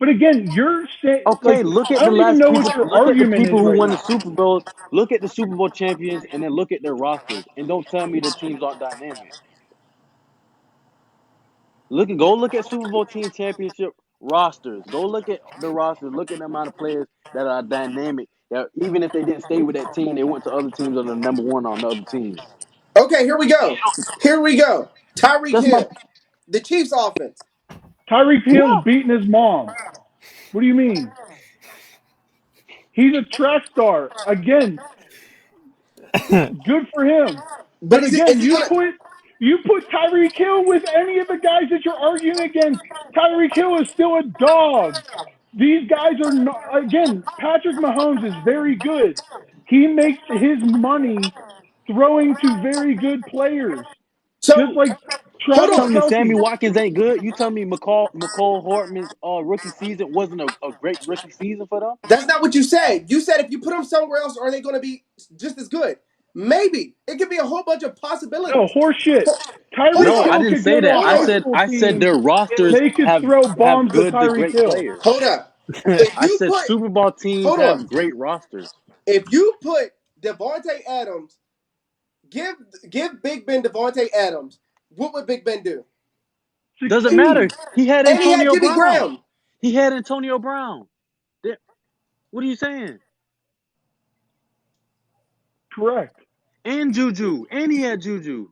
Speaker 1: But again, you're saying like
Speaker 3: Okay, look
Speaker 1: I
Speaker 3: at the
Speaker 1: don't even
Speaker 3: last
Speaker 1: know what
Speaker 3: people.
Speaker 1: your
Speaker 3: Look at the
Speaker 1: argument
Speaker 3: people
Speaker 1: is
Speaker 3: who
Speaker 1: right
Speaker 3: won the
Speaker 1: now.
Speaker 3: Super Bowls. Look at the Super Bowl champions, and then look at their rosters, and don't tell me the teams aren't dynamic. Go look at Super Bowl team championship rosters. Go look at the rosters. Look at the amount of players that are dynamic. That even if they didn't stay with that team, they went to other teams and are number one on the other teams.
Speaker 2: Okay, here we go. Here we go. Tyreek
Speaker 3: That's my
Speaker 2: Hill, the Chiefs offense.
Speaker 1: Tyreek Hill's
Speaker 3: what.
Speaker 1: beating his mom. What do you mean? He's a track star. Again,
Speaker 4: that.
Speaker 1: good for him.
Speaker 2: But
Speaker 1: But
Speaker 2: is
Speaker 1: again,
Speaker 2: he gonna
Speaker 1: you put Tyreek Hill with any of the guys that you're arguing against. Tyreek Hill is still a dog. These guys are not. Again, Patrick Mahomes is very good. He makes his money throwing to very good players, just
Speaker 2: so
Speaker 1: like
Speaker 2: hold
Speaker 3: You
Speaker 1: Travis
Speaker 3: telling
Speaker 2: on.
Speaker 3: me Sammy
Speaker 1: Kelce.
Speaker 3: Watkins ain't good? You telling me McCall Hortman's rookie season wasn't a great rookie season for them?
Speaker 2: That's not what you said. You said if you put them somewhere else, are they gonna be just as good? Maybe. It could be a whole bunch of
Speaker 1: No,
Speaker 2: possibilities.
Speaker 1: horseshit.
Speaker 2: Hold
Speaker 1: Tyreek
Speaker 3: No,
Speaker 2: on.
Speaker 3: I
Speaker 1: Hill
Speaker 3: didn't
Speaker 1: could
Speaker 3: say
Speaker 1: go to
Speaker 3: that.
Speaker 1: a
Speaker 2: Hold
Speaker 3: I
Speaker 1: high
Speaker 2: on.
Speaker 3: said
Speaker 1: school
Speaker 3: I said
Speaker 1: team
Speaker 3: their
Speaker 1: and
Speaker 3: rosters
Speaker 1: they could
Speaker 3: have
Speaker 1: throw
Speaker 3: have
Speaker 1: bombs to
Speaker 3: good to
Speaker 1: Tyreek
Speaker 3: great
Speaker 1: Hill.
Speaker 3: players.
Speaker 2: Hold up. If
Speaker 3: I
Speaker 2: you
Speaker 3: said
Speaker 2: put
Speaker 3: Super Bowl teams
Speaker 2: hold on.
Speaker 3: have great rosters.
Speaker 2: If you put Devontae Adams, give give Big Ben Devontae Adams, what would Big Ben do?
Speaker 3: Doesn't matter.
Speaker 1: Succeed.
Speaker 3: He had
Speaker 2: And he had
Speaker 3: Antonio
Speaker 2: Jimmy
Speaker 3: Brown.
Speaker 2: Graham.
Speaker 3: He had Antonio Brown. What are you saying?
Speaker 1: Correct.
Speaker 3: And Juju. And he had Juju.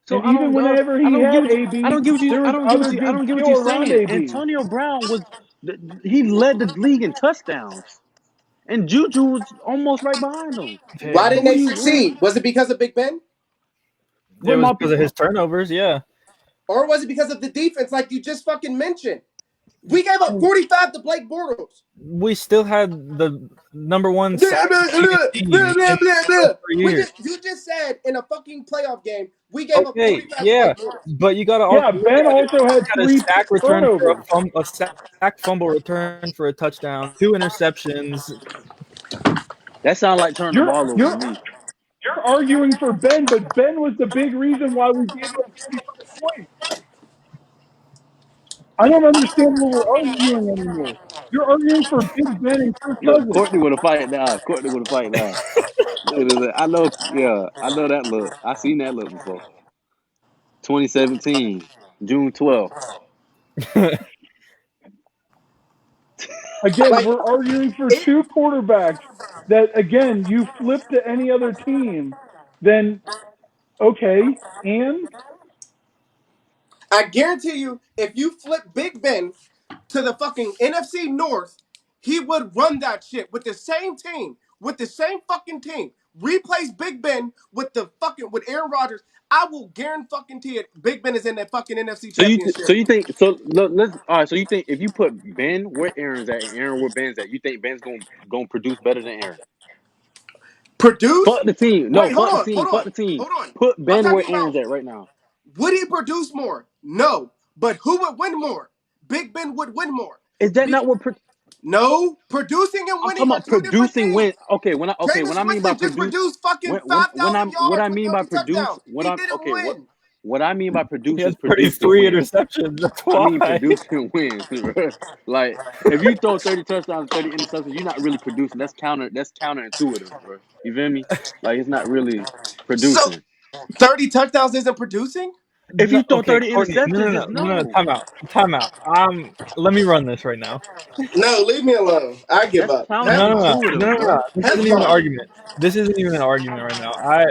Speaker 3: So
Speaker 1: And even whenever
Speaker 3: I
Speaker 1: he
Speaker 3: don't get
Speaker 1: had
Speaker 3: what you, I
Speaker 1: AB,
Speaker 3: don't get what you,
Speaker 1: there
Speaker 3: I
Speaker 1: was
Speaker 3: don't get what
Speaker 1: other
Speaker 3: you, I
Speaker 1: good
Speaker 3: don't get what
Speaker 1: skill
Speaker 3: you're
Speaker 1: around
Speaker 3: saying.
Speaker 1: AB.
Speaker 3: Antonio Brown he led the league in touchdowns, and Juju was almost right behind him.
Speaker 2: Why
Speaker 4: Hey,
Speaker 2: didn't they succeed? Was it because of Big Ben?
Speaker 4: it
Speaker 3: What
Speaker 4: was
Speaker 3: my
Speaker 4: because of his turnovers. Yeah,
Speaker 2: Or was it because of the defense, like you just fucking mentioned? We gave up 45 to Blake Bortles.
Speaker 4: we still had the number one
Speaker 2: Blah,
Speaker 4: sack
Speaker 2: blah,
Speaker 4: leading
Speaker 2: blah,
Speaker 4: team
Speaker 2: blah, blah,
Speaker 4: in
Speaker 2: blah,
Speaker 4: the
Speaker 2: blah.
Speaker 4: first 3 years.
Speaker 2: You just said in a fucking playoff game, we gave up
Speaker 4: Okay,
Speaker 2: 45 to
Speaker 4: yeah,
Speaker 2: Blake Bortles.
Speaker 4: but you gotta also
Speaker 1: Yeah,
Speaker 4: look
Speaker 1: Ben
Speaker 4: at it.
Speaker 1: also had
Speaker 4: You got a
Speaker 1: three
Speaker 4: sack return for
Speaker 1: turnovers.
Speaker 4: a sack fumble return for a touchdown, 2 interceptions.
Speaker 3: That sounds like turning the
Speaker 1: You're
Speaker 3: ball over to
Speaker 1: you're
Speaker 3: me.
Speaker 1: you're arguing for Ben, but Ben was the big reason why we gave up 45 points. I don't understand what we're arguing anymore. You're arguing for Big Ben and Kirk
Speaker 3: Look,
Speaker 1: Cousins.
Speaker 3: Courtney with a fight now. Courtney with a fight now. Look at this. I know. Yeah, I know that look. I seen that look before. 2017, June 12th.
Speaker 1: Again,
Speaker 2: Like
Speaker 1: we're arguing for
Speaker 2: it,
Speaker 1: two quarterbacks that, again, you flip to any other team, then okay, and
Speaker 2: I guarantee you, if you flip Big Ben to the fucking NFC North, he would run that shit with the same team, with the same fucking team. Replace Big Ben with the fucking with Aaron Rodgers. I will guarantee it. Big Ben is in that fucking NFC
Speaker 3: So
Speaker 2: Championship.
Speaker 3: you think so? Look, let's all right. So you think if you put Ben where Aaron's at and Aaron where Ben's at, you think Ben's gonna produce better than Aaron?
Speaker 2: Produce?
Speaker 3: Fuck the team. No,
Speaker 2: Wait,
Speaker 3: fuck the team. Fuck the team.
Speaker 2: hold on.
Speaker 3: Put
Speaker 2: I'm
Speaker 3: Ben where
Speaker 2: talking
Speaker 3: Aaron's
Speaker 2: about
Speaker 3: at right now.
Speaker 2: would he produce more? No, but who would win more? Big Ben would win more.
Speaker 3: Is that
Speaker 2: Be-
Speaker 3: not what?
Speaker 2: no, producing and
Speaker 3: I'm
Speaker 2: winning
Speaker 3: talking
Speaker 2: are
Speaker 3: about
Speaker 2: two different
Speaker 3: producing
Speaker 2: things.
Speaker 3: when when
Speaker 2: Jameis
Speaker 3: I mean by
Speaker 2: Winston just
Speaker 3: produce
Speaker 2: produced fucking
Speaker 3: when
Speaker 2: 5,000
Speaker 3: what I
Speaker 2: yards with
Speaker 3: mean by
Speaker 2: 30
Speaker 3: produce
Speaker 2: touchdowns.
Speaker 3: what
Speaker 2: He
Speaker 3: I'm
Speaker 2: didn't
Speaker 3: okay
Speaker 2: win.
Speaker 3: what I mean by
Speaker 4: He
Speaker 3: produce
Speaker 4: had
Speaker 3: is produce and
Speaker 4: 33
Speaker 3: win.
Speaker 4: interceptions. That's
Speaker 3: I mean
Speaker 4: why.
Speaker 3: produce and win. Bro. Like if you throw 30 touchdowns and 30 interceptions, you're not really producing. That's counterintuitive, bro. You feel me? Like it's not really
Speaker 2: So
Speaker 3: producing.
Speaker 2: 30 touchdowns isn't producing?
Speaker 3: If
Speaker 4: No,
Speaker 3: you throw
Speaker 4: okay,
Speaker 3: 30
Speaker 4: Courtney. No, no,
Speaker 3: interceptions,
Speaker 4: no,
Speaker 3: it's
Speaker 4: no, no.
Speaker 3: no.
Speaker 4: Time out. Time out. Let me run this right now.
Speaker 2: No, leave me alone. I give
Speaker 3: That's
Speaker 2: up.
Speaker 4: No, no, no, no,
Speaker 3: counterintuitive,
Speaker 4: no, no.
Speaker 3: bro.
Speaker 4: This
Speaker 2: Have
Speaker 4: isn't even an
Speaker 2: fun.
Speaker 4: argument. This isn't even an argument right now.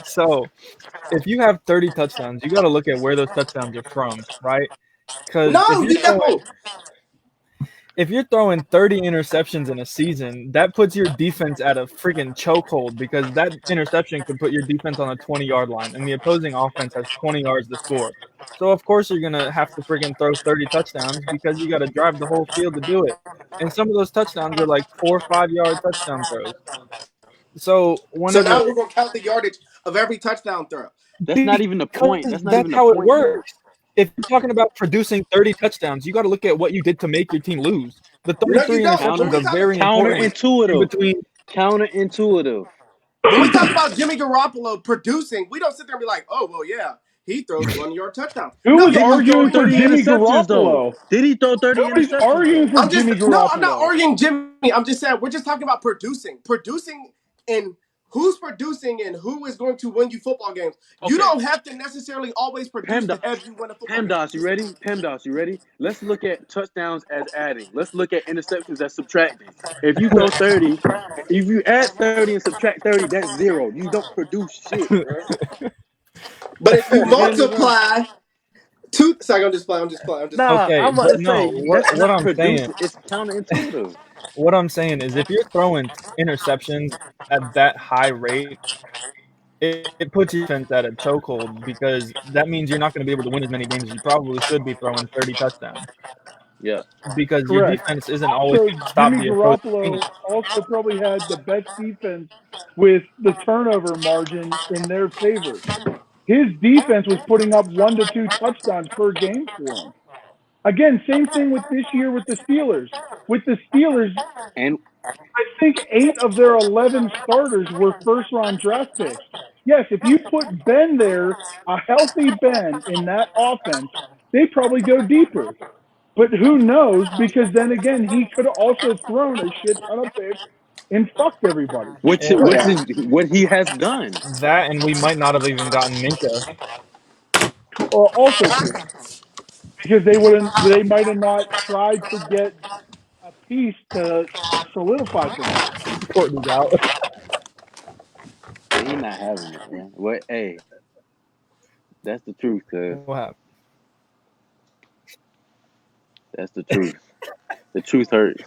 Speaker 4: So if you have 30 touchdowns, you got to look at where those touchdowns are from, right? Because
Speaker 2: No, you don't.
Speaker 4: if you're throwing 30 interceptions in a season, that puts your defense at a freaking chokehold because that interception could put your defense on a 20-yard line, and the opposing offense has 20 yards to score. So of course you're gonna have to freaking throw 30 touchdowns because you got to drive the whole field to do it. And some of those touchdowns are like 4 or 5 yard touchdown throws. So
Speaker 2: So
Speaker 4: whenever
Speaker 2: now we're gonna count the yardage of every touchdown throw.
Speaker 3: That's not even the
Speaker 4: because
Speaker 3: point. That's not
Speaker 4: that's
Speaker 3: even the
Speaker 4: how it
Speaker 3: point, though.
Speaker 4: works. If you're talking about producing 30 touchdowns, you got to look at what you did to make your team lose. The
Speaker 2: No, you
Speaker 4: 33
Speaker 2: don't.
Speaker 3: Counter
Speaker 4: interceptions are very important in
Speaker 3: counterintuitive.
Speaker 4: between.
Speaker 3: Counterintuitive.
Speaker 2: when we talk about Jimmy Garoppolo producing, we don't sit there and be like, oh well, yeah, he throws 1 yard touchdowns.
Speaker 1: who
Speaker 2: No,
Speaker 1: was
Speaker 2: he
Speaker 3: Did he throw
Speaker 1: arguing for
Speaker 3: 30
Speaker 1: Jimmy
Speaker 3: interceptions though?
Speaker 1: Garoppolo?
Speaker 3: Did he throw 30
Speaker 1: Nobody's
Speaker 3: interceptions
Speaker 1: arguing
Speaker 3: though?
Speaker 1: for Jimmy
Speaker 2: I'm not
Speaker 1: Garoppolo.
Speaker 2: arguing Jimmy. I'm just saying we're just talking about producing, and who's producing and who is going to win you football games. You
Speaker 3: Okay.
Speaker 2: don't have to necessarily always produce to have you win a football game.
Speaker 3: PEMDAS, you ready? PEMDAS, you ready? Let's look at touchdowns as adding. Let's look at interceptions as subtracting. If you throw 30, if you add 30 and subtract 30, that's zero. You don't produce shit, bro.
Speaker 2: But if you
Speaker 3: You feel me, bro?
Speaker 2: multiply two, sorry, I'm just playing. I'm just playing.
Speaker 3: Nah,
Speaker 4: Okay,
Speaker 3: I'm about
Speaker 4: but
Speaker 3: to
Speaker 4: no,
Speaker 3: say that's
Speaker 4: what
Speaker 3: not
Speaker 4: I'm saying,
Speaker 3: producing. It's counterintuitive.
Speaker 4: what I'm saying is if you're throwing interceptions at that high rate, it puts your defense at a chokehold because that means you're not going to be able to win as many games as you probably should be throwing 30 touchdowns
Speaker 3: Yeah.
Speaker 4: because your
Speaker 1: Correct.
Speaker 4: defense isn't always
Speaker 1: Also,
Speaker 4: going to stop
Speaker 1: Jimmy
Speaker 4: the opposing team.
Speaker 1: Garoppolo also probably had the best defense with the turnover margin in their favor. His defense was putting up 1 to 2 touchdowns per game for him. Again, same thing with this year with the Steelers. With the Steelers,
Speaker 3: And
Speaker 1: I think 8 of their 11 starters were first round draft picks. Yes, if you put Ben there, a healthy Ben in that offense, they probably go deeper. But who knows? Because then again, he could have also thrown a shit ton of picks and fucked everybody.
Speaker 4: And
Speaker 3: what he has done.
Speaker 4: that, and we might not have even gotten Minka.
Speaker 1: Also true. Because they might have not tried to get a piece to solidify for him.
Speaker 4: Courtney's out.
Speaker 3: Yeah, he not having it, man. What? Hey, That's the truth, cuz.
Speaker 4: What happened?
Speaker 3: That's the truth. The truth hurts.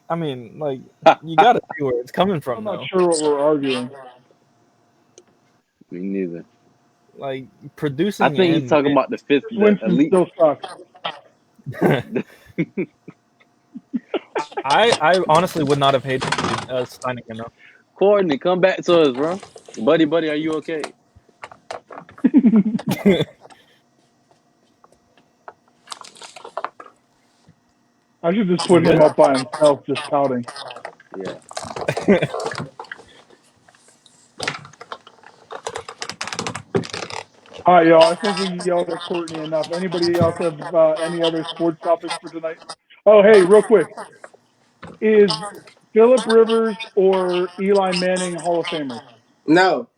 Speaker 4: I mean, like, you got to see where it's coming
Speaker 1: I'm
Speaker 4: from,
Speaker 1: not
Speaker 4: though.
Speaker 1: sure what we're arguing.
Speaker 3: Me neither.
Speaker 4: Like,
Speaker 3: I
Speaker 4: producing
Speaker 3: think he's
Speaker 4: and
Speaker 3: talking about
Speaker 1: Chris
Speaker 3: the
Speaker 1: Winston
Speaker 3: elite.
Speaker 1: still sucks.
Speaker 4: I honestly would not have hated signing him,
Speaker 3: Courtney, come back to us, bro. Buddy, are you okay?
Speaker 4: though.
Speaker 1: I should just
Speaker 4: You
Speaker 1: put him
Speaker 4: good?
Speaker 1: up by himself, just pouting.
Speaker 3: Yeah.
Speaker 1: All right, y'all. I think we yelled at Courtney enough. Anybody else have any other sports topics for tonight? Oh, hey, real quick. Is Philip Rivers or Eli Manning Hall of Famers?
Speaker 2: No.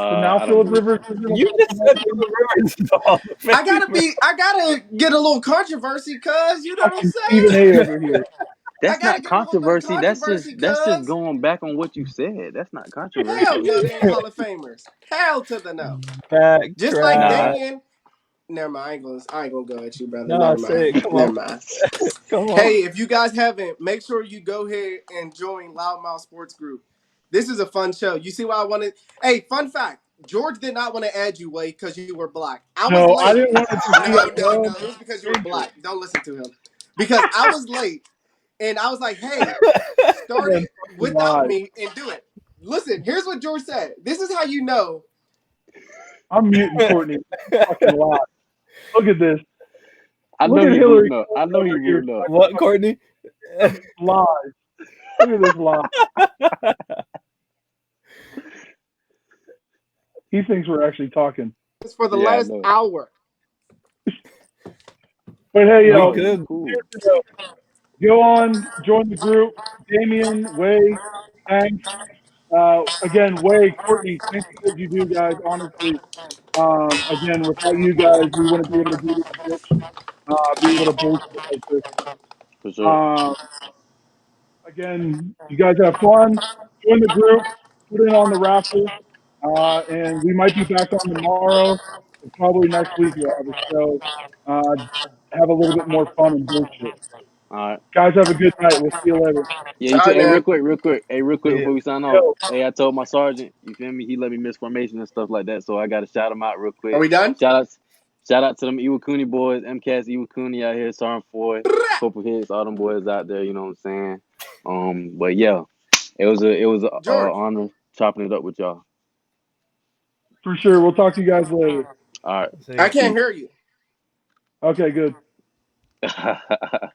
Speaker 1: So now
Speaker 3: I don't
Speaker 1: Philip
Speaker 3: believe
Speaker 1: Rivers
Speaker 3: so.
Speaker 1: is in a
Speaker 4: You just
Speaker 1: Hall
Speaker 4: said
Speaker 1: of Fame?
Speaker 4: Phillip Rivers is the Hall of Famer.
Speaker 2: I gotta get a little controversy, cuz, you know what I'm
Speaker 1: Fucking Stephen A.
Speaker 2: saying?
Speaker 1: over here.
Speaker 2: I
Speaker 3: That's
Speaker 2: gotta
Speaker 3: not
Speaker 2: get a little bit of
Speaker 3: controversy.
Speaker 2: controversy,
Speaker 3: That's just
Speaker 2: cuz.
Speaker 3: going back on what you said. That's not
Speaker 2: Hell
Speaker 3: controversial.
Speaker 2: no, they ain't Hall of Famers. Hell to the no. Just like
Speaker 3: Nah.
Speaker 4: Backtrack.
Speaker 2: Damien. Never mind, I ain't gonna go at you, brother.
Speaker 4: No,
Speaker 2: Never
Speaker 4: say
Speaker 2: mind.
Speaker 4: it. Come
Speaker 2: Never
Speaker 4: on.
Speaker 2: mind.
Speaker 4: Come on.
Speaker 2: Hey, if you guys haven't, make sure you go ahead and join Loudmouth Sports Group. This is a fun show. You see why I wanted. Hey, fun fact: George did not want to add you, Wade, because you were black. I was
Speaker 1: No, I
Speaker 2: late.
Speaker 1: didn't want it to be
Speaker 2: No,
Speaker 1: a
Speaker 2: no,
Speaker 1: club.
Speaker 2: no. It was because you were
Speaker 1: Stranger.
Speaker 2: black. Don't listen to him. Because I was late, and I was like, "Hey, start
Speaker 1: Then
Speaker 2: it
Speaker 1: fucking
Speaker 2: without
Speaker 1: lies.
Speaker 2: me and do it." Listen, here's what George said. This is how you know.
Speaker 1: I'm muting Courtney. Fucking lies. Look at this.
Speaker 3: I
Speaker 1: Look
Speaker 3: know
Speaker 1: at
Speaker 3: he
Speaker 1: Hillary
Speaker 3: rooting up. I
Speaker 1: Clinton
Speaker 3: know he
Speaker 1: over here.
Speaker 3: rooting up.
Speaker 4: What, Courtney?
Speaker 1: Lies. Look at this lie. He thinks we're actually talking.
Speaker 2: It's for the
Speaker 3: Yeah, I
Speaker 2: last
Speaker 3: know.
Speaker 2: hour.
Speaker 1: But hey,
Speaker 4: We
Speaker 3: No,
Speaker 1: yo,
Speaker 3: he's
Speaker 4: could.
Speaker 3: cool.
Speaker 1: seriously though, go on, join the group. Damien, Way, thanks. Again, Way, Courtney, thanks for what you do, guys. Honestly, again, without you guys, we wouldn't be able to do this shit, be able to bullshit like this.
Speaker 3: For sure.
Speaker 1: Um, again, you guys have fun. Join the group. Put in on the raffle. And we might be back on tomorrow. But probably next week we'll have a show. Have a little bit more fun and bullshit.
Speaker 3: All right.
Speaker 1: Guys, have a good night. We'll see you later.
Speaker 3: Yeah, you
Speaker 2: All
Speaker 3: too.
Speaker 2: right,
Speaker 3: Hey,
Speaker 2: man.
Speaker 3: real quick. Hey, real quick
Speaker 4: See ya.
Speaker 3: before we sign off.
Speaker 1: Yo,
Speaker 3: Hey, I told my sergeant, you feel me? He let me miss formation and stuff like that. So I got to shout him out real
Speaker 2: Are
Speaker 3: quick.
Speaker 2: we done?
Speaker 3: Shout out to them Iwakuni boys, MCAS Iwakuni out here, Sergeant Foy, Purple Hits, all them boys out there. You know what I'm saying? But yeah, it was a
Speaker 2: George,
Speaker 3: honor chopping it up with y'all.
Speaker 1: for sure. We'll talk to you guys later.
Speaker 3: All
Speaker 4: See
Speaker 2: I
Speaker 4: ya.
Speaker 2: can't hear you.
Speaker 1: Okay, good.
Speaker 3: right.